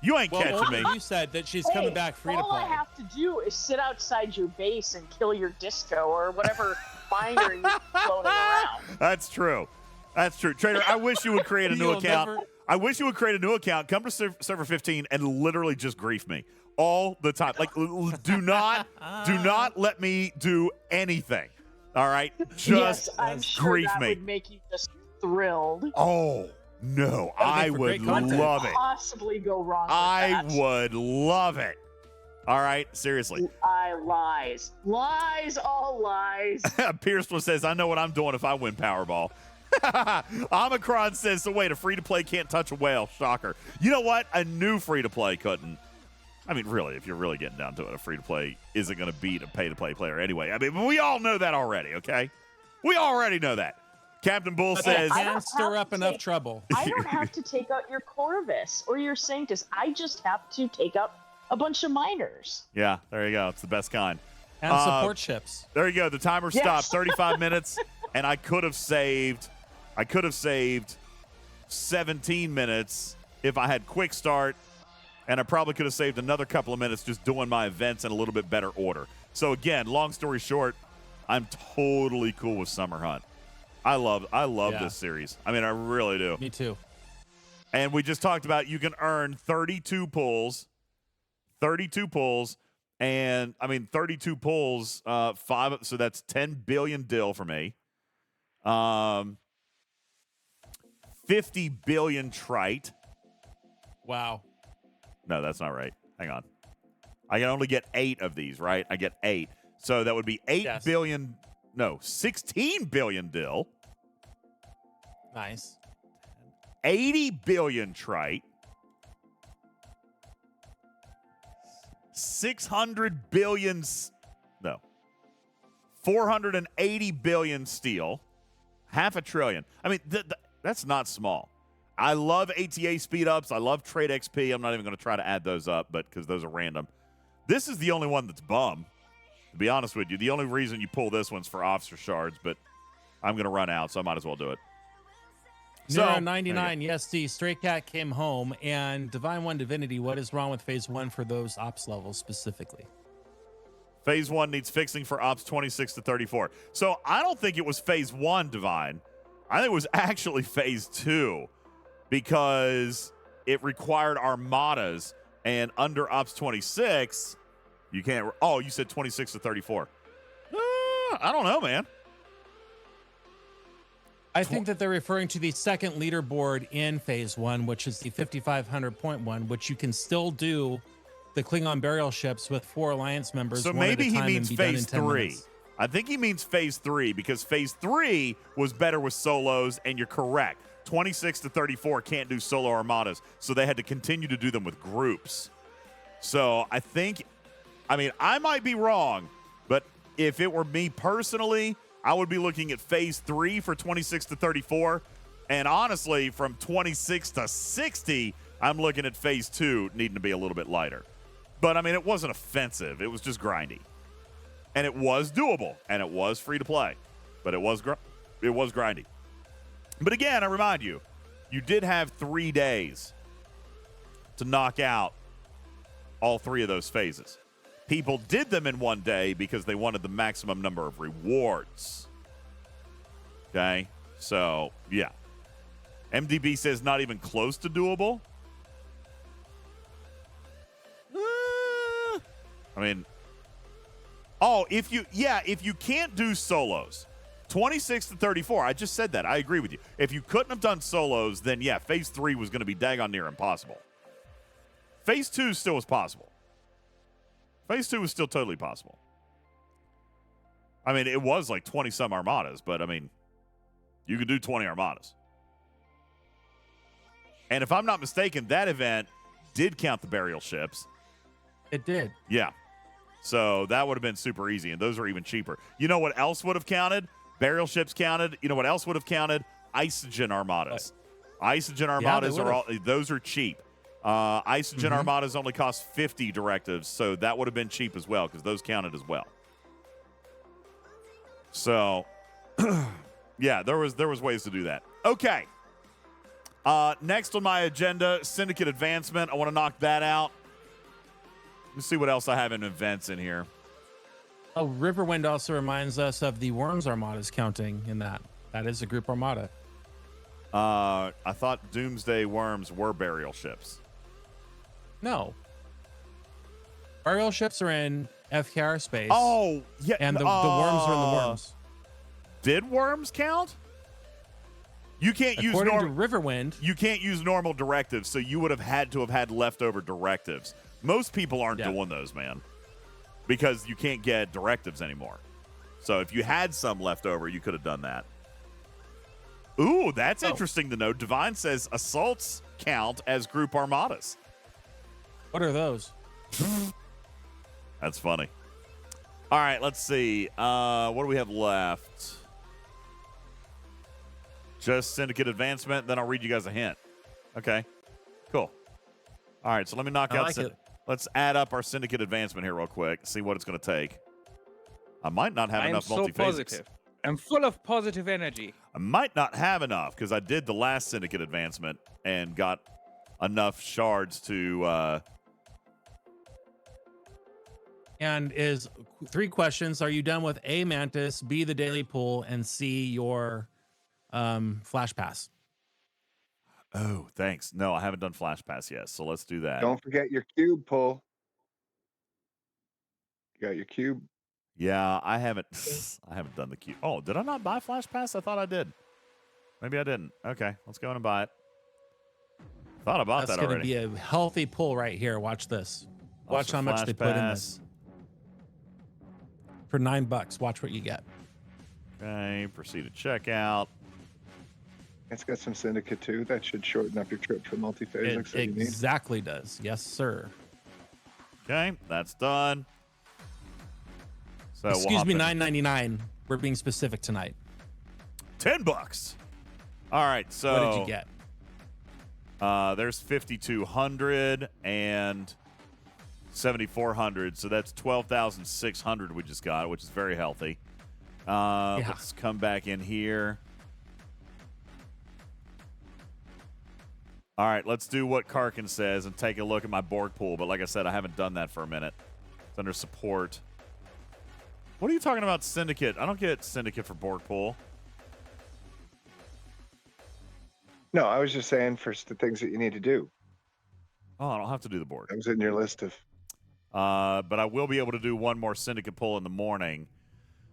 You ain't catching me. You said that she's coming back free to all play. I have to do is sit outside your base and kill your disco or whatever binder you're floating around. That's true. Trader, I wish you would create a new account. I wish you would create a new account, come to server 15, and literally just grief me all the time. Like, do not let me do anything. All right? Just yes, I'm sure grief that me. would make you just thrilled. Oh, no. I would love it. Possibly go wrong with I that. would love it. All right? Seriously. Lies, all lies. Pierce says, I know what I'm doing if I win Powerball. Omicron says, so wait, a free-to-play can't touch a whale. Shocker. You know what? A new free-to-play couldn't. I mean, really, if you're really getting down to it, a free-to-play isn't going to beat a pay-to-play player anyway. I mean, we all know that already, okay? We already know that. Captain Bull says... I can't stir up enough trouble. I don't have to take out your Corvus or your Sanctus. I just have to take out a bunch of miners. Yeah, there you go. It's the best kind. And support ships. There you go. The timer stopped. 35 minutes, and I could have saved 17 minutes if I had quick start, and I probably could have saved another couple of minutes just doing my events in a little bit better order. So again, long story short, I'm totally cool with Summer Hunt. I love this series. I mean, I really do. Me too. And we just talked about you can earn 32 pulls, and I mean 32 pulls, 5. So that's 10 billion dill for me. 50 billion trite. Wow. No, that's not right. Hang on. I can only get 8 of these, right? I get 8. So that would be 8 billion. No, 16 billion dill. Nice. 80 billion trite, 600 billion, no, 480 billion steel, half a trillion. I mean, that's not small. I love ATA speed ups. I love trade XP. I'm not even going to try to add those up, but because those are random. This is the only one that's bum. To be honest with you, the only reason you pull this one's for officer shards, but I'm going to run out, so I might as well do it. So 99, yes, the Stray Cat came home, and Divine One Divinity, what is wrong with Phase 1 for those ops levels specifically? Phase 1 needs fixing for ops 26 to 34. So I don't think it was Phase 1, Divine. I think it was actually Phase 2 because it required armadas, and under ops 26, you can't. Oh, you said 26 to 34. I don't know, man. I think that they're referring to the second leaderboard in Phase 1, which is the 5,500.1, which you can still do the Klingon burial ships with 4 Alliance members. So one maybe at a he time means and be done Phase in 10 3. minutes. I think he means Phase 3 because Phase 3 was better with solos, and you're correct. 26 to 34 can't do solo armadas, so they had to continue to do them with groups. So I think, I mean, I might be wrong, but if it were me personally, I would be looking at Phase 3 for 26 to 34. And honestly, from 26 to 60, I'm looking at Phase 2 needing to be a little bit lighter. But, I mean, it wasn't offensive. It was just grindy. And it was doable. And it was free to play. But it was grindy. But again, I remind you, you did have 3 days to knock out all 3 of those phases. People did them in 1 day because they wanted the maximum number of rewards. Okay? So, yeah. MDB says not even close to doable. I mean, if you can't do solos, 26 to 34, I just said that. I agree with you. If you couldn't have done solos, then yeah, Phase 3 was going to be daggone near impossible. Phase 2 still was possible. Phase 2 was still totally possible. I mean, it was like 20-some armadas, but, I mean, you could do 20 armadas. And if I'm not mistaken, that event did count the burial ships. It did. Yeah. So that would have been super easy, and those are even cheaper. You know what else would have counted? Burial ships counted. You know what else would have counted? Isogen armadas. Isogen armadas those are cheap. Isogen armadas only cost 50 directives, so that would have been cheap as well because those counted as well. So, yeah, there was ways to do that. Okay. Next on my agenda, Syndicate Advancement. I want to knock that out. Let's see what else I have in events in here. Oh, Riverwind also reminds us of the Worms armadas counting in that. That is a group armada. I thought Doomsday Worms were burial ships. No. Burial ships are in FKR space. Oh, yeah. And the worms are in the worms. Did worms count? You can't use According to Riverwind. You can't use normal directives, so you would have had to have had leftover directives. Most people aren't doing those, man, because you can't get directives anymore. So if you had some left over, you could have done that. Ooh, that's interesting to know. Divine says assaults count as group armadas. What are those? That's funny. All right, let's see. What do we have left? Just Syndicate Advancement, then I'll read you guys a hint. Okay, cool. All right, so let me knock out. Let's add up our Syndicate Advancement here real quick. See what it's going to take. I might not have enough multi-phasics. Positive. I'm full of positive energy. I might not have enough because I did the last Syndicate Advancement and got enough shards to. And is 3 questions. Are you done with A, Mantis, B, the daily pool, and C, your Flash Pass? Oh, thanks. No, I haven't done Flash Pass yet, so let's do that. Don't forget your cube pull. You got your cube. Yeah, I haven't done the cube. Oh, did I not buy Flash Pass? I thought I did. Maybe I didn't. Okay, let's go in and buy it. Thought I bought that already. That's going to be a healthy pull right here. Watch this. Watch how much they put in this. For $9, watch what you get. Okay, proceed to checkout. It's got some syndicate too. That should shorten up your trip for multi-phasics. It exactly does. Yes, sir. Okay, that's done. So we'll Excuse hop me, in. $9.99. We're being specific tonight. $10. All right, so What did you get? There's 5,200 and 7,400, so that's 12,600 we just got, which is very healthy. Let's come back in here. All right, let's do what Karkin says and take a look at my Borg pool. But like I said, I haven't done that for a minute. It's under support. What are you talking about, Syndicate? I don't get Syndicate for Borg pool. No, I was just saying for the things that you need to do. Oh, I don't have to do the Borg. That was in your list of. But I will be able to do one more Syndicate pull in the morning.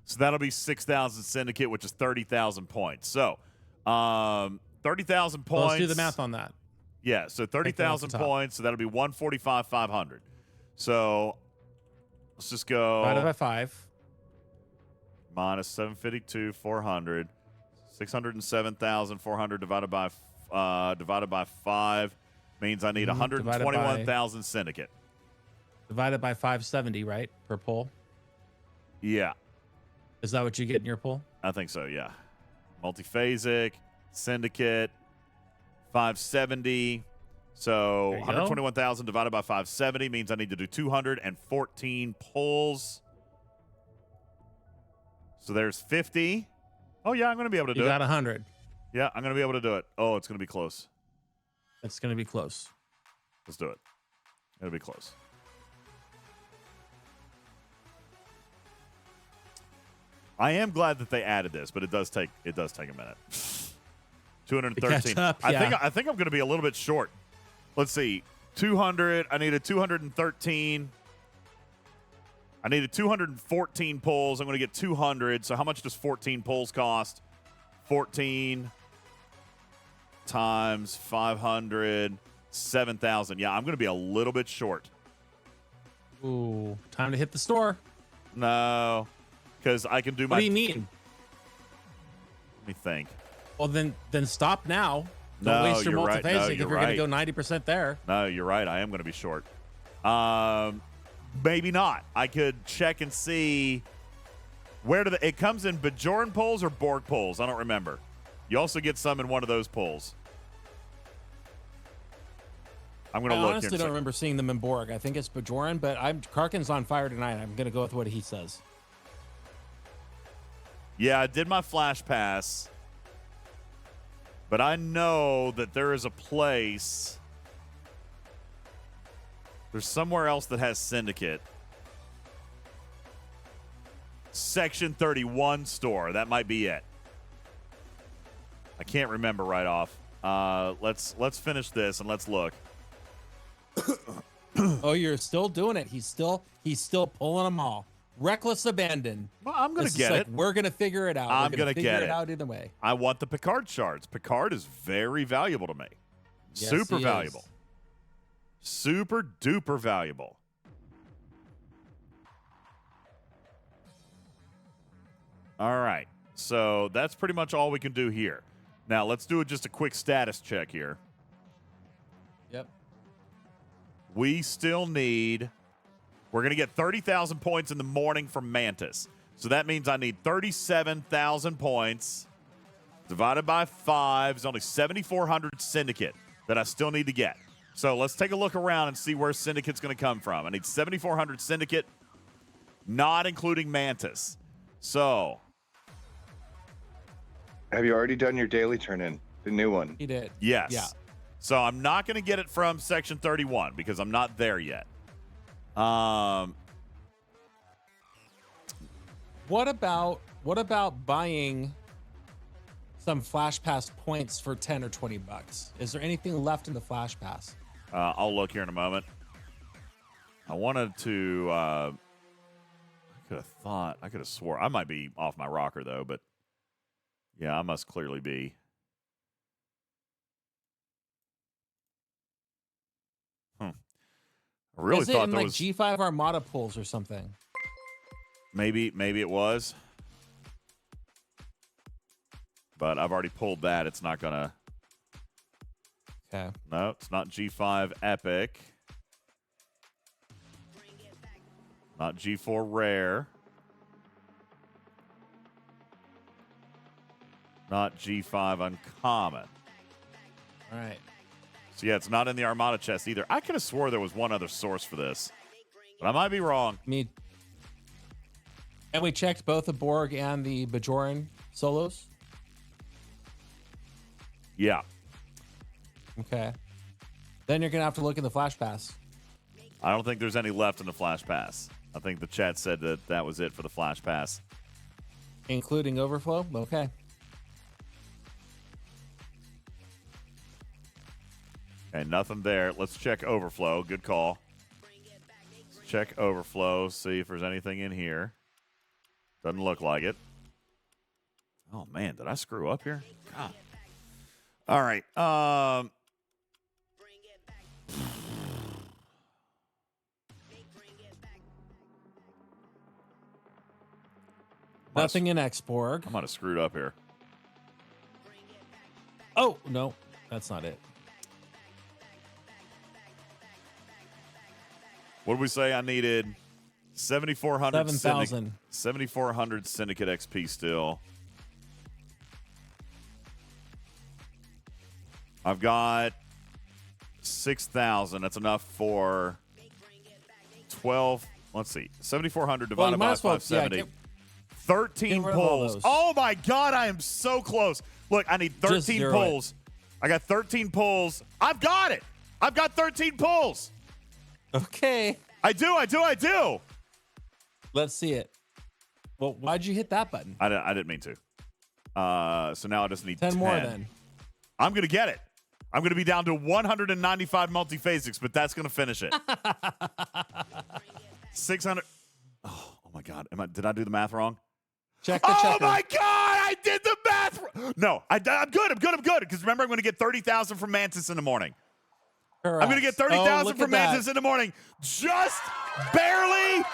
So that'll be 6,000 Syndicate, which is 30,000 points. So 30,000 points. Well, let's do the math on that. Yeah, so 30,000 points. So that'll be 145,500. So let's just go. Divided by 5. Minus 752,400. 607,400 divided by 5 means I need 121,000 Syndicate. Divided by 570, right? Per pull? Yeah. Is that what you get in your pull? I think so, yeah. Multiphasic, Syndicate, 570. So 121,000 divided by 570 means I need to do 214 pulls. So there's 50. Oh, yeah, I'm going to be able to do it. You got 100. Yeah, I'm going to be able to do it. Oh, it's going to be close. It's going to be close. Let's do it. It'll be close. I am glad that they added this, but it does take a minute. 213. I think I'm going to be a little bit short. Let's see. 200. I needed 213. I needed 214 pulls. I'm going to get 200. So how much does 14 pulls cost? 14 times 500, 7,000. Yeah, I'm going to be a little bit short. Ooh, time to hit the store. No, because I can do my. What do you mean? Let me think. Well, then stop now. Don't No, waste your you're right. multiphasic No, if you're you're going to go 90% there. No, you're right. I am going to be short. Maybe not. I could check and see where do it comes in Bajoran polls or Borg polls. I don't remember. You also get some in one of those polls. I'm going to look. I honestly don't remember seeing them in Borg. I think it's Bajoran, but Karkin's on fire tonight. I'm going to go with what he says. Yeah, I did my flash pass, but I know that there is a place. There's somewhere else that has Syndicate. Section 31 store. That might be it. I can't remember right off. Let's finish this and let's look. Oh, you're still doing it. He's still pulling them all. Reckless abandon. Well, I'm going to get it. We're going to figure it out. I'm going to get it out either way. I want the Picard shards. Picard is very valuable to me. Yes, Super he valuable. Is. Super duper valuable. All right. So that's pretty much all we can do here. Now let's do just a quick status check here. Yep. We still need, we're going to get 30,000 points in the morning from Mantis. So that means I need 37,000 points divided by 5 is only 7,400 Syndicate that I still need to get. So let's take a look around and see where Syndicate's going to come from. I need 7,400 Syndicate, not including Mantis. So. Have you already done your daily turn-in? The new one? He did. Yes. Yeah. So I'm not going to get it from Section 31 because I'm not there yet. What about buying some Flash Pass points for 10 or 20 bucks? Is there anything left in the Flash Pass? I'll look here in a moment. I wanted to. I could have swore I might be off my rocker though, but yeah, I must clearly be. I really thought in there like was G5 Armada pulls or something. maybe it was. but I've already pulled that. It's not going to. Okay. No, it's not G5 Epic. Not G4 Rare. Not G5 Uncommon. All right. So, yeah, it's not in the Armada chest either. I could have swore there was one other source for this, but I might be wrong. And we checked both the Borg and the Bajoran solos? Yeah. Okay. Then you're going to have to look in the Flash Pass. I don't think there's any left in the Flash Pass. I think the chat said that that was it for the Flash Pass. Including Overflow? Okay. Okay, nothing there. Let's check Overflow. Good call. Let's check Overflow, see if there's anything in here. Doesn't look like it. Oh, man, did I screw up here? God. All right. Nothing in X-Borg. I might have screwed up here. Oh, no. That's not it. What did we say? I needed 7,400 7,000. 7,400 Syndicate XP still. I've got 6,000. That's enough for 12. Let's see. 7,400 divided by 570. 13 pulls. Oh, my God. I am so close. Look, I need 13 pulls. I got 13 pulls. I've got it. I've got 13 pulls. Okay. I do. Let's see it. Well, why'd you hit that button? I didn't mean to. So now I just need 10 more then. I'm going to get it. I'm going to be down to 195 multiphasics, but that's going to finish it. 600. Oh my God. Did I do the math wrong? Check the checker. Oh my God. I did the math. No, I'm good. Because remember, I'm going to get 30,000 from Mantis in the morning. Correct. I'm going to get 30,000 from Mantis in the morning. Just barely.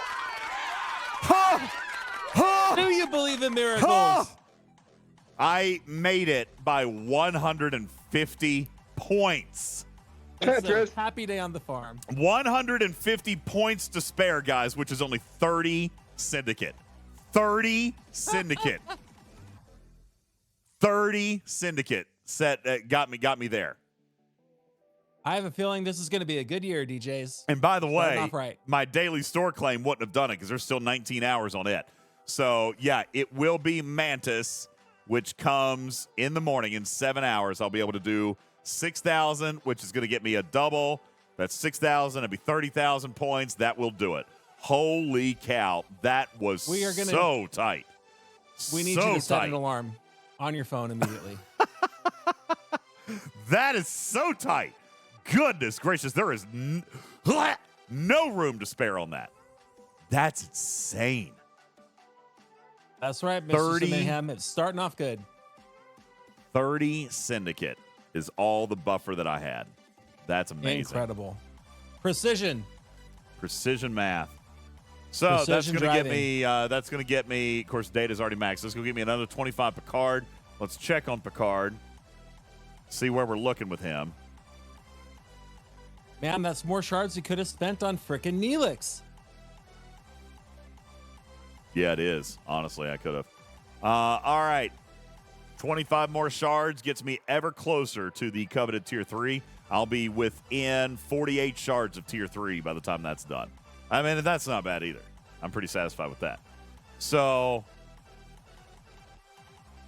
Do you believe in miracles? I made it by 150 points. It's a happy day on the farm. 150 points to spare, guys, which is only 30 Syndicate. 30 Syndicate. 30 Syndicate got me there. I have a feeling this is going to be a good year, DJs. And by the way, right. my daily store claim wouldn't have done it because there's still 19 hours on it. So, yeah, it will be Mantis, which comes in the morning in 7 hours. I'll be able to do 6,000, which is going to get me a double. That's 6,000. It'll be 30,000 points. That will do it. Holy cow. That was so tight. We need you to set an alarm on your phone immediately. That is so tight. Goodness gracious. There is no room to spare on that. That's insane. That's right, Mr. Mayhem. It's starting off good. 30 Syndicate is all the buffer that I had. That's amazing. Incredible. Precision math. So that's going to get me. That's going to get me. Of course, data's already maxed. That's going to give me another 25 Picard. Let's check on Picard. See where we're looking with him. Man, that's more shards you could have spent on frickin' Neelix. Yeah, it is. Honestly, I could have. All right. 25 more shards gets me ever closer to the coveted Tier 3. I'll be within 48 shards of Tier 3 by the time that's done. I mean, that's not bad either. I'm pretty satisfied with that. So,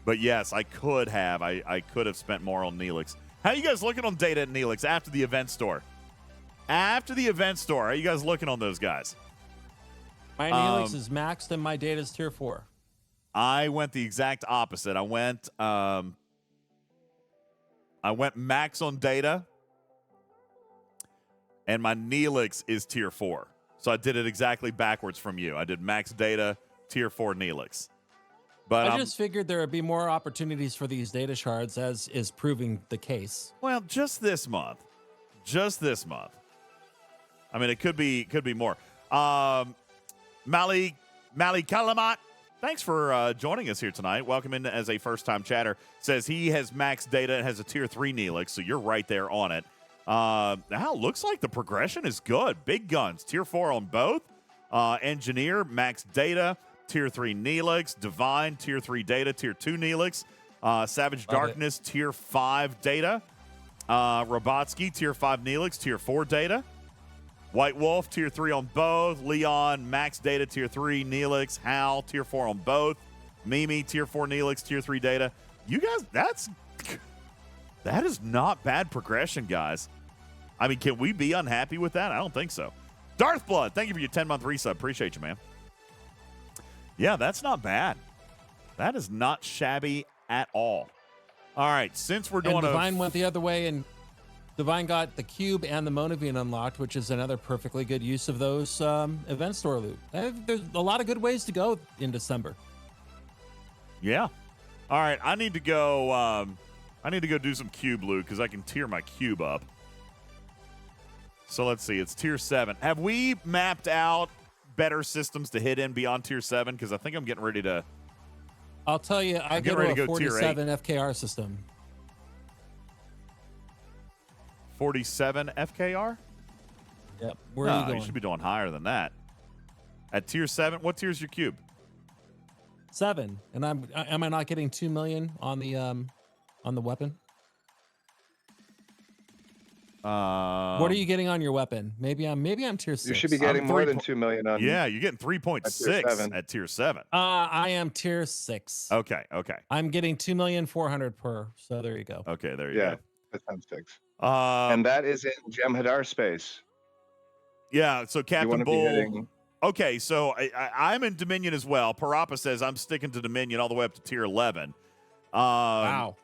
but yes, I could have. I could have spent more on Neelix. How are you guys looking on data at Neelix after the event store? After the event store, how are you guys looking on those guys? My Neelix is maxed and my data is Tier 4. I went the exact opposite. I went max on data, and my Neelix is Tier 4. So I did it exactly backwards from you. I did max data, Tier 4 Neelix. But I just figured there would be more opportunities for these data shards, as is proving the case. Well, just this month. I mean, it could be more. Mali Kalamat thanks for joining us here tonight. Welcome in as a first-time chatter. Says he has max data and has a Tier 3 Neelix, so you're right there on it. Now, looks like the progression is good. Big guns, Tier 4 on both. Engineer, max data, Tier 3 Neelix. Divine, Tier 3 data, Tier 2 Neelix. Savage Darkness, Tier 5 data. Robotsky, Tier 5 Neelix, Tier 4 data. White Wolf, Tier 3 on both. Leon, max data, Tier 3 Neelix. Hal, Tier 4 on both. Mimi, Tier 4 Neelix, Tier 3 data. You guys, that is not bad progression, guys. I mean, can we be unhappy with that? I don't think so. Darth Blood, thank you for your 10-month resub. Appreciate you, man. Yeah, that's not bad. That is not shabby at all. All right, since we're doing and Divine went the other way, and Divine got the cube and the Monavine unlocked, which is another perfectly good use of those event store loot. There's a lot of good ways to go in December. Yeah. All right, I need to go do some cube loot because I can tier my cube up. So let's see, it's Tier 7. Have we mapped out better systems to hit in beyond Tier 7? Because I think I'm getting ready to... I'll tell you, I go to a 47 FKR system. 47 FKR? Yep. Where are you going? You should be doing higher than that. At Tier 7, what tier is your cube? 7. And am I not getting 2 million on the weapon? What are you getting on your weapon? Maybe I'm Tier 6. You should be getting more than 2 million on. Yeah, you're getting 3.6 at Tier 7. I am Tier 6. Okay. I'm getting 2,400,000 per. So there you go. Okay, there you Yeah, go. that sounds fixed. And that is in Jem'Hadar space. Yeah, so Captain Bull. Hitting... Okay, so I'm in Dominion as well. Parappa says I'm sticking to Dominion all the way up to Tier 11. Wow.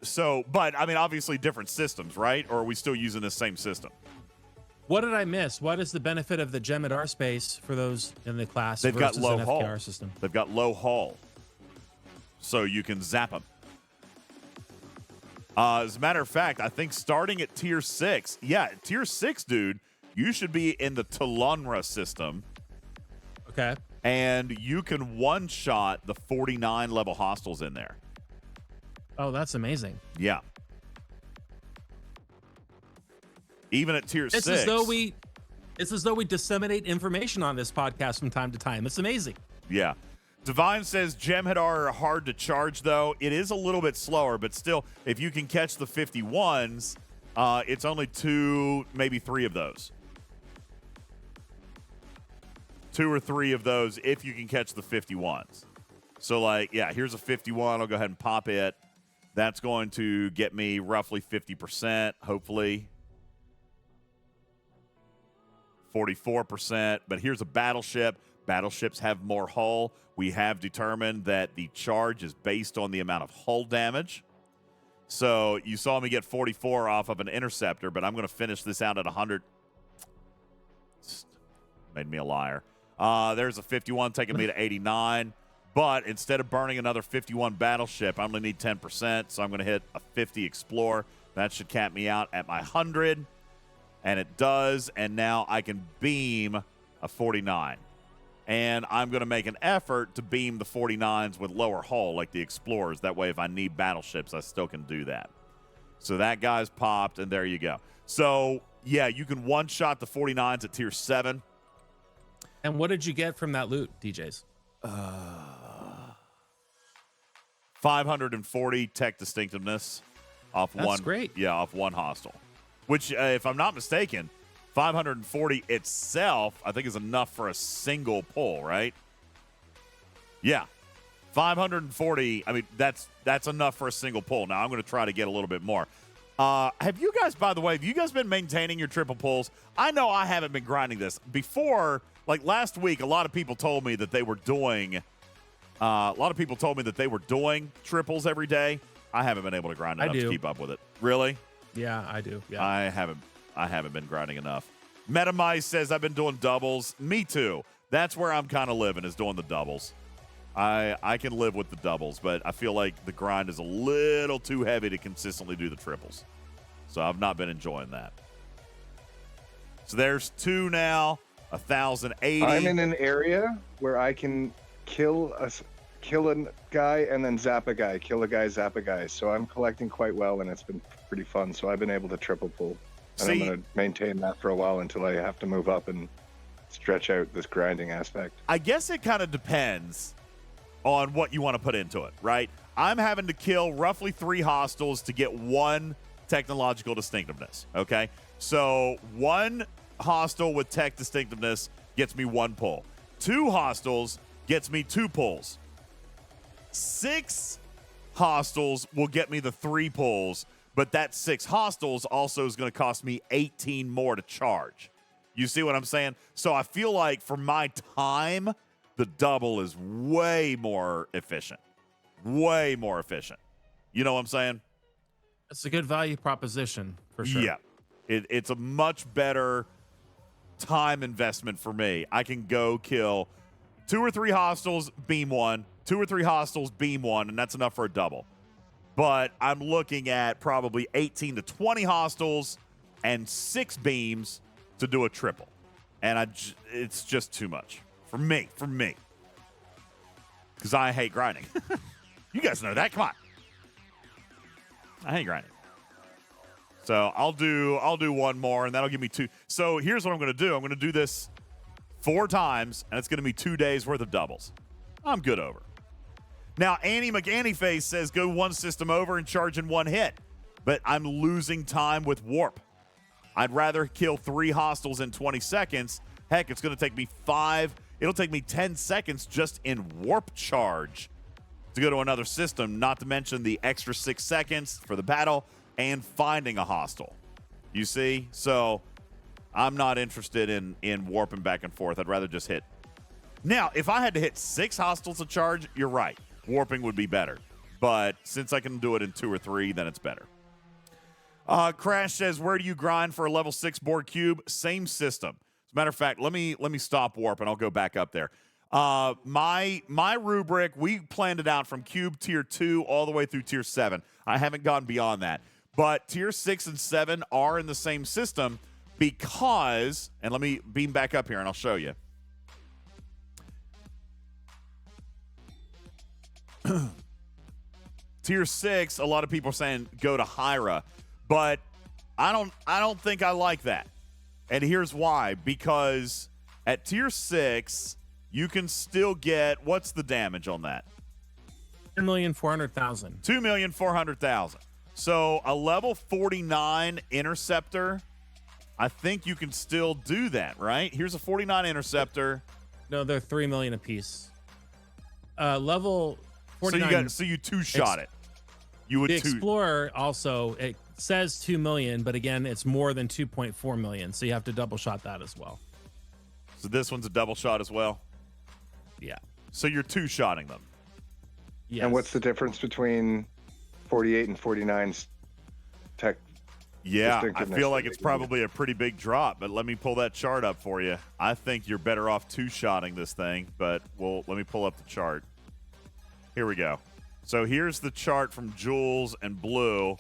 So, but I mean, obviously different systems, right? Or are we still using the same system? What did I miss? What is the benefit of the Jem'Hadar space for those in the class? They've got low an hull. FKR system? They've got low hull, so you can zap them. As a matter of fact, I think starting at Tier 6, Tier 6, dude, you should be in the Talunra system. Okay. And you can one-shot the 49 level hostiles in there. Oh, that's amazing. Yeah. Even at Tier 6. It's as though we disseminate information on this podcast from time to time. It's amazing. Yeah. Divine says Jem'Hadar are hard to charge, though. It is a little bit slower, but still, if you can catch the 51s, it's only 2, maybe 3 of those. 2 or 3 of those if you can catch the 51s. So, like, yeah, here's a 51. I'll go ahead and pop it. That's going to get me roughly 50%, hopefully. 44%. But here's a battleship. Battleships have more hull. We have determined that the charge is based on the amount of hull damage. So you saw me get 44 off of an interceptor, but I'm going to finish this out at 100. Made me a liar. There's a 51 taking me to 89. But instead of burning another 51 battleship, I only need 10%, so I'm going to hit a 50 Explorer. That should cap me out at my 100, and it does, and now I can beam a 49. And I'm going to make an effort to beam the 49s with lower hull, like the Explorers. That way, if I need battleships, I still can do that. So that guy's popped, and there you go. So, yeah, you can one-shot the 49s at Tier 7. And what did you get from that loot, DJs? 540 tech distinctiveness off one. That's great. Yeah, off one hostile. Which, if I'm not mistaken, 540 itself, I think, is enough for a single pull, right? Yeah. 540, I mean, that's enough for a single pull. Now, I'm going to try to get a little bit more. Have you guys, by the way, been maintaining your triple pulls? I know I haven't been grinding this. Before, like last week, a lot of people told me that they were doing triples every day. I haven't been able to grind enough to keep up with it. Really? Yeah, I do. Yeah. I haven't been grinding enough. Metamice says I've been doing doubles. Me too. That's where I'm kind of living, is doing the doubles. I can live with the doubles, but I feel like the grind is a little too heavy to consistently do the triples. So I've not been enjoying that. So there's 2 now, 1,080. I'm in an area where I can kill a guy and then zap a guy, kill a guy, zap a guy. So I'm collecting quite well, and it's been pretty fun. So I've been able to triple pull, and I'm going to maintain that for a while until I have to move up and stretch out this grinding aspect. I guess it kind of depends on what you want to put into it, right? I'm having to kill roughly 3 hostiles to get 1 technological distinctiveness, okay? So 1 hostile with tech distinctiveness gets me 1 pull. 2 hostiles gets me 2 pulls. 6 hostiles will get me the 3 pulls, but that 6 hostiles also is going to cost me 18 more to charge. You see what I'm saying? So I feel like for my time, the double is way more efficient. Way more efficient. You know what I'm saying? It's a good value proposition for sure. Yeah. It's a much better time investment for me. I can go kill 2 or 3 hostiles, beam 1, 2 or 3 hostiles, beam 1, and that's enough for a double. But I'm looking at probably 18 to 20 hostiles and 6 beams to do a triple. And it's just too much for me. Because I hate grinding. You guys know that. Come on. I hate grinding. So I'll do 1 more, and that'll give me 2. So here's what I'm going to do. I'm going to do this 4 times, and it's going to be 2 days worth of doubles. I'm good over. Now, Annie McAnnyface says go 1 system over and charge in 1 hit, but I'm losing time with warp. I'd rather kill 3 hostiles in 20 seconds. Heck, it's going to take me 5. It'll take me 10 seconds just in warp charge to go to another system, not to mention the extra 6 seconds for the battle and finding a hostile. You see? So I'm not interested in warping back and forth. I'd rather just hit. Now, if I had to hit 6 hostiles to charge, you're right. Warping would be better. But since I can do it in 2 or 3, then it's better. Crash says, where do you grind for a level 6 board cube? Same system. As a matter of fact, let me stop warp and I'll go back up there. My rubric, we planned it out from cube tier 2 all the way through tier 7. I haven't gone beyond that. But tier 6 and 7 are in the same system because, and let me beam back up here and I'll show you. Tier 6, a lot of people are saying go to Hyra, but I don't think I like that. And here's why. Because at tier 6, you can still get, what's the damage on that? 2,400,000. 2,400,000. So a level 49 interceptor, I think you can still do that, right? Here's a 49 interceptor. No, they're 3 million apiece. Level 49. So you 2-shot it. You would the Explorer also, it says 2 million, but again, it's more than 2.4 million. So you have to double shot that as well. So this one's a double shot as well? Yeah. So you're 2-shotting them. Yes. And what's the difference between 48 and 49's tech? Yeah, I feel like it's probably a pretty big drop, but let me pull that chart up for you. I think you're better off 2-shotting this thing, but let me pull up the chart. Here we go. So here's the chart from Jules and Blue.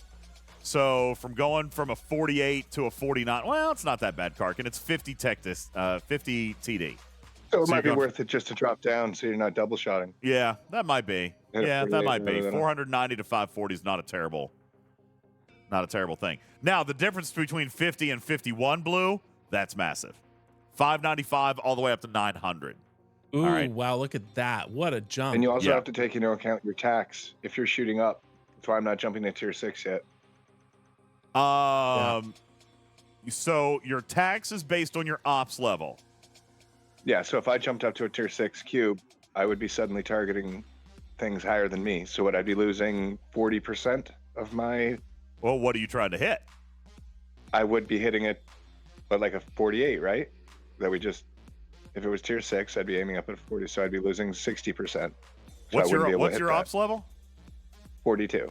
So from going from a 48 to a 49, well, it's not that bad, Karkin. It's 50 tech 50 TD. So it might be worth it just to drop down so you're not double shotting. Yeah, that might be. Yeah, that might be. 490 to 540 is not a terrible thing. Now, the difference between 50 and 51 Blue, that's massive. 595 all the way up to 900. Ooh, all right. Wow, look at that. What a jump. And you also have to take into account your tax if you're shooting up. That's why I'm not jumping to tier 6 yet. So your tax is based on your ops level. Yeah, so if I jumped up to a tier 6 cube, I would be suddenly targeting things higher than me. So would I be losing 40% of my... Well, what are you trying to hit? I would be hitting it, but like a 48, right? That we just... If it was tier 6, I'd be aiming up at 40, so I'd be losing 60%. So what's your ops level? 42.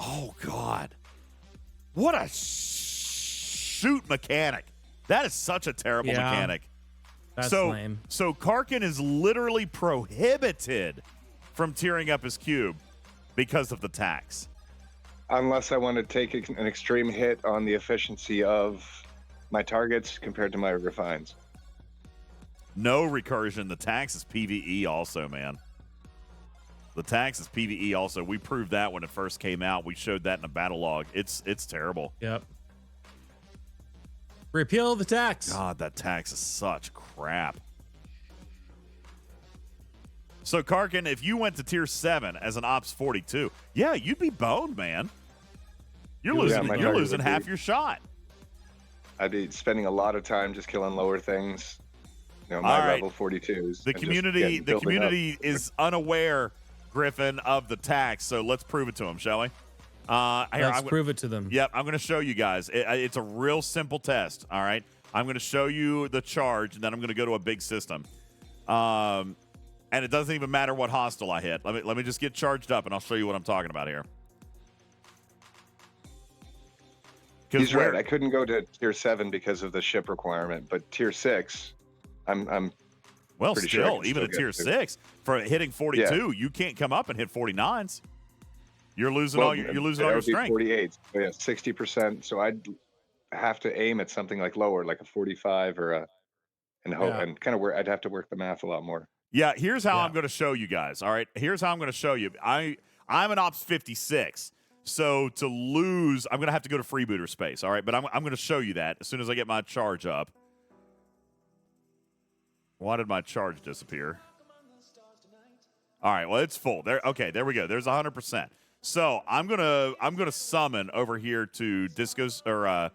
Oh, God. What a shoot mechanic. That is such a terrible mechanic. That's lame. So Karkin is literally prohibited from tearing up his cube because of the tax. Unless I want to take an extreme hit on the efficiency of my targets compared to my refines. No recursion. The tax is PvE also, man. The tax is PvE also. We proved that when it first came out. We showed that in a battle log. It's terrible. Yep. Repeal the tax. God, that tax is such crap. So, Karkin, if you went to tier 7 as an Ops 42, yeah, you'd be boned, man. You're losing half your shot. I'd be spending a lot of time just killing lower things. You know, my level 42s. The community is unaware, Griffin, of the tax, so let's prove it to them, shall we? Let's prove it to them. Yep, I'm going to show you guys. It's a real simple test, all right? I'm going to show you the charge, and then I'm going to go to a big system. And it doesn't even matter what hostile I hit. Let me just get charged up, and I'll show you what I'm talking about here. He's right. I couldn't go to tier 7 because of the ship requirement, but tier 6, I'm well, pretty still, sure even at tier 6, for hitting 42, you can't come up and hit 49s. You're losing all your strength. 48, so yeah, 60%. So I'd have to aim at something like lower, like a 45 or and kind of where I'd have to work the math a lot more. Yeah, here's how I'm going to show you guys. All right, here's how I'm going to show you. I'm an Ops 56. So to lose, I'm going to have to go to freebooter space, all right? But I'm going to show you that as soon as I get my charge up. Why did my charge disappear? All right, well, it's full. There we go. There's 100%. So I'm gonna summon over here to Disco's or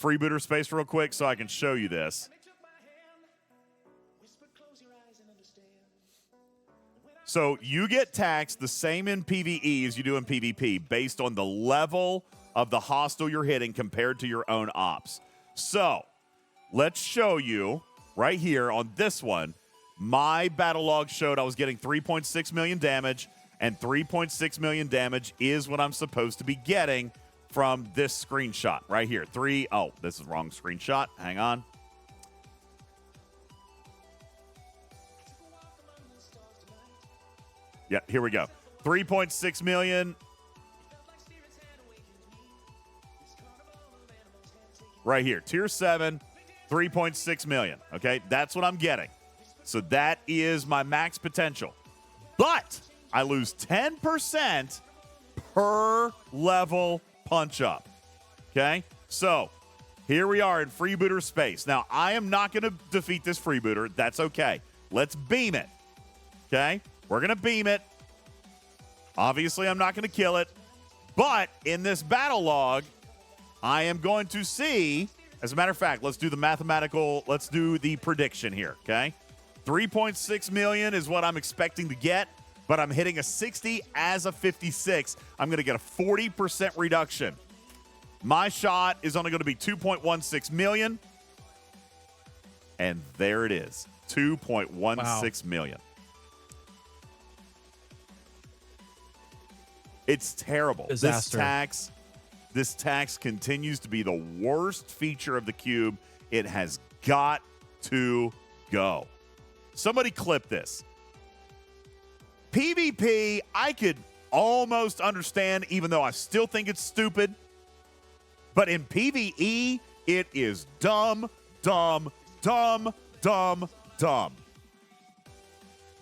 freebooter space real quick so I can show you this. So you get taxed the same in PvE as you do in PvP based on the level of the hostile you're hitting compared to your own ops. So let's show you right here on this one. My battle log showed I was getting 3.6 million damage, and 3.6 million damage is what I'm supposed to be getting from this screenshot right here. Oh, this is the wrong screenshot. Hang on. Yeah, here we go. 3.6 million. Right here. Tier 7, 3.6 million. Okay, that's what I'm getting. So that is my max potential. But I lose 10% per level punch up. Okay, so here we are in freebooter space. Now, I am not going to defeat this freebooter. That's okay. Let's beam it. Okay, we're going to beam it. Obviously, I'm not going to kill it. But in this battle log, I am going to see, as a matter of fact, let's do the prediction here, okay? 3.6 million is what I'm expecting to get, but I'm hitting a 60 as a 56. I'm going to get a 40% reduction. My shot is only going to be 2.16 million. And there it is, 2.16 million. It's terrible. Disaster. This tax continues to be the worst feature of the cube. It has got to go. Somebody clip this. PvP, I could almost understand, even though I still think it's stupid. But in PvE, it is dumb, dumb, dumb, dumb, dumb.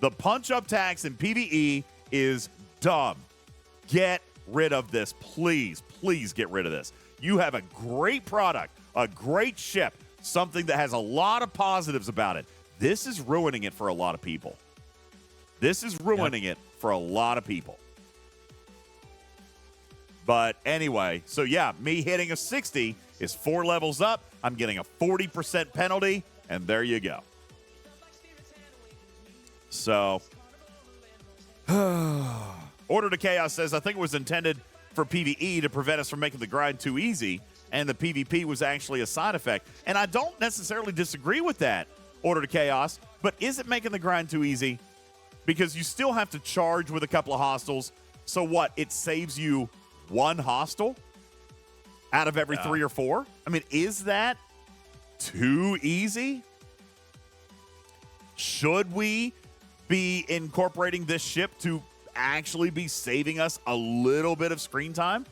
The punch-up tax in PvE is dumb. Get rid of this. Please, please get rid of this. You have a great product, a great ship, something that has a lot of positives about it. This is ruining it for a lot of people. But anyway, so yeah, me hitting a 60 is 4 levels up. I'm getting a 40% penalty, and there you go. So, Order to Chaos says, I think it was intended for PvE to prevent us from making the grind too easy, and the PvP was actually a side effect. And I don't necessarily disagree with that, Order to Chaos, but is it making the grind too easy? Because you still have to charge with a couple of hostiles. So what? It saves you 1 hostile out of every 3 or 4? I mean, is that too easy? Should we be incorporating this ship to actually be saving us a little bit of screen time?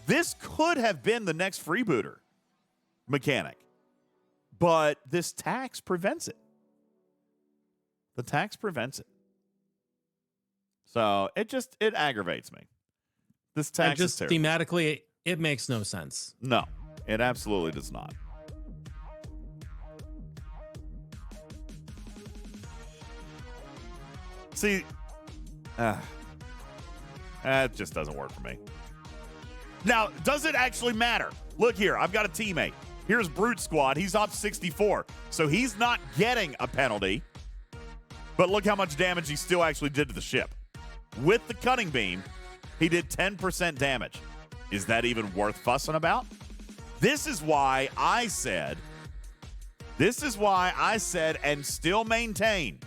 This could have been the next freebooter mechanic. But this tax prevents it. The tax prevents it. So it aggravates me. This tax And just is terrible. thematically, it makes no sense. No, it absolutely does not. See, that just doesn't work for me. Now, does it actually matter? Look here, I've got a teammate. Here's Brute Squad. He's up 64, so he's not getting a penalty. But look how much damage he still actually did to the ship. With the cutting beam, he did 10% damage. Is that even worth fussing about? This is why I said and still maintain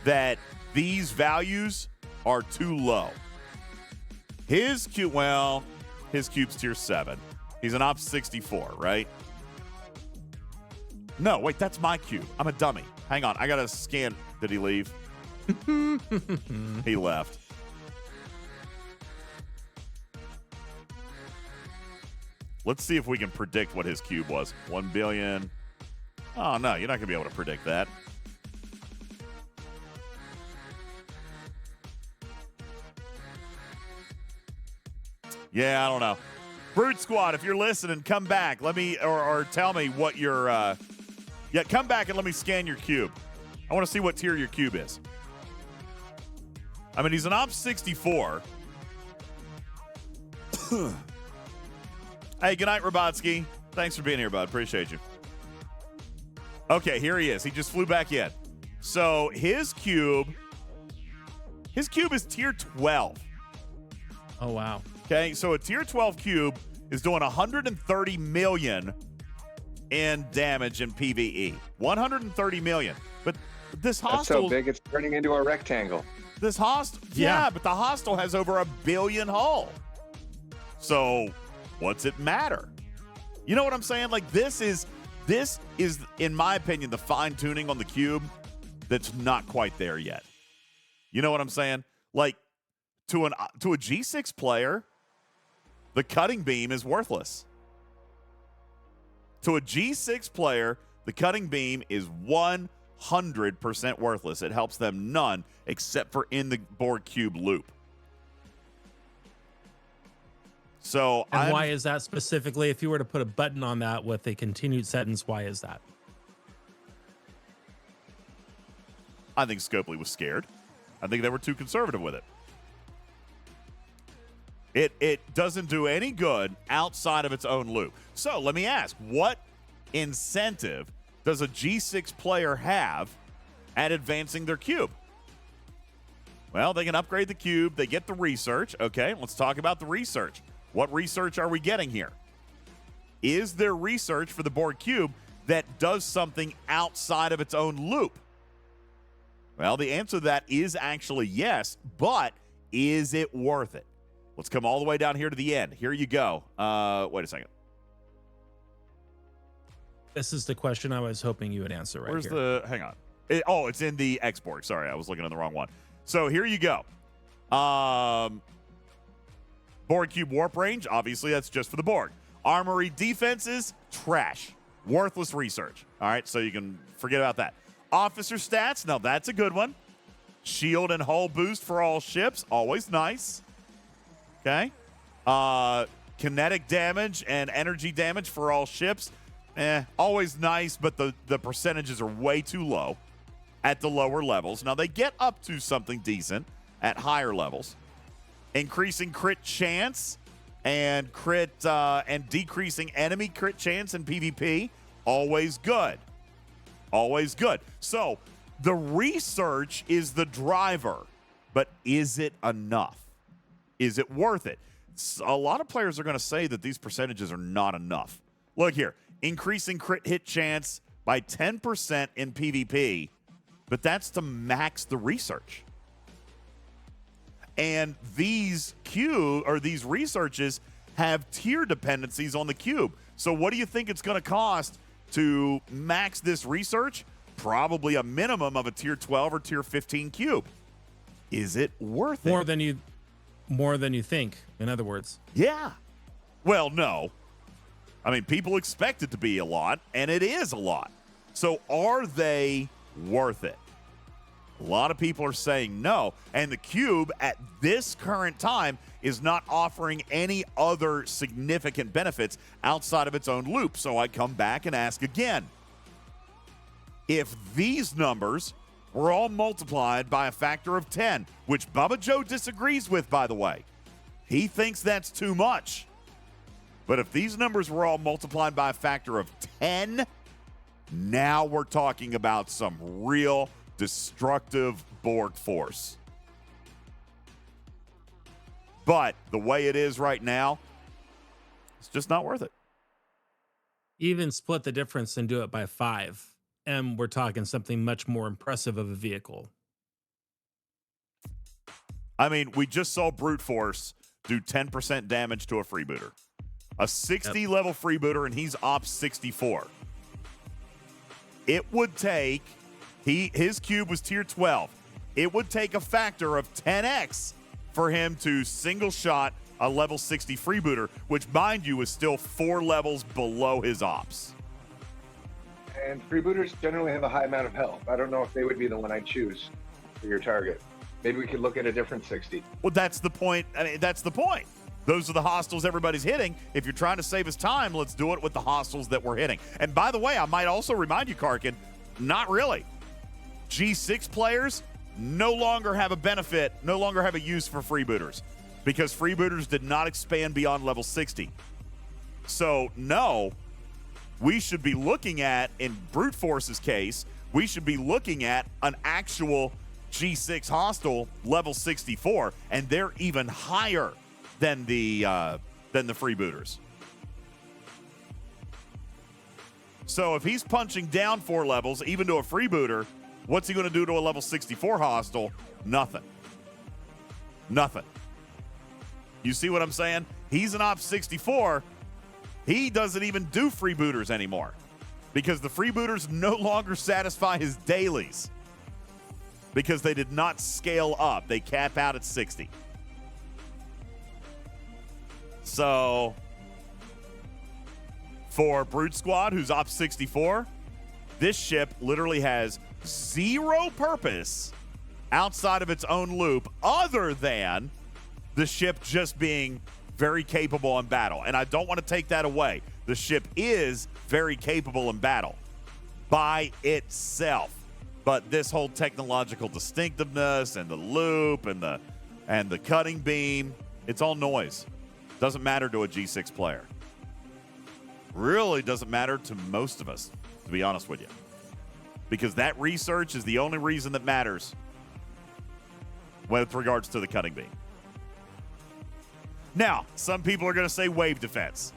that these values are too low. His cube's tier 7. He's an Ops 64, right? No, wait, that's my cube. I'm a dummy. Hang on, I gotta scan. Did he leave? He left. Let's see if we can predict what his cube was. 1 billion. Oh, no, you're not going to be able to predict that. Yeah, I don't know. Brute Squad, if you're listening, come back. Let me, or tell me what your, come back and let me scan your cube. I want to see what tier your cube is. I mean, he's an Ops 64. Hey, good night, Robotsky. Thanks for being here, bud. Appreciate you. Okay, here he is. He just flew back in. So his cube is tier 12. Oh, wow. Okay, so a tier 12 cube is doing 130 million in damage in PvE. 130 million. But this hostile... That's so big it's turning into a rectangle. This hostile... Yeah, but the hostile has over 1 billion hull. So... what's it matter? You know what I'm saying? Like, this is, in my opinion, the fine-tuning on the cube that's not quite there yet. You know what I'm saying? Like, to a G6 player, the cutting beam is worthless. To a G6 player, the cutting beam is 100% worthless. It helps them none except for in the Borg cube loop. So and why is that specifically? If you were to put a button on that with a continued sentence, why is that? I think Scopely was scared. I think they were too conservative with it. It doesn't do any good outside of its own loop. So let me ask, what incentive does a G6 player have at advancing their cube? Well, they can upgrade the cube. They get the research. Okay, let's talk about the research. What research are we getting here? Is there research for the Borg cube that does something outside of its own loop? Well, the answer to that is actually yes, but is it worth it? Let's come all the way down here to the end. Here you go. Wait a second. This is the question I was hoping you would answer right Where's here. hang on. It's in the export. Sorry, I was looking at the wrong one. So here you go. Borg cube warp range, obviously that's just for the Borg. Armory defenses, trash. Worthless research. All right, so you can forget about that. Officer stats, now that's a good one. Shield and hull boost for all ships, always nice. Okay. Kinetic damage and energy damage for all ships, always nice, but the percentages are way too low at the lower levels. Now they get up to something decent at higher levels. Increasing crit chance and decreasing enemy crit chance in PvP, always good. Always good. So the research is the driver, but is it enough? Is it worth it? A lot of players are going to say that these percentages are not enough. Look here, increasing crit hit chance by 10% in PvP, but that's to max the research. And these researches have tier dependencies on the cube. So what do you think it's going to cost to max this research? Probably a minimum of a tier 12 or tier 15 cube. Is it worth it? More than you think, in other words. Yeah. Well, no. I mean, people expect it to be a lot, and it is a lot. So are they worth it? A lot of people are saying no, and the cube at this current time is not offering any other significant benefits outside of its own loop. So I come back and ask again, if these numbers were all multiplied by a factor of 10, which Bubba Joe disagrees with, by the way, he thinks that's too much. But if these numbers were all multiplied by a factor of 10, now we're talking about some real destructive Borg force. But the way it is right now, it's just not worth it. Even split the difference and do it by 5, and we're talking something much more impressive of a vehicle. I mean, we just saw brute force do 10% damage to a freebooter. A 60 level freebooter, and he's ops 64. It would take, his cube was tier 12. It would take a factor of 10x for him to single shot a level 60 freebooter, which, mind you, is still 4 levels below his ops. And freebooters generally have a high amount of health. I don't know if they would be the one I'd choose for your target. Maybe we could look at a different 60. Well, that's the point. I mean, that's the point. Those are the hostiles everybody's hitting. If you're trying to save us time, let's do it with the hostiles that we're hitting. And by the way, I might also remind you, Karkin, not really. G6 players no longer have a benefit, no longer have a use for freebooters, because freebooters did not expand beyond level 60. So, no, we should be looking at, in Brute Force's case, we should be looking at an actual G6 hostile level 64, and they're even higher than the freebooters. So if he's punching down 4 levels, even to a freebooter, what's he going to do to a level 64 hostile? Nothing. Nothing. You see what I'm saying? He's an Op 64. He doesn't even do freebooters anymore because the freebooters no longer satisfy his dailies because they did not scale up. They cap out at 60. So for Brute Squad, who's Op 64, this ship literally has zero purpose outside of its own loop other than the ship just being very capable in battle. And I don't want to take that away. The ship is very capable in battle by itself. But this whole technological distinctiveness and the loop and the cutting beam, it's all noise. Doesn't matter to a G6 player. Really doesn't matter to most of us, to be honest with you. Because that research is the only reason that matters with regards to the cutting beam. Now, some people are going to say wave defense.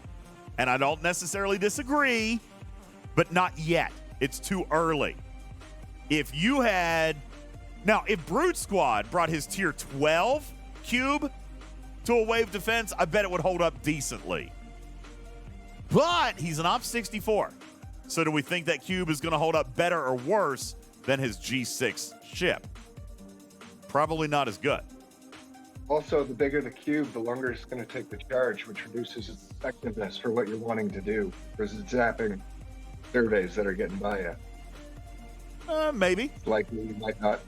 And I don't necessarily disagree, but not yet. It's too early. If you had... Now, if Brute Squad brought his tier 12 cube to a wave defense, I bet it would hold up decently. But he's an Op 64. So do we think that cube is going to hold up better or worse than his G6 ship? Probably not as good. Also, the bigger the cube, the longer it's going to take the charge, which reduces its effectiveness for what you're wanting to do versus zapping surveys that are getting by you. Maybe. Likely you might not.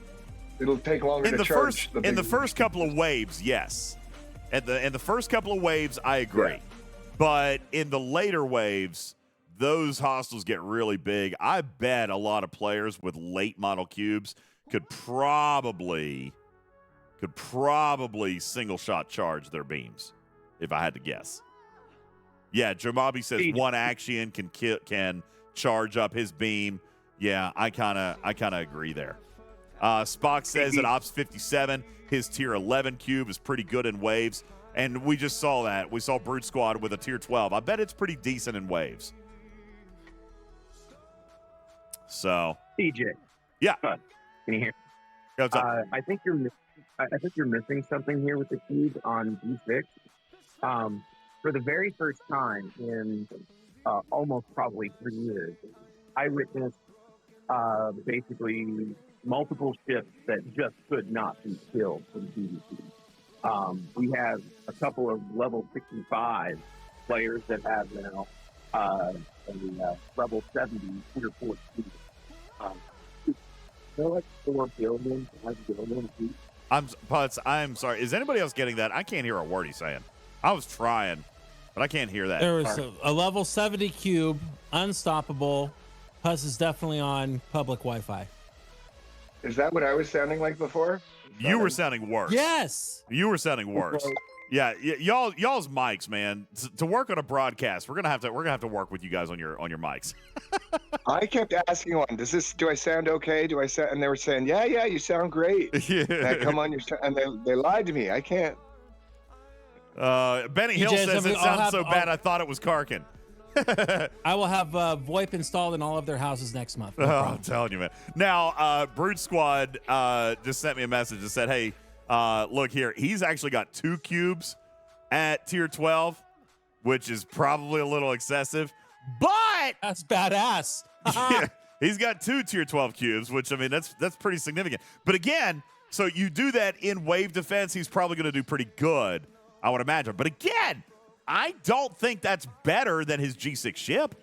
It'll take longer to charge. In the first couple of waves, yes. In the first couple of waves, I agree. Yeah. But in the later waves, those hostiles get really big. I bet a lot of players with late model cubes could probably single shot charge their beams, if I had to guess. Yeah, Jomabi says one action can charge up his beam. Yeah, I kind of agree there. Spock says at Ops 57, his tier 11 cube is pretty good in waves. And we just saw that. We saw Brute Squad with a tier 12. I bet it's pretty decent in waves. So. DJ. Yeah. Can you hear? What's up? I think you're missing something here with the cube on G6. For the very first time in almost probably 3 years, I witnessed basically multiple ships that just could not be killed from PvP. We have a couple of level 65 players that have now a level 70 tier 4 cube. They're like 4 billion, 5 billion feet. Putz, I'm sorry. Is anybody else getting that? I can't hear a word he's saying. I was trying, but I can't hear that. There was a level 70 cube, unstoppable. Puss is definitely on public Wi-Fi. Is that what I was sounding like before? You were sounding worse. Yes. You were sounding worse. Yeah, y'all's mics, man. To work on a broadcast, we're gonna have to work with you guys on your mics. I kept asking one, do I sound okay? Do I sound? And they were saying, yeah, you sound great. Yeah. And I come on and they lied to me. I can't. Benny Hill DJs, says it sounds so bad I thought it was Karkin. I will have VoIP installed in all of their houses next month. No I'm telling you, man. Now, Brute Squad just sent me a message and said, hey, look here. He's actually got 2 cubes at tier 12, which is probably a little excessive, but that's badass. Yeah, he's got 2 tier 12 cubes, which, I mean, that's pretty significant. But again, so you do that in wave defense, he's probably going to do pretty good, I would imagine. But again, I don't think that's better than his G6 ship,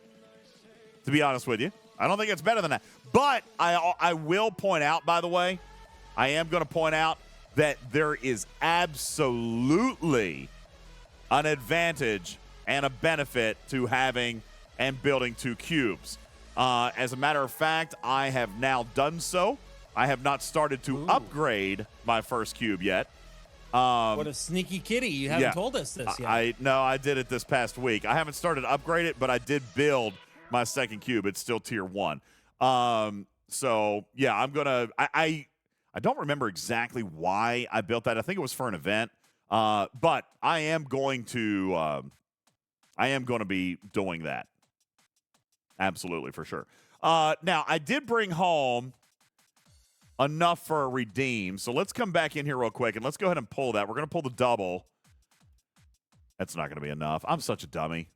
to be honest with you. I don't think it's better than that. But I will point out, by the way, I am going to point out that there is absolutely an advantage and a benefit to having and building 2 cubes. As a matter of fact, I have now done so. I have not started to upgrade my first cube yet. What a sneaky kitty. You haven't told us this yet. I did it this past week. I haven't started to upgrade it, but I did build my second cube. It's still tier 1. So, yeah, I'm going to – I don't remember exactly why I built that. I think it was for an event. But I am going to be doing that. Absolutely, for sure. Now, I did bring home enough for a redeem. So let's come back in here real quick, and let's go ahead and pull that. We're going to pull the double. That's not going to be enough. I'm such a dummy.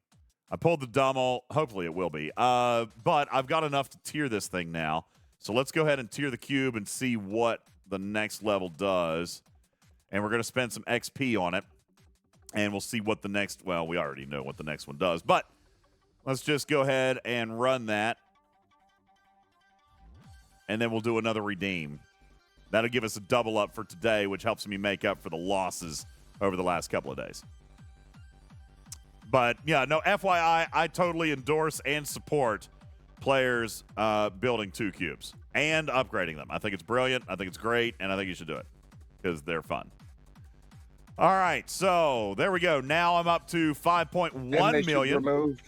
I pulled the double. Hopefully it will be. But I've got enough to tier this thing now. So let's go ahead and tier the cube and see what the next level does. And we're going to spend some XP on it. And we'll see what the next, well, we already know what the next one does. But let's just go ahead and run that. And then we'll do another redeem. That'll give us a double up for today, which helps me make up for the losses over the last couple of days. But, yeah, no, FYI, I totally endorse and support players building 2 cubes and upgrading them. I think it's brilliant. I think it's great, and I think you should do it because they're fun. All right, so there we go. Now I'm up to 5.1 million. Remove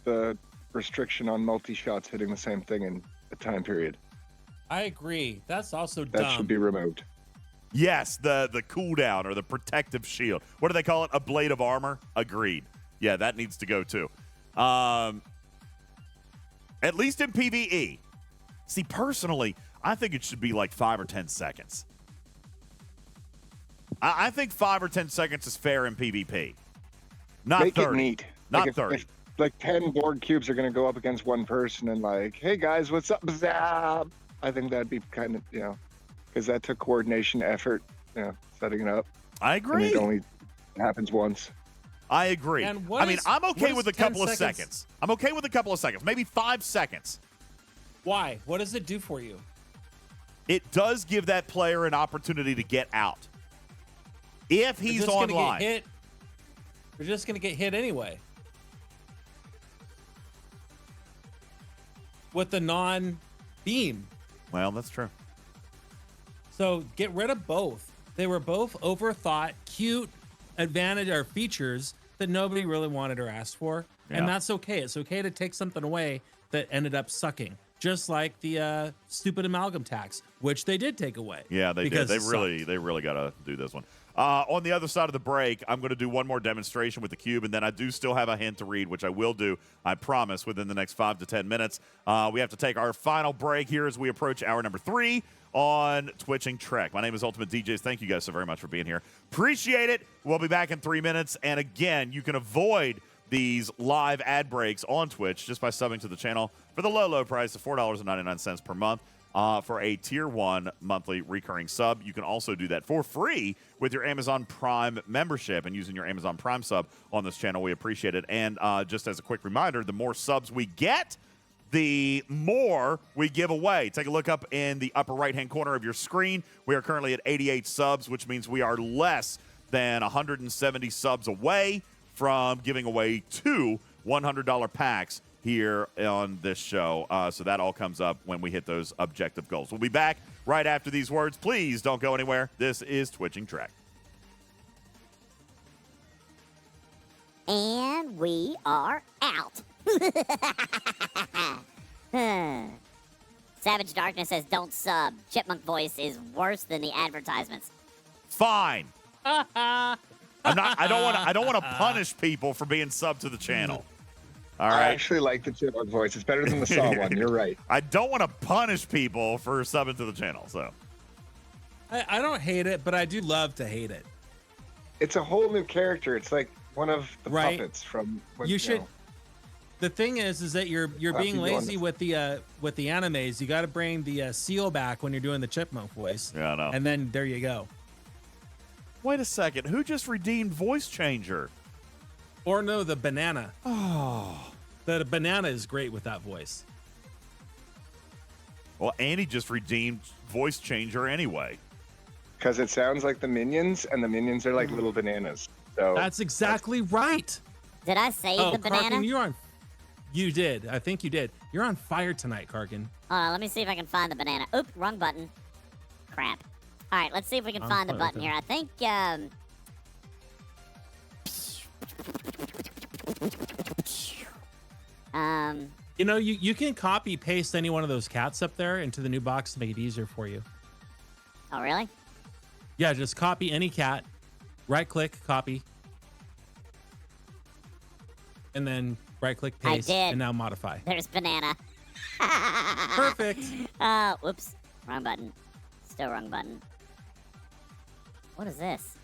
the restriction on multi-shots hitting the same thing in a time period. I agree. That's also dumb. That should be removed. Yes, the cooldown or the protective shield. What do they call it? A blade of armor? Agreed. Yeah, that needs to go too. At least in PvE. See, personally, I think it should be like 5 or 10 seconds. I think 5 or 10 seconds is fair in PvP. Not Make 30. It neat. Not like 30. If, like 10 board cubes are going to go up against one person and like, hey guys, what's up? Zap. I think that'd be kind of, because that took coordination, effort, setting it up. I agree. And it only happens once. I agree. And I'm okay with a couple of seconds. I'm okay with a couple of seconds, maybe 5 seconds. Why? What does it do for you? It does give that player an opportunity to get out. If he's online. They're just going to get hit anyway. With the non-beam. Well, that's true. So get rid of both. They were both overthought, cute advantage or features that nobody really wanted or asked for. Yeah. And that's okay. It's okay to take something away that ended up sucking. Just like the stupid amalgam tax, which they did take away. Yeah, they did. They really got to do this one. On the other side of the break, I'm going to do one more demonstration with the cube, and then I do still have a hint to read, which I will do, I promise, within the next 5 to 10 minutes. We have to take our final break here as we approach hour number 3 on Twitching Trek. My name is UltimatDJz. Thank you guys so very much for being here. Appreciate it. We'll be back in 3 minutes. And again, you can avoid these live ad breaks on Twitch just by subbing to the channel for the low price of $4.99 per month. for a tier 1 monthly recurring sub. You can also do that for free with your Amazon Prime membership and using your Amazon Prime sub on this channel. We appreciate it. And just as a quick reminder, the more subs we get, the more we give away. Take a look up in the upper right-hand corner of your screen. We are currently at 88 subs, which means we are less than 170 subs away from giving away 2 $100 packs here on this show. So that all comes up when we hit those objective goals. We'll be back right after these words. Please don't go anywhere. This is Twitching Track. And we are out. Savage Darkness says, don't sub. Chipmunk voice is worse than the advertisements. Fine. I don't want to punish people for being sub to the channel. All right. I actually like the chipmunk voice. It's better than the saw one. You're right. I don't want to punish people for subbing to the channel. So I don't hate it, but I do love to hate it. It's a whole new character. It's like one of the puppets from. When, you should. know. The thing is that you're being lazy with the animes. You got to bring the seal back when you're doing the chipmunk voice. Yeah, I know. And then there you go. Wait a second. Who just redeemed voice changer? Or no, the banana. Oh, the banana is great with that voice. Well, Andy just redeemed voice changer anyway. Because it sounds like the minions, and the minions are like little bananas. So that's exactly right. Did I save the banana? Karkin, you're on. You did. I think you did. You're on fire tonight, Karkin. Hold on, let me see if I can find the banana. Oop, wrong button. Crap. All right, let's see if we can find the button here. I think, you know, you can copy paste any one of those cats up there into the new box to make it easier for you. Oh, really? Yeah, just copy any cat, right click, copy, and then right click, paste, and now modify. There's banana. Perfect. Whoops. Wrong button. Still wrong button. What is this?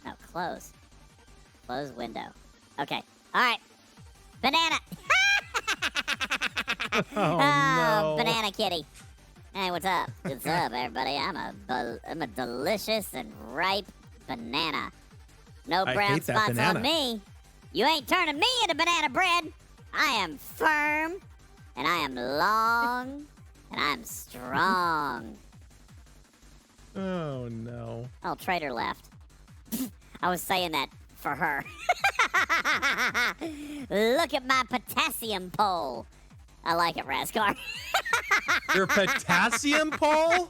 No, close. Close window. Okay. All right. Banana. Oh, no. Banana kitty. Hey, what's up? What's up, everybody? I'm a delicious and ripe banana. No brown spots on me. You ain't turning me into banana bread. I am firm, and I am long, and I'm strong. Oh, no. Oh, Trader left. I was saying that for her. Look at my potassium pole. I like it, Raskar. Your potassium pole?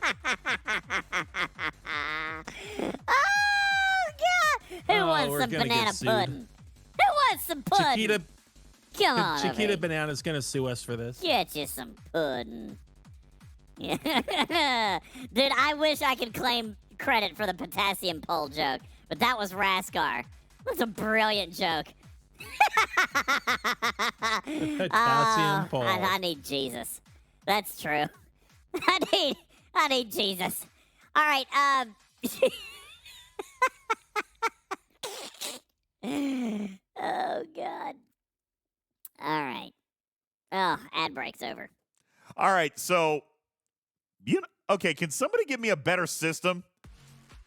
Oh, God. Who wants some banana pudding? Who wants some pudding? Come on, Chiquita Banana's going to sue us for this. Get you some pudding. Dude, I wish I could claim credit for the potassium pole joke, but that was Raskar. That's a brilliant joke. Potassium pole. I need Jesus. That's true. I need Jesus. All right. Oh, God. All right. Oh, ad break's over. All right, so, okay, can somebody give me a better system?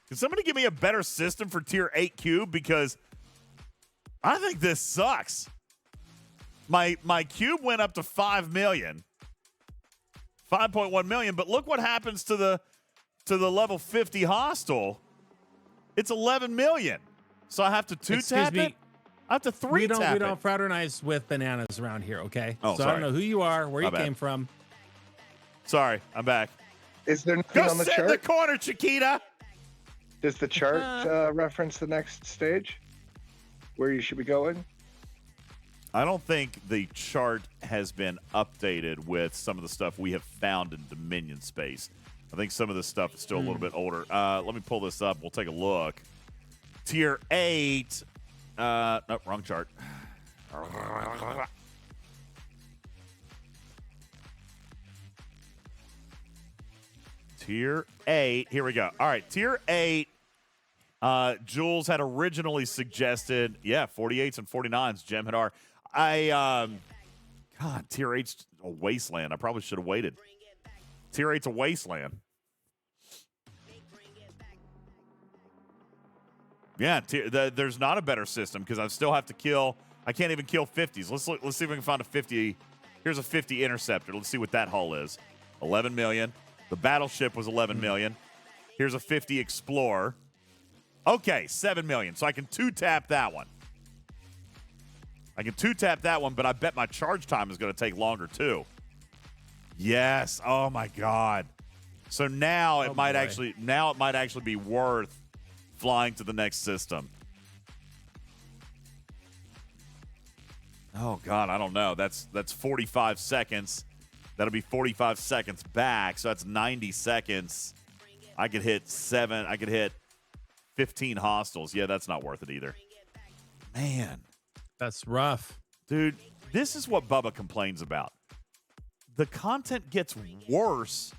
Can somebody give me a better system for Tier 8 Cube? Because I think this sucks. My cube went up to 5 million. 5.1 million, but look what happens to the level 50 hostile. It's 11 million. So I have to tap it? I have to tap it. We don't fraternize with bananas around here, okay? Oh, so sorry. I don't know who you are, where you came from. Sorry, I'm back. Is there nothing on the chart? Go sit in the corner, Chiquita. Does the chart reference the next stage? Where you should be going? I don't think the chart has been updated with some of the stuff we have found in Dominion space. I think some of this stuff is still a little bit older. Let me pull this up. We'll take a look. Tier 8. Nope, wrong chart. Tier 8. Here we go. All right, Tier 8. Jules had originally suggested, 48s and 49s, Gem Hadar. God, tier 8's a wasteland. I probably should have waited. Tier 8's a wasteland. Yeah, there's not a better system because I still have to kill. I can't even kill 50s. Let's look. Let's see if we can find a 50. Here's a 50 interceptor. Let's see what that hull is. 11 million. The battleship was 11 million. Here's a 50 explorer. Okay, 7 million. So I can 2-tap that one. But I bet my charge time is going to take longer too. Yes. Oh my God. So now it might actually be worth flying to the next system. Oh God, I don't know. That's 45 seconds. That'll be 45 seconds back. So that's 90 seconds. I could hit 15 hostiles. Yeah, that's not worth it either. Man. That's rough. Dude, this is what Bubba complains about. The content gets worse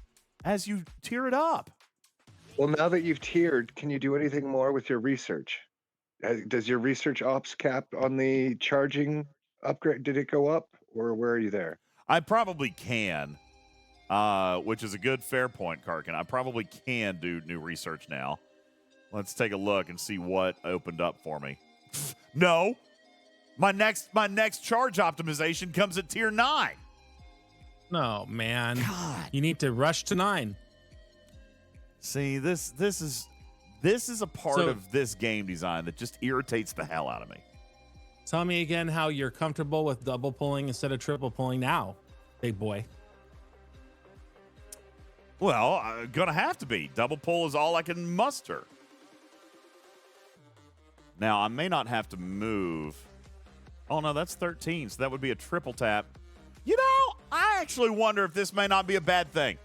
as you tier it up. Well, now that you've tiered, can you do anything more with your research? Does your research ops cap on the charging upgrade, did it go up, or where are you there? I probably can, which is a good fair point, Karkin. I probably can do new research now. Let's take a look and see what opened up for me. No. My next charge optimization comes at tier 9. No, man. God. You need to rush to 9. See, this is a part of this game design that just irritates the hell out of me. Tell me again how you're comfortable with double pulling instead of triple pulling now, big boy. Well, I'm going to have to be. Double pull is all I can muster. Now, I may not have to move. Oh, no, that's 13, so that would be a triple tap. You know, I actually wonder if this may not be a bad thing.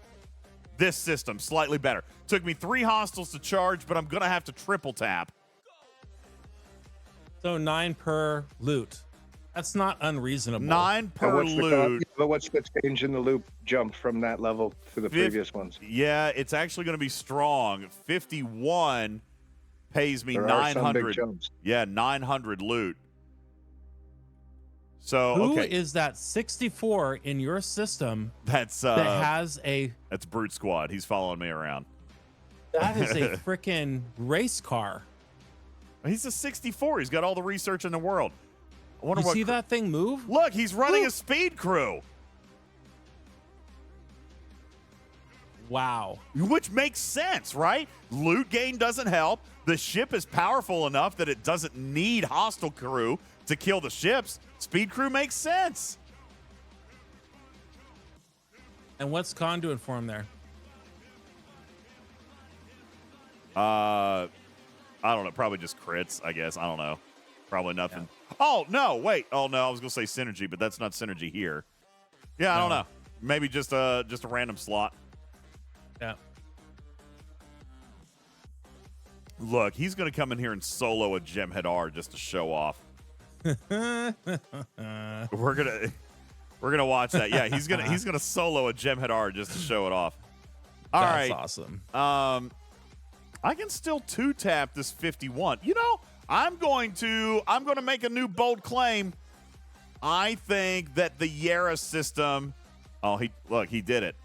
This system, slightly better. Took me 3 hostiles to charge, but I'm going to have to triple tap. So 9 per loot. That's not unreasonable. 9 per loot. But what's the change in the loop jump from that level to the previous ones? Yeah, it's actually going to be strong. 51 pays me There are some big 900. jumps. Yeah, 900 loot. So Who okay, is that 64 in your system that's that has a... That's Brute Squad. He's following me around. That is a freaking race car. He's a 64. He's got all the research in the world. I wonder You what see that thing move? Look, he's running a speed crew. Wow. Which makes sense, right? Loot gain doesn't help. The ship is powerful enough that it doesn't need hostile crew to kill the ships. Speed crew makes sense. And what's Khan doing for him there? I don't know. Probably just crits, I guess. I don't know. Probably nothing. Yeah. Oh, no. Wait. Oh, no. I was going to say synergy, but that's not synergy here. Yeah, I don't know. Maybe just a random slot. Yeah. Look, he's going to come in here and solo a Gemhead R just to show off. We're gonna watch that. Yeah, he's gonna solo a Gemhead R just to show it off. All right, that's awesome. I can still 2-tap this 51. You know, I'm going to make a new bold claim. I think that the Yara system. Oh, he did it,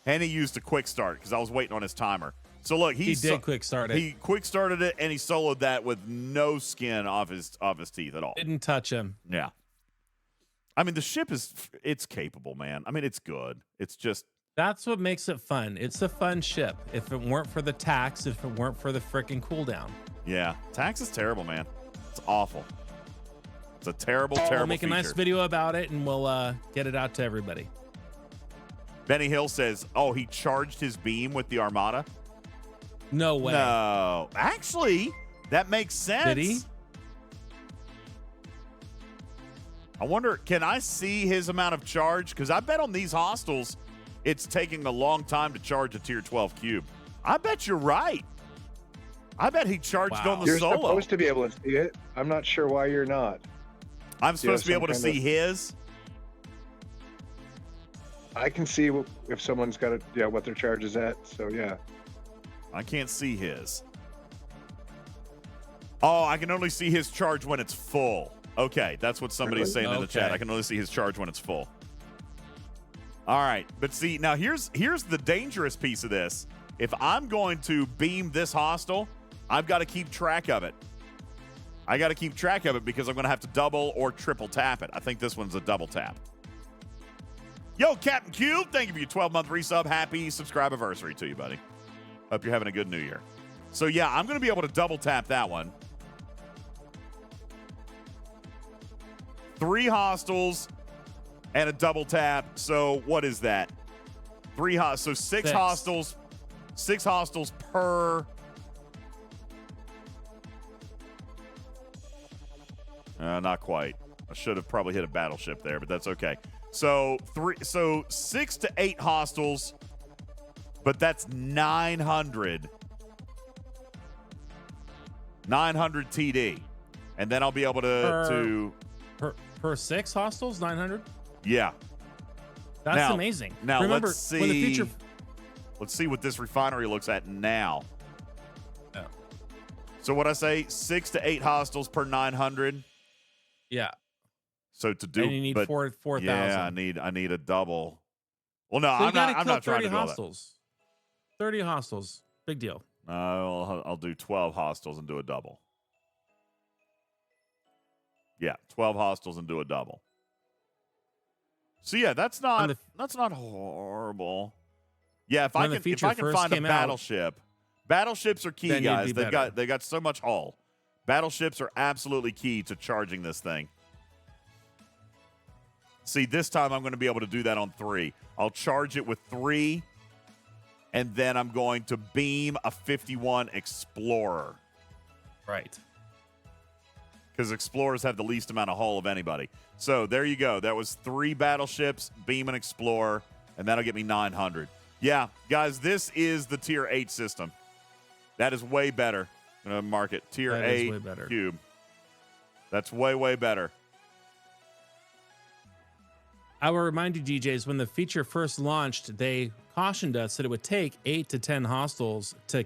and he used a quick start because I was waiting on his timer. So look, he did quick start it. He quick started it and he soloed that with no skin off his teeth at all. Didn't touch him. Yeah. I mean, the ship it's capable, man. I mean, it's good. It's just that's what makes it fun. It's a fun ship. If it weren't for the tax, if it weren't for the freaking cooldown. Yeah, tax is terrible, man. It's awful. It's a terrible We'll make feature. a nice video about it and we'll get it out to everybody. Benny Hill says, "Oh, he charged his beam with the Armada." No way. No. Actually, that makes sense. Did he? I wonder, can I see his amount of charge? Because I bet on these hostiles, it's taking a long time to charge a tier 12 cube. I bet you're right. I bet he charged on the You're solo. You're supposed to be able to see it. I'm not sure why you're not. I'm supposed to be able to see his? I can see if someone's got it, what their charge is at. So, yeah. I can't see his. Oh, I can only see his charge when it's full. Okay, that's what somebody's saying in the chat. I can only see his charge when it's full. All right, but see, now here's the dangerous piece of this. If I'm going to beam this hostile, I've got to keep track of it. I got to keep track of it because I'm going to have to double or triple tap it. I think this one's a double tap. Yo, Captain Cube, thank you for your 12-month resub. Happy subscribe anniversary to you, buddy. Hope you're having a good new year. So, yeah, I'm going to be able to double tap that one. 3 hostiles and a double tap. So, what is that? 6 hostiles. 6 hostiles per. Not quite. I should have probably hit a battleship there, but that's okay. So 6 to 8 hostiles, but that's 900 TD, and then I'll be able to per 6 hostiles, 900. Yeah, that's amazing. Now remember let's see. When the feature. Let's see what this refinery looks at now. Oh. So what I say, 6 to 8 hostiles per 900. Yeah. So to do, and you need 4,000. Yeah, I need a double. Well, no, So I'm not trying to do hostiles. 30 hostiles, big deal. I'll do 12 hostiles and do a double. Yeah, 12 hostiles and do a double. So yeah, that's not horrible. Yeah, if I can find a battleship. Battleships are key, guys. They got so much hull. Battleships are absolutely key to charging this thing. See, this time I'm going to be able to do that on 3. I'll charge it with 3, and then I'm going to beam a 51 Explorer. Right. Because Explorers have the least amount of hull of anybody. So there you go. That was 3 battleships, beam an Explorer, and that'll get me 900. Yeah, guys, this is the Tier 8 system. That is way better. I'm going to mark it. Tier 8 cube. That's way, way better. I will remind you, DJs, when the feature first launched, they cautioned us that it would take 8 to 10 hostiles to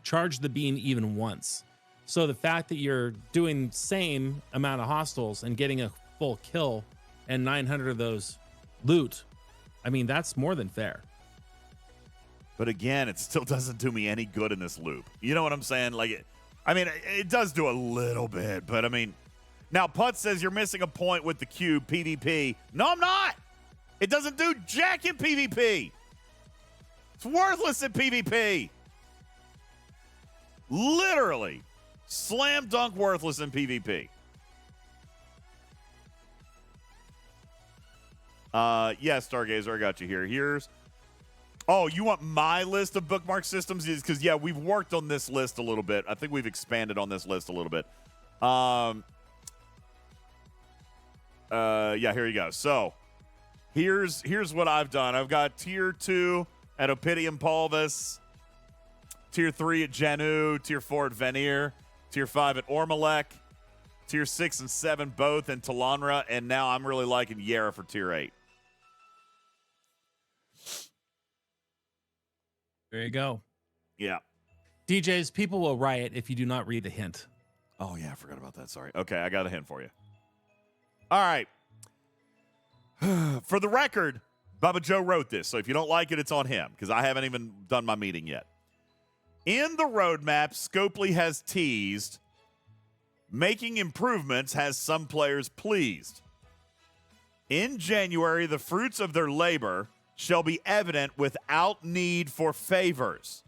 charge the beam even once. So the fact that you're doing same amount of hostiles and getting a full kill and 900 of those loot, I mean, that's more than fair. But again, it still doesn't do me any good in this loop. You know what I'm saying? Like, it does do a little bit, but I mean, now Putz says you're missing a point with the cube PvP. No, I'm not. It doesn't do jack in PvP. It's worthless in PvP. Literally, slam dunk worthless in PvP. Yeah, Stargazer, I got you here. Oh, you want my list of bookmark systems? Because, yeah, we've worked on this list a little bit. I think we've expanded on this list a little bit. Yeah, here you go. So, here's what I've done. I've got Tier 2 at Opidium Pulvis, Tier 3 at Janu, Tier 4 at Venir, Tier 5 at Ormalek, Tier 6 and 7 both in Talanra, and now I'm really liking Yara for Tier 8. There you go. Yeah. DJs, people will riot if you do not read the hint. Oh, yeah, I forgot about that. Sorry. Okay, I got a hint for you. All right. For the record, Bubba Joe wrote this, so if you don't like it, it's on him, because I haven't even done my meeting yet. In the roadmap, Scopely has teased, making improvements has some players pleased. In January, the fruits of their labor shall be evident without need for favors.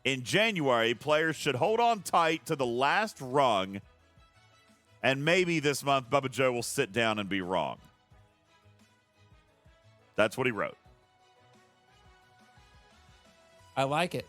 In January, players should hold on tight to the last rung, and maybe this month Bubba Joe will sit down and be wrong. That's what he wrote. I like it.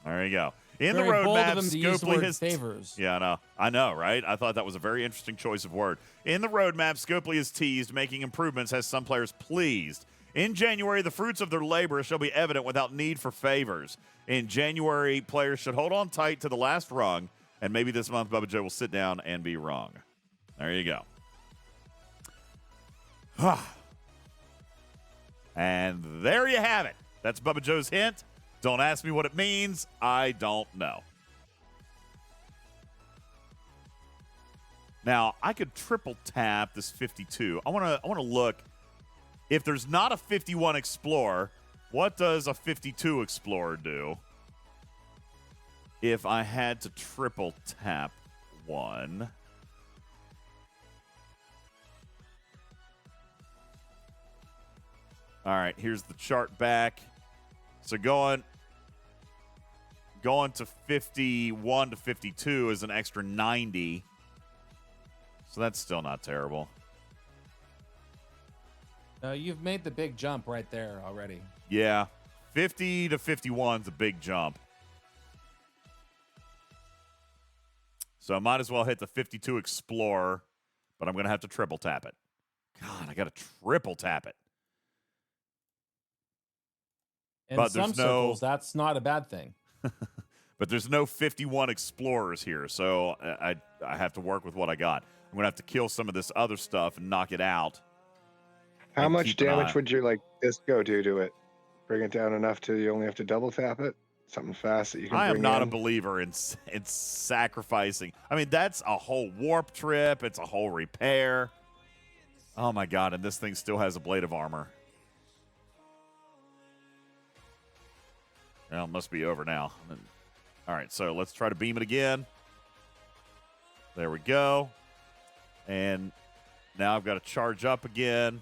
There you go. In Very the bold roadmap, of him to use the Scopely word has favors. Yeah, I know, right? I thought that was a very interesting choice of word. In the roadmap, Scopely has teased, making improvements has some players pleased. In January, the fruits of their labor shall be evident without need for favors. In January, players should hold on tight to the last rung, and maybe this month Bubba Joe will sit down and be wrong. There you go. And there you have it. That's Bubba Joe's hint. Don't ask me what it means. I don't know. Now, I could triple tap this 52. I want to look. If there's not a 51 Explorer, what does a 52 Explorer do? If I had to triple tap one. All right, here's the chart back. So going to 51 to 52 is an extra 90. So that's still not terrible. You've made the big jump right there already. Yeah. 50 to 51 is a big jump. So I might as well hit the 52 Explorer, but I'm going to have to triple tap it. God, I got to triple tap it. In But some there's no- circles, that's not a bad thing. But there's no 51 Explorers here, so I have to work with what I got. I'm going to have to kill some of this other stuff and knock it out. How and much keep an damage eye- would your disco do to it? Bring it down enough till you only have to double tap it? Something fast that you can I am bring not a in? believer in sacrificing. I mean, that's a whole warp trip. It's a whole repair. Oh, my God, and this thing still has a blade of armor. Well, it must be over now. All right, so let's try to beam it again. There we go. And now I've got to charge up again.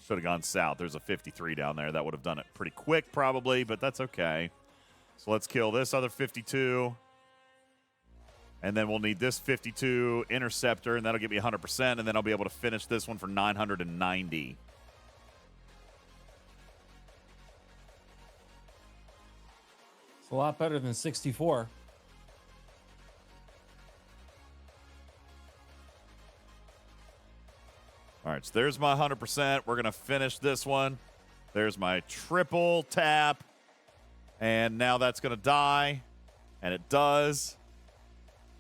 Should have gone south. There's a 53 down there. That would have done it pretty quick probably, but that's okay. So let's kill this other 52. And then we'll need this 52 interceptor, and that'll give me 100%, and then I'll be able to finish this one for 990. It's a lot better than 64. All right, so there's my 100%. We're going to finish this one. There's my triple tap. And now that's going to die. And it does.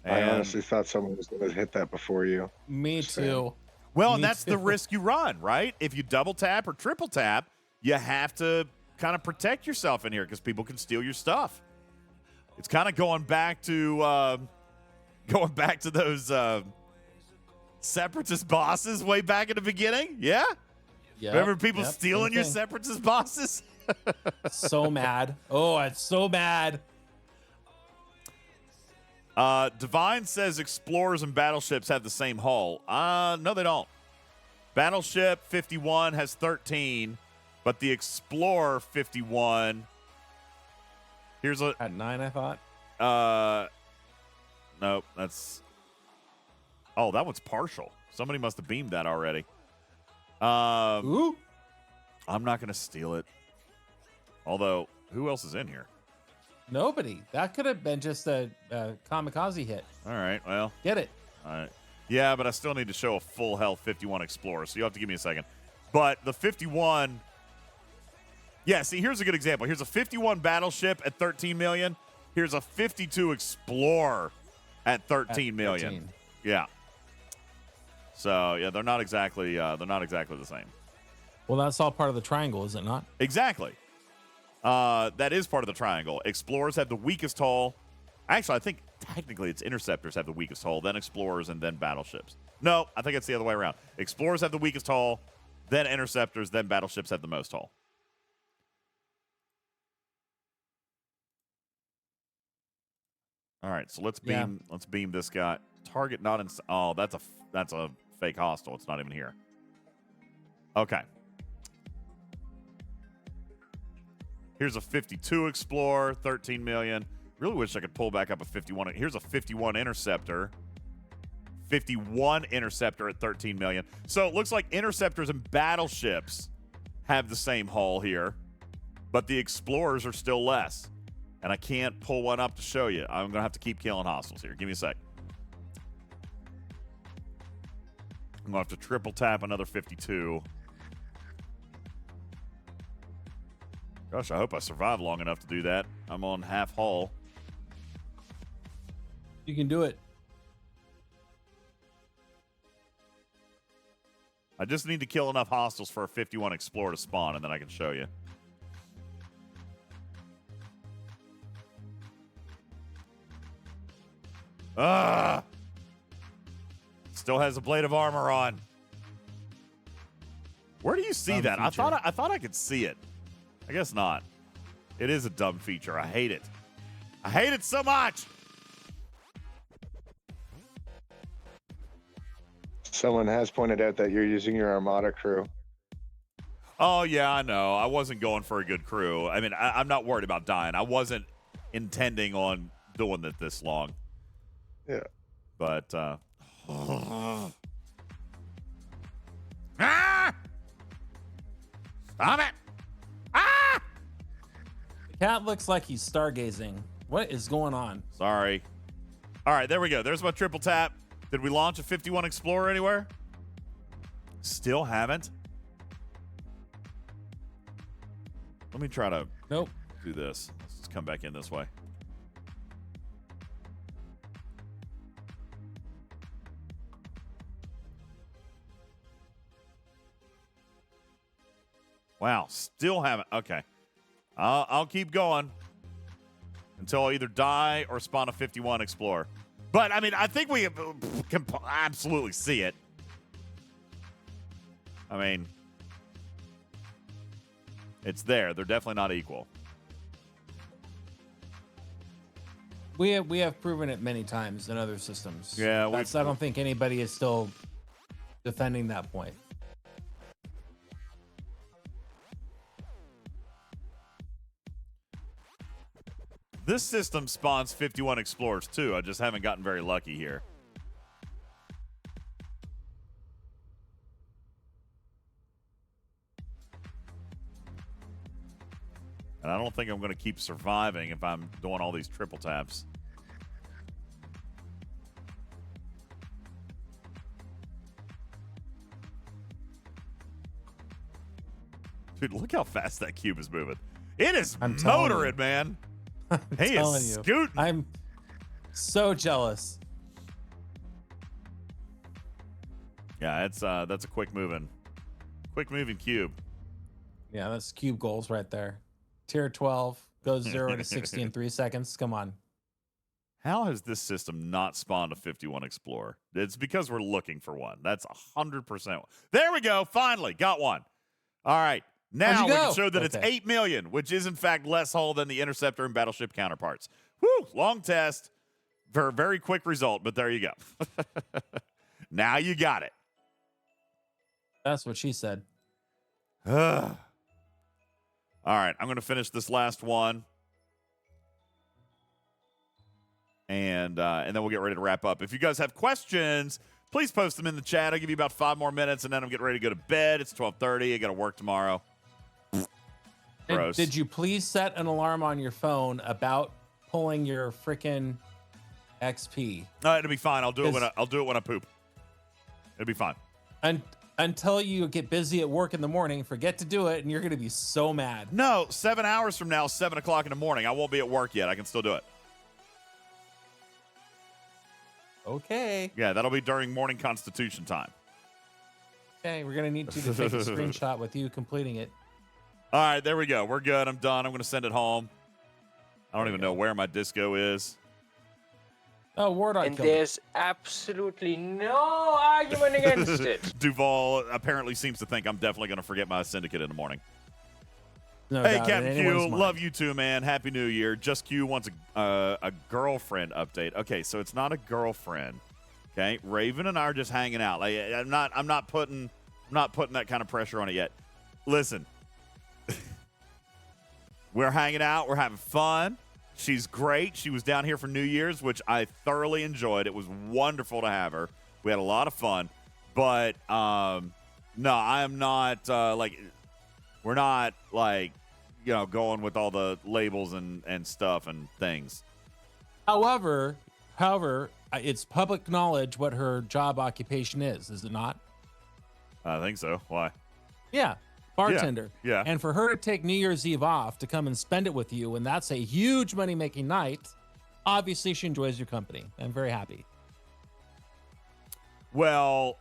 I And honestly thought someone was going to hit that before you. Me too. well, Me and that's the too. risk you run, right? If you double tap or triple tap, you have to kind of protect yourself in here because people can steal your stuff. It's kind of going back to those separatist bosses way back in the beginning. Yeah? Yep, Remember people yep, stealing same your thing. separatist bosses? So mad. Oh, it's so mad. Divine says explorers and battleships have the same hull. No, they don't. Battleship 51 has 13, but the Explorer 51. Here's a At 9, I thought. nope, that's. Oh, that one's partial. Somebody must have beamed that already. Ooh. I'm not gonna steal it. Although, who else is in here? Nobody. That could have been just a kamikaze hit. All right, well. Get it. All right. Yeah, but I still need to show a full health 51 Explorer, so you'll have to give me a second. But the 51... Yeah, see, here's a good example. Here's a 51 Battleship at 13 million. Here's a 52 Explorer at 13 million. 13. Yeah. So, yeah, they're not exactly the same. Well, that's all part of the triangle, is it not? Exactly. That is part of the triangle. Explorers have the weakest hull. Actually, I think technically it's interceptors have the weakest hull, then explorers, and then battleships. No, I think it's the other way around. Explorers have the weakest hull, then interceptors, then battleships have the most hull. All right, so let's beam this guy. Target not in. Oh, that's a fake hostile. It's not even here. Okay. Here's a 52 Explorer, 13 million. Really wish I could pull back up a 51. Here's a 51 Interceptor. 51 Interceptor at 13 million. So it looks like interceptors and battleships have the same hull here, but the Explorers are still less. And I can't pull one up to show you. I'm going to have to keep killing hostiles here. Give me a sec. I'm going to have to triple tap another 52. Gosh, I hope I survive long enough to do that. I'm on half hull. You can do it. I just need to kill enough hostiles for a 51 Explorer to spawn, and then I can show you. Ah! Still has a plate of armor on. Where do you see Dumb that? feature. I thought I could see it. I guess not. It is a dumb feature. I hate it. I hate it so much. Someone has pointed out that you're using your Armada crew. Oh, yeah, I know. I wasn't going for a good crew. I mean, I'm not worried about dying. I wasn't intending on doing it this long. Yeah. But, ah! Stop it! Ah! The cat looks like he's stargazing. What is going on? Sorry. All right, there we go. There's my triple tap. Did we launch a 51 Explorer anywhere? Still haven't. Let me try to do this. Let's just come back in this way. Wow, still haven't. Okay. I'll keep going until I either die or spawn a 51 Explorer. But, I mean, I think we can absolutely see it. I mean, it's there. They're definitely not equal. We have proven it many times in other systems. Yeah, I don't think anybody is still defending that point. This system spawns 51 Explorers, too. I just haven't gotten very lucky here. And I don't think I'm going to keep surviving if I'm doing all these triple taps. Dude, look how fast that cube is moving. It is motoring, man. He is scooting. I'm so jealous. Yeah, it's that's a quick moving cube. Yeah, that's cube goals right there. Tier 12 goes 0 to 60 in 3 seconds. Come on. How has this system not spawned a 51 Explorer? It's because we're looking for one. That's 100%. There we go. Finally got one. All right. Now we can show that it's 8 million, which is in fact less hull than the Interceptor and Battleship counterparts. Whew, long test. Very quick result, but there you go. Now you got it. That's what she said. All right, I'm going to finish this last one. And then we'll get ready to wrap up. If you guys have questions, please post them in the chat. I'll give you about 5 more minutes, and then I'm getting ready to go to bed. It's 12:30. I got to work tomorrow. Gross. Did you please set an alarm on your phone about pulling your freaking XP? It'll be fine. I'll do it when I poop. It'll be fine. And until you get busy at work in the morning, forget to do it, and you're going to be so mad. No, 7 hours from now, 7 o'clock in the morning. I won't be at work yet. I can still do it. Okay. Yeah, that'll be during morning Constitution time. Okay, we're going to need you to take a screenshot with you completing it. All right, there we go. We're good. I'm done. I'm going to send it home. I don't even know where my disco is. Oh, Wardog And killed it. there's absolutely no argument against it. Duval apparently seems to think I'm definitely going to forget my syndicate in the morning. No Hey, doubt in Captain Q, anyone's mind. love you too, man. Happy New Year. Just Q wants a girlfriend update. Okay, so it's not a girlfriend. Okay, Raven and I are just hanging out. Like I'm not putting that kind of pressure on it yet. Listen, we're hanging out. We're having fun. She's great. She was down here for New Year's, which I thoroughly enjoyed. It was wonderful to have her. We had a lot of fun. But no, I am not we're not going with all the labels and stuff and things. However, it's public knowledge what her job occupation is it not? I think so. Why? Yeah, bartender. Yeah. And for her to take New Year's Eve off to come and spend it with you, and that's a huge money-making night, obviously she enjoys your company. I'm very happy. Well,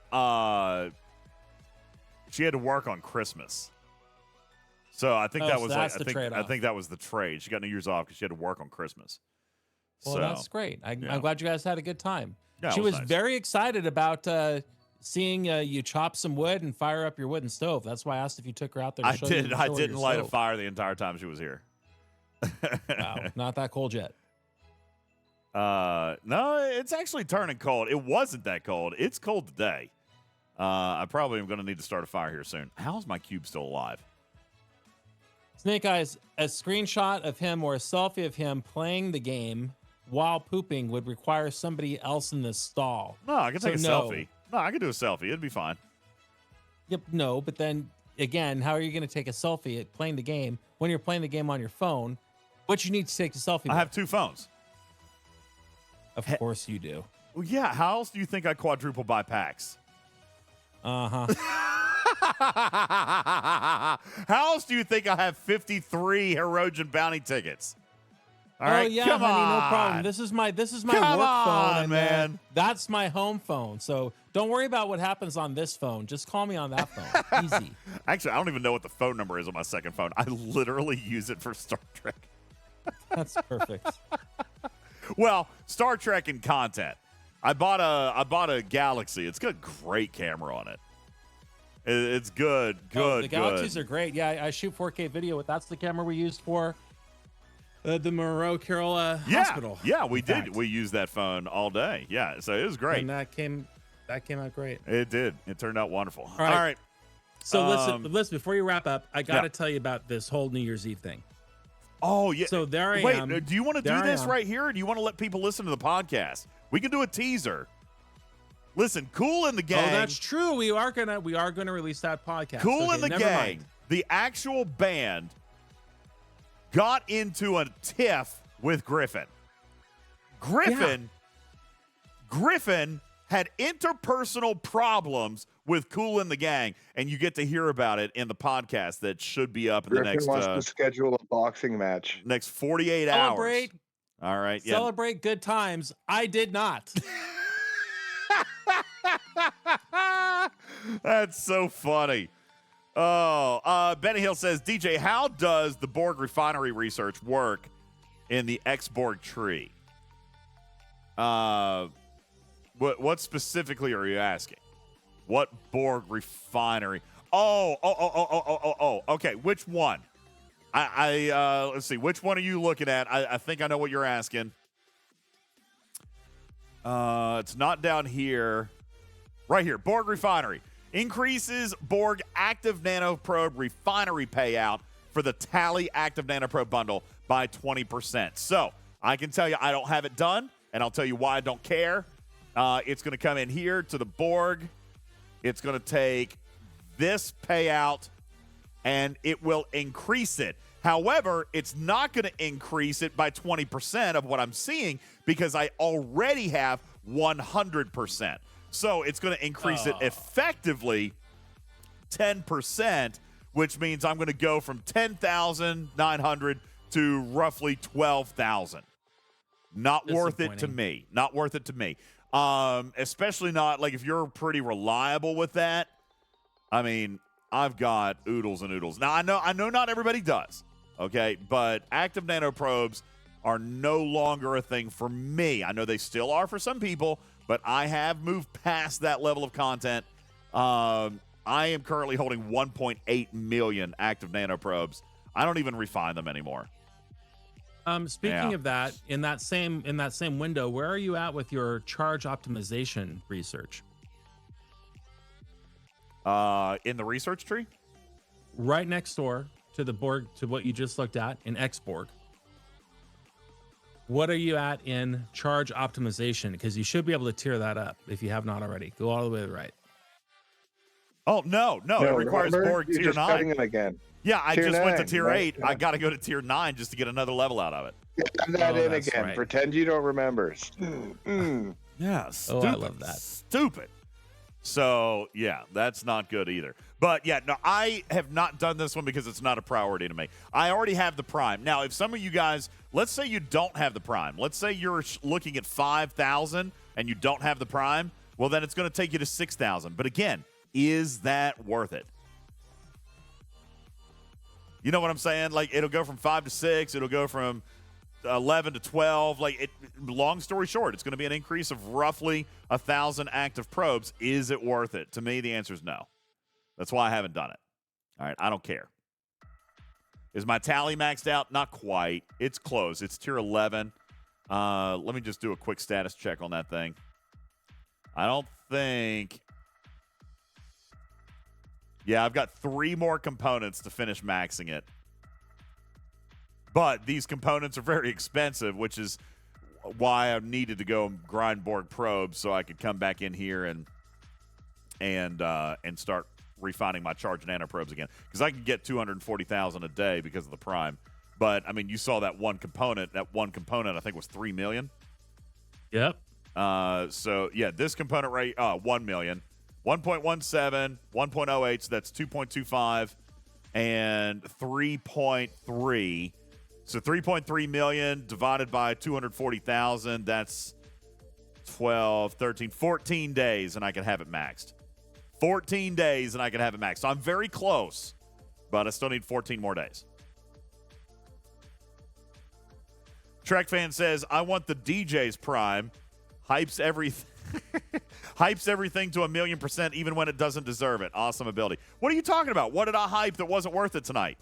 she had to work on Christmas. So I think that was that's I the trade-off. think that was the trade. She got New Year's off because she had to work on Christmas. Well, so, that's great. I'm glad you guys had a good time. Yeah, she it was nice. very excited about seeing you chop some wood and fire up your wooden stove. That's why I asked if you took her out there. To I show did. You, I show her didn't your light a stove. fire the entire time she was here. Wow, not that cold yet. No, it's actually turning cold. It wasn't that cold. It's cold today. I probably am going to need to start a fire here soon. How's my cube still alive? Snake Eyes, a screenshot of him or a selfie of him playing the game while pooping would require somebody else in the stall. No, I can take a no. selfie. No, I can do a selfie. It'd be fine. Yep, no, but then again, how are you going to take a selfie at playing the game when you're playing the game on your phone? What you need to take a selfie with? I have 2 phones. Of course you do. Well, yeah. How else do you think I quadruple buy packs? Uh-huh. How else do you think I have 53 Hirogen bounty tickets? All oh right, yeah, come honey, on. no problem. This is my Come work on, phone, and man. that's my home phone. So don't worry about what happens on this phone. Just call me on that phone. Easy. Actually, I don't even know what the phone number is on my second phone. I literally use it for Star Trek. That's perfect. Well, Star Trek and content. I bought a Galaxy. It's got a great camera on it. It's good. The Galaxies are great. Yeah, I shoot 4K video with. That's the camera we used for the Monroe Carroll Hospital. Yeah, we did. We used that phone all day. Yeah, so it was great. And that came out great. It did. It turned out wonderful. All right. So Um, listen. Before you wrap up, I got to tell you about this whole New Year's Eve thing. Oh yeah. So there I Wait, am. do you want to do There I this am. right here, or do you want to let people listen to the podcast? We can do a teaser. Listen, Cool in the Gang. Oh, that's true. We are gonna release that podcast. Cool Okay, in the never Gang, mind. the actual band, got into a tiff with Griffin. Griffin had interpersonal problems with Cool in the Gang, and you get to hear about it in the podcast that should be up in Griffin the next wants to schedule a boxing match. next 48 Celebrate. hours. All right. Yeah. Celebrate good times. I did not. That's so funny. Oh, Benny Hill says, DJ, how does the Borg refinery research work in the X-Borg tree? What specifically are you asking? What Borg refinery? Oh. Okay, which one? I let's see. Which one are you looking at? I think I know what you're asking. It's not down here. Right here, Borg refinery. Increases Borg active nanoprobe refinery payout for the Tally active nanoprobe bundle by 20%. So I can tell you I don't have it done, and I'll tell you why I don't care. It's going to come in here to the Borg. It's going to take this payout, and it will increase it. However, it's not going to increase it by 20% of what I'm seeing because I already have 100%. So it's going to increase it effectively 10%, which means I'm going to go from 10,900 to roughly 12,000. Not worth it to me. Not worth it to me. Especially not like if you're pretty reliable with that. I mean, I've got oodles and oodles. Now I know not everybody does. Okay, but active nanoprobes are no longer a thing for me. I know they still are for some people, but I have moved past that level of content. I am currently holding 1.8 million active nanoprobes. I don't even refine them anymore. Speaking of that, in that same window, where are you at with your charge optimization research? In the research tree? Right next door to the Borg, to what you just looked at in X-Borg. What are you at in charge optimization? Because you should be able to tier that up if you have not already. Go all the way to the right. Oh, no, it requires Borg You're tier just 9. cutting it again. Yeah, I Tier just went to 9, tier right? 8. I got to go to tier 9 just to get another level out of it. Add that in that's again. right. Pretend you don't remember. Yeah, stupid. Oh, I love that. Stupid. So, yeah, that's not good either. But, yeah, no, I have not done this one because it's not a priority to me. I already have the Prime. Now, if some of you guys, let's say you don't have the Prime. Let's say you're looking at 5,000 and you don't have the Prime. Well, then it's going to take you to 6,000. But, again, is that worth it? You know what I'm saying? Like, it'll go from 5 to 6. It'll go from 11 to 12. Long story short, it's going to be an increase of roughly 1,000 active probes. Is it worth it? To me, the answer is no. That's why I haven't done it. All right, I don't care. Is my tally maxed out? Not quite. It's close. It's tier 11. Let me just do a quick status check on that thing. I don't think... Yeah, I've got 3 more components to finish maxing it. But these components are very expensive, which is why I needed to go grind Borg probes so I could come back in here and start refining my charge nanoprobes again. Because I could get 240,000 a day because of the Prime. But, I mean, you saw that one component. That one component, I think, was 3 million. Yep. So, yeah, this component rate, 1 million. 1.17, 1.08, so that's 2.25, and 3.3. So 3.3 million divided by 240,000, that's 12, 13, 14 days, and I can have it maxed. 14 days, and I can have it maxed. So I'm very close, but I still need 14 more days. Trek fan says, I want the DJz Prime. Hypes everything to 1,000,000%, even when it doesn't deserve it. Awesome ability. What are you talking about? What did I hype that wasn't worth it tonight?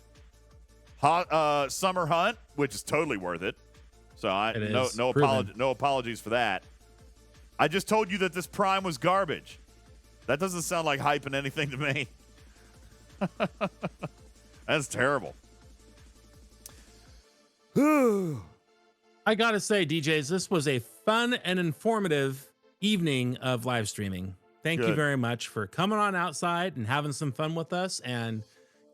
Summer Hunt, which is totally worth it. So no apologies for that. I just told you that this Prime was garbage. That doesn't sound like hyping anything to me. That's terrible. I gotta say, DJs, this was a fun and informative evening of live streaming. Thank you very much for coming on outside and having some fun with us and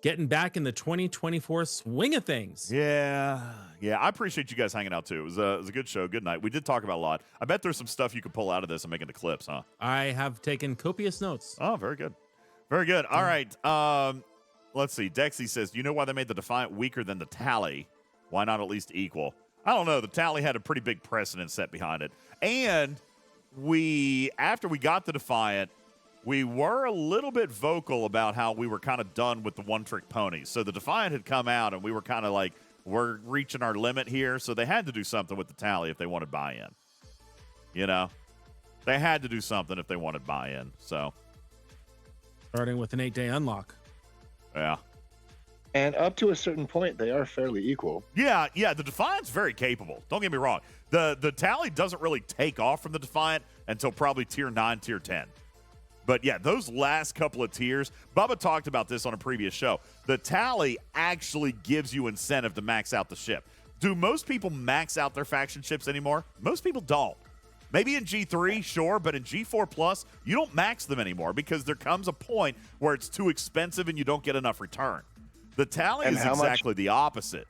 getting back in the 2024 swing of things. Yeah. I appreciate you guys hanging out too. It was a good show, good night. We did talk about a lot. I bet there's some stuff you could pull out of this and make into clips, huh? I have taken copious notes. Oh, very good. Very good. All right. Let's see. Dexy says, do you know why they made the Defiant weaker than the Tally? Why not at least equal? I don't know. The Tally had a pretty big precedent set behind it. And after we got the Defiant, we were a little bit vocal about how we were kind of done with the one-trick ponies. So the Defiant had come out, and we were kind of like, we're reaching our limit here. So they had to do something with the Tally if they wanted buy-in. You know? They had to do something if they wanted buy-in. So starting with an 8-day unlock. Yeah. And up to a certain point, they are fairly equal. Yeah, the Defiant's very capable. Don't get me wrong. The Tally doesn't really take off from the Defiant until probably tier 9, tier 10. But yeah, those last couple of tiers, Bubba talked about this on a previous show. The Tally actually gives you incentive to max out the ship. Do most people max out their faction ships anymore? Most people don't. Maybe in G3, sure, but in G4 Plus, you don't max them anymore because there comes a point where it's too expensive and you don't get enough return. The Tally is exactly the opposite.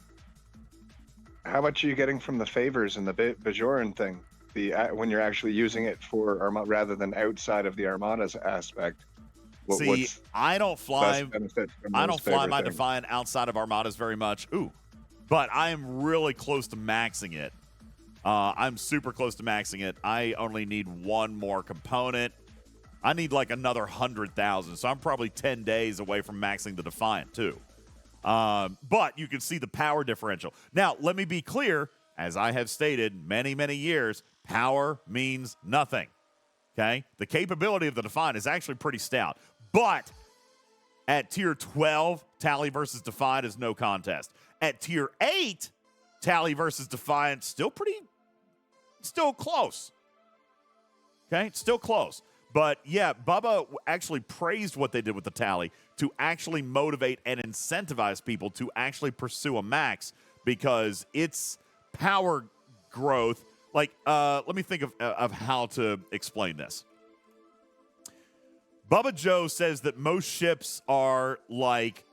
How much are you getting from the favors and the Bajoran thing? When you're actually using it for rather than outside of the Armada's aspect. I don't fly my Defiant outside of Armadas very much. But I am really close to maxing it. I'm super close to maxing it. I only need one more component. I need like another 100,000. So I'm probably 10 days away from maxing the Defiant too. But you can see the power differential. Now, let me be clear. As I have stated many, many years, power means nothing. Okay? The capability of the Defiant is actually pretty stout. But at tier 12, Tally versus Defiant is no contest. At tier 8, Tally versus Defiant still close. Okay? Still close. But yeah, Bubba actually praised what they did with the Tally to actually motivate and incentivize people to actually pursue a max because it's power growth. Let me think of how to explain this. Bubba Joe says that most ships are like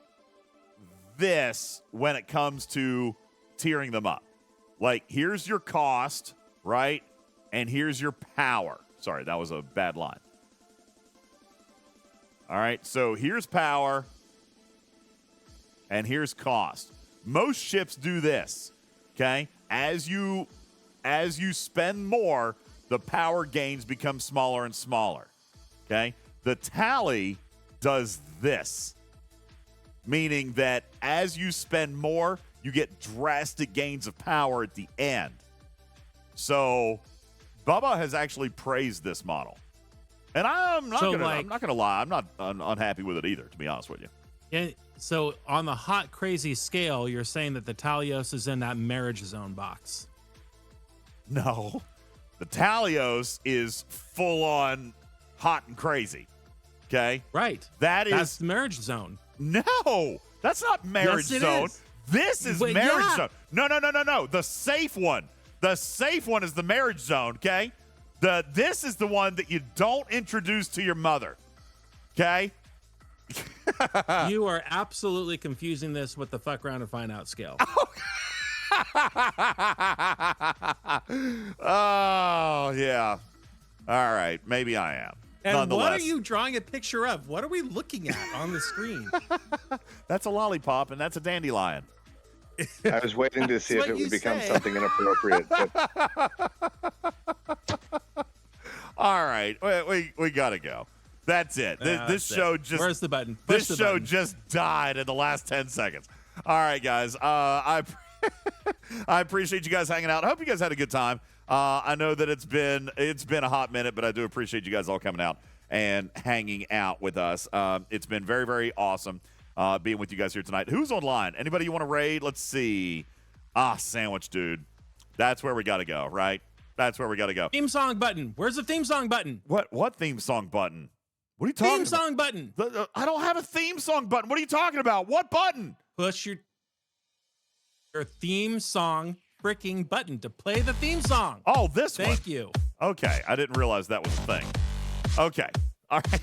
this when it comes to tiering them up. Like, here's your cost, right? And here's your power. Sorry, that was a bad line. All right, so here's power, and here's cost. Most ships do this, okay? As you spend more, the power gains become smaller and smaller, okay? The Tally does this, meaning that as you spend more, you get drastic gains of power at the end. So Bubba has actually praised this model. And I'm not going to lie. I'm not unhappy with it either, to be honest with you. And so on the hot, crazy scale, you're saying that the Talios is in that marriage zone box. No. The Talios is full on hot and crazy. Okay? Right. That's the marriage zone. No. That's not marriage zone. Is. This is marriage zone. No. The safe one. The safe one is the marriage zone, okay? This is the one that you don't introduce to your mother. Okay? You are absolutely confusing this with the fuck around and find out scale. Oh, yeah. All right. Maybe I am. And what are you drawing a picture of? What are we looking at on the screen? That's a lollipop, and that's a dandelion. I was waiting to see if it would become something inappropriate. But... All right. We got to go. That's it. This show just... Where's the button? This show just died in the last 10 seconds. All right, guys. I appreciate you guys hanging out. I hope you guys had a good time. I know that it's been a hot minute, but I do appreciate you guys all coming out and hanging out with us. It's been very, very awesome being with you guys here tonight. Who's online? Anybody you want to raid? Let's see. Sandwich Dude. That's where we got to go, right? That's where we got to go. Theme song button. Where's the theme song button? What theme song button? What are you talking about? Theme song button. I don't have a theme song button. What are you talking about? What button? Push your theme song freaking button to play the theme song. Oh, this one. Thank you. Okay. I didn't realize that was a thing. Okay. All right.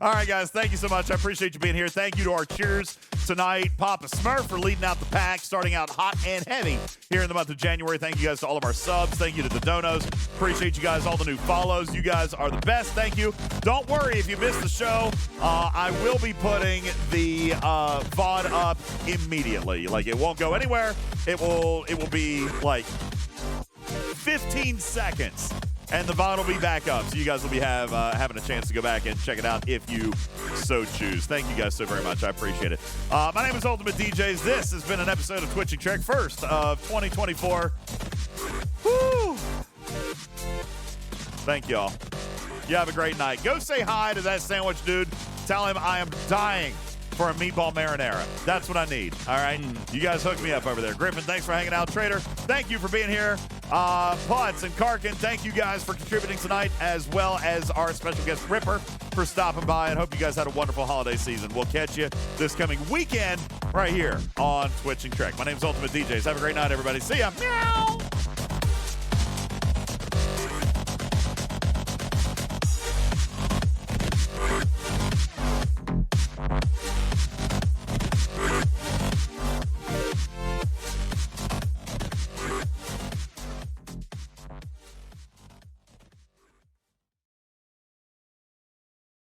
All right, guys. Thank you so much. I appreciate you being here. Thank you to our cheers tonight. Papa Smurf for leading out the pack, starting out hot and heavy here in the month of January. Thank you guys to all of our subs. Thank you to the donos. Appreciate you guys, all the new follows. You guys are the best. Thank you. Don't worry if you missed the show. I will be putting the VOD up immediately. Like, it won't go anywhere. It will be like 15 seconds. And the VOD will be back up, so you guys will be having a chance to go back and check it out if you so choose. Thank you guys so very much. I appreciate it. My name is UltimatDJz. This has been an episode of Twitching Trek, first of 2024. Woo! Thank y'all. You have a great night. Go say hi to that sandwich dude. Tell him I am dying for a meatball marinara. That's what I need. All right? You guys hook me up over there. Griffin, thanks for hanging out. Trader, thank you for being here. Putz and Karkin, thank you guys for contributing tonight, as well as our special guest Ripper for stopping by, and hope you guys had a wonderful holiday season. We'll catch you this coming weekend right here on Twitch and Trek. My name's UltimatDJz. Have a great night, everybody. See ya. Meow.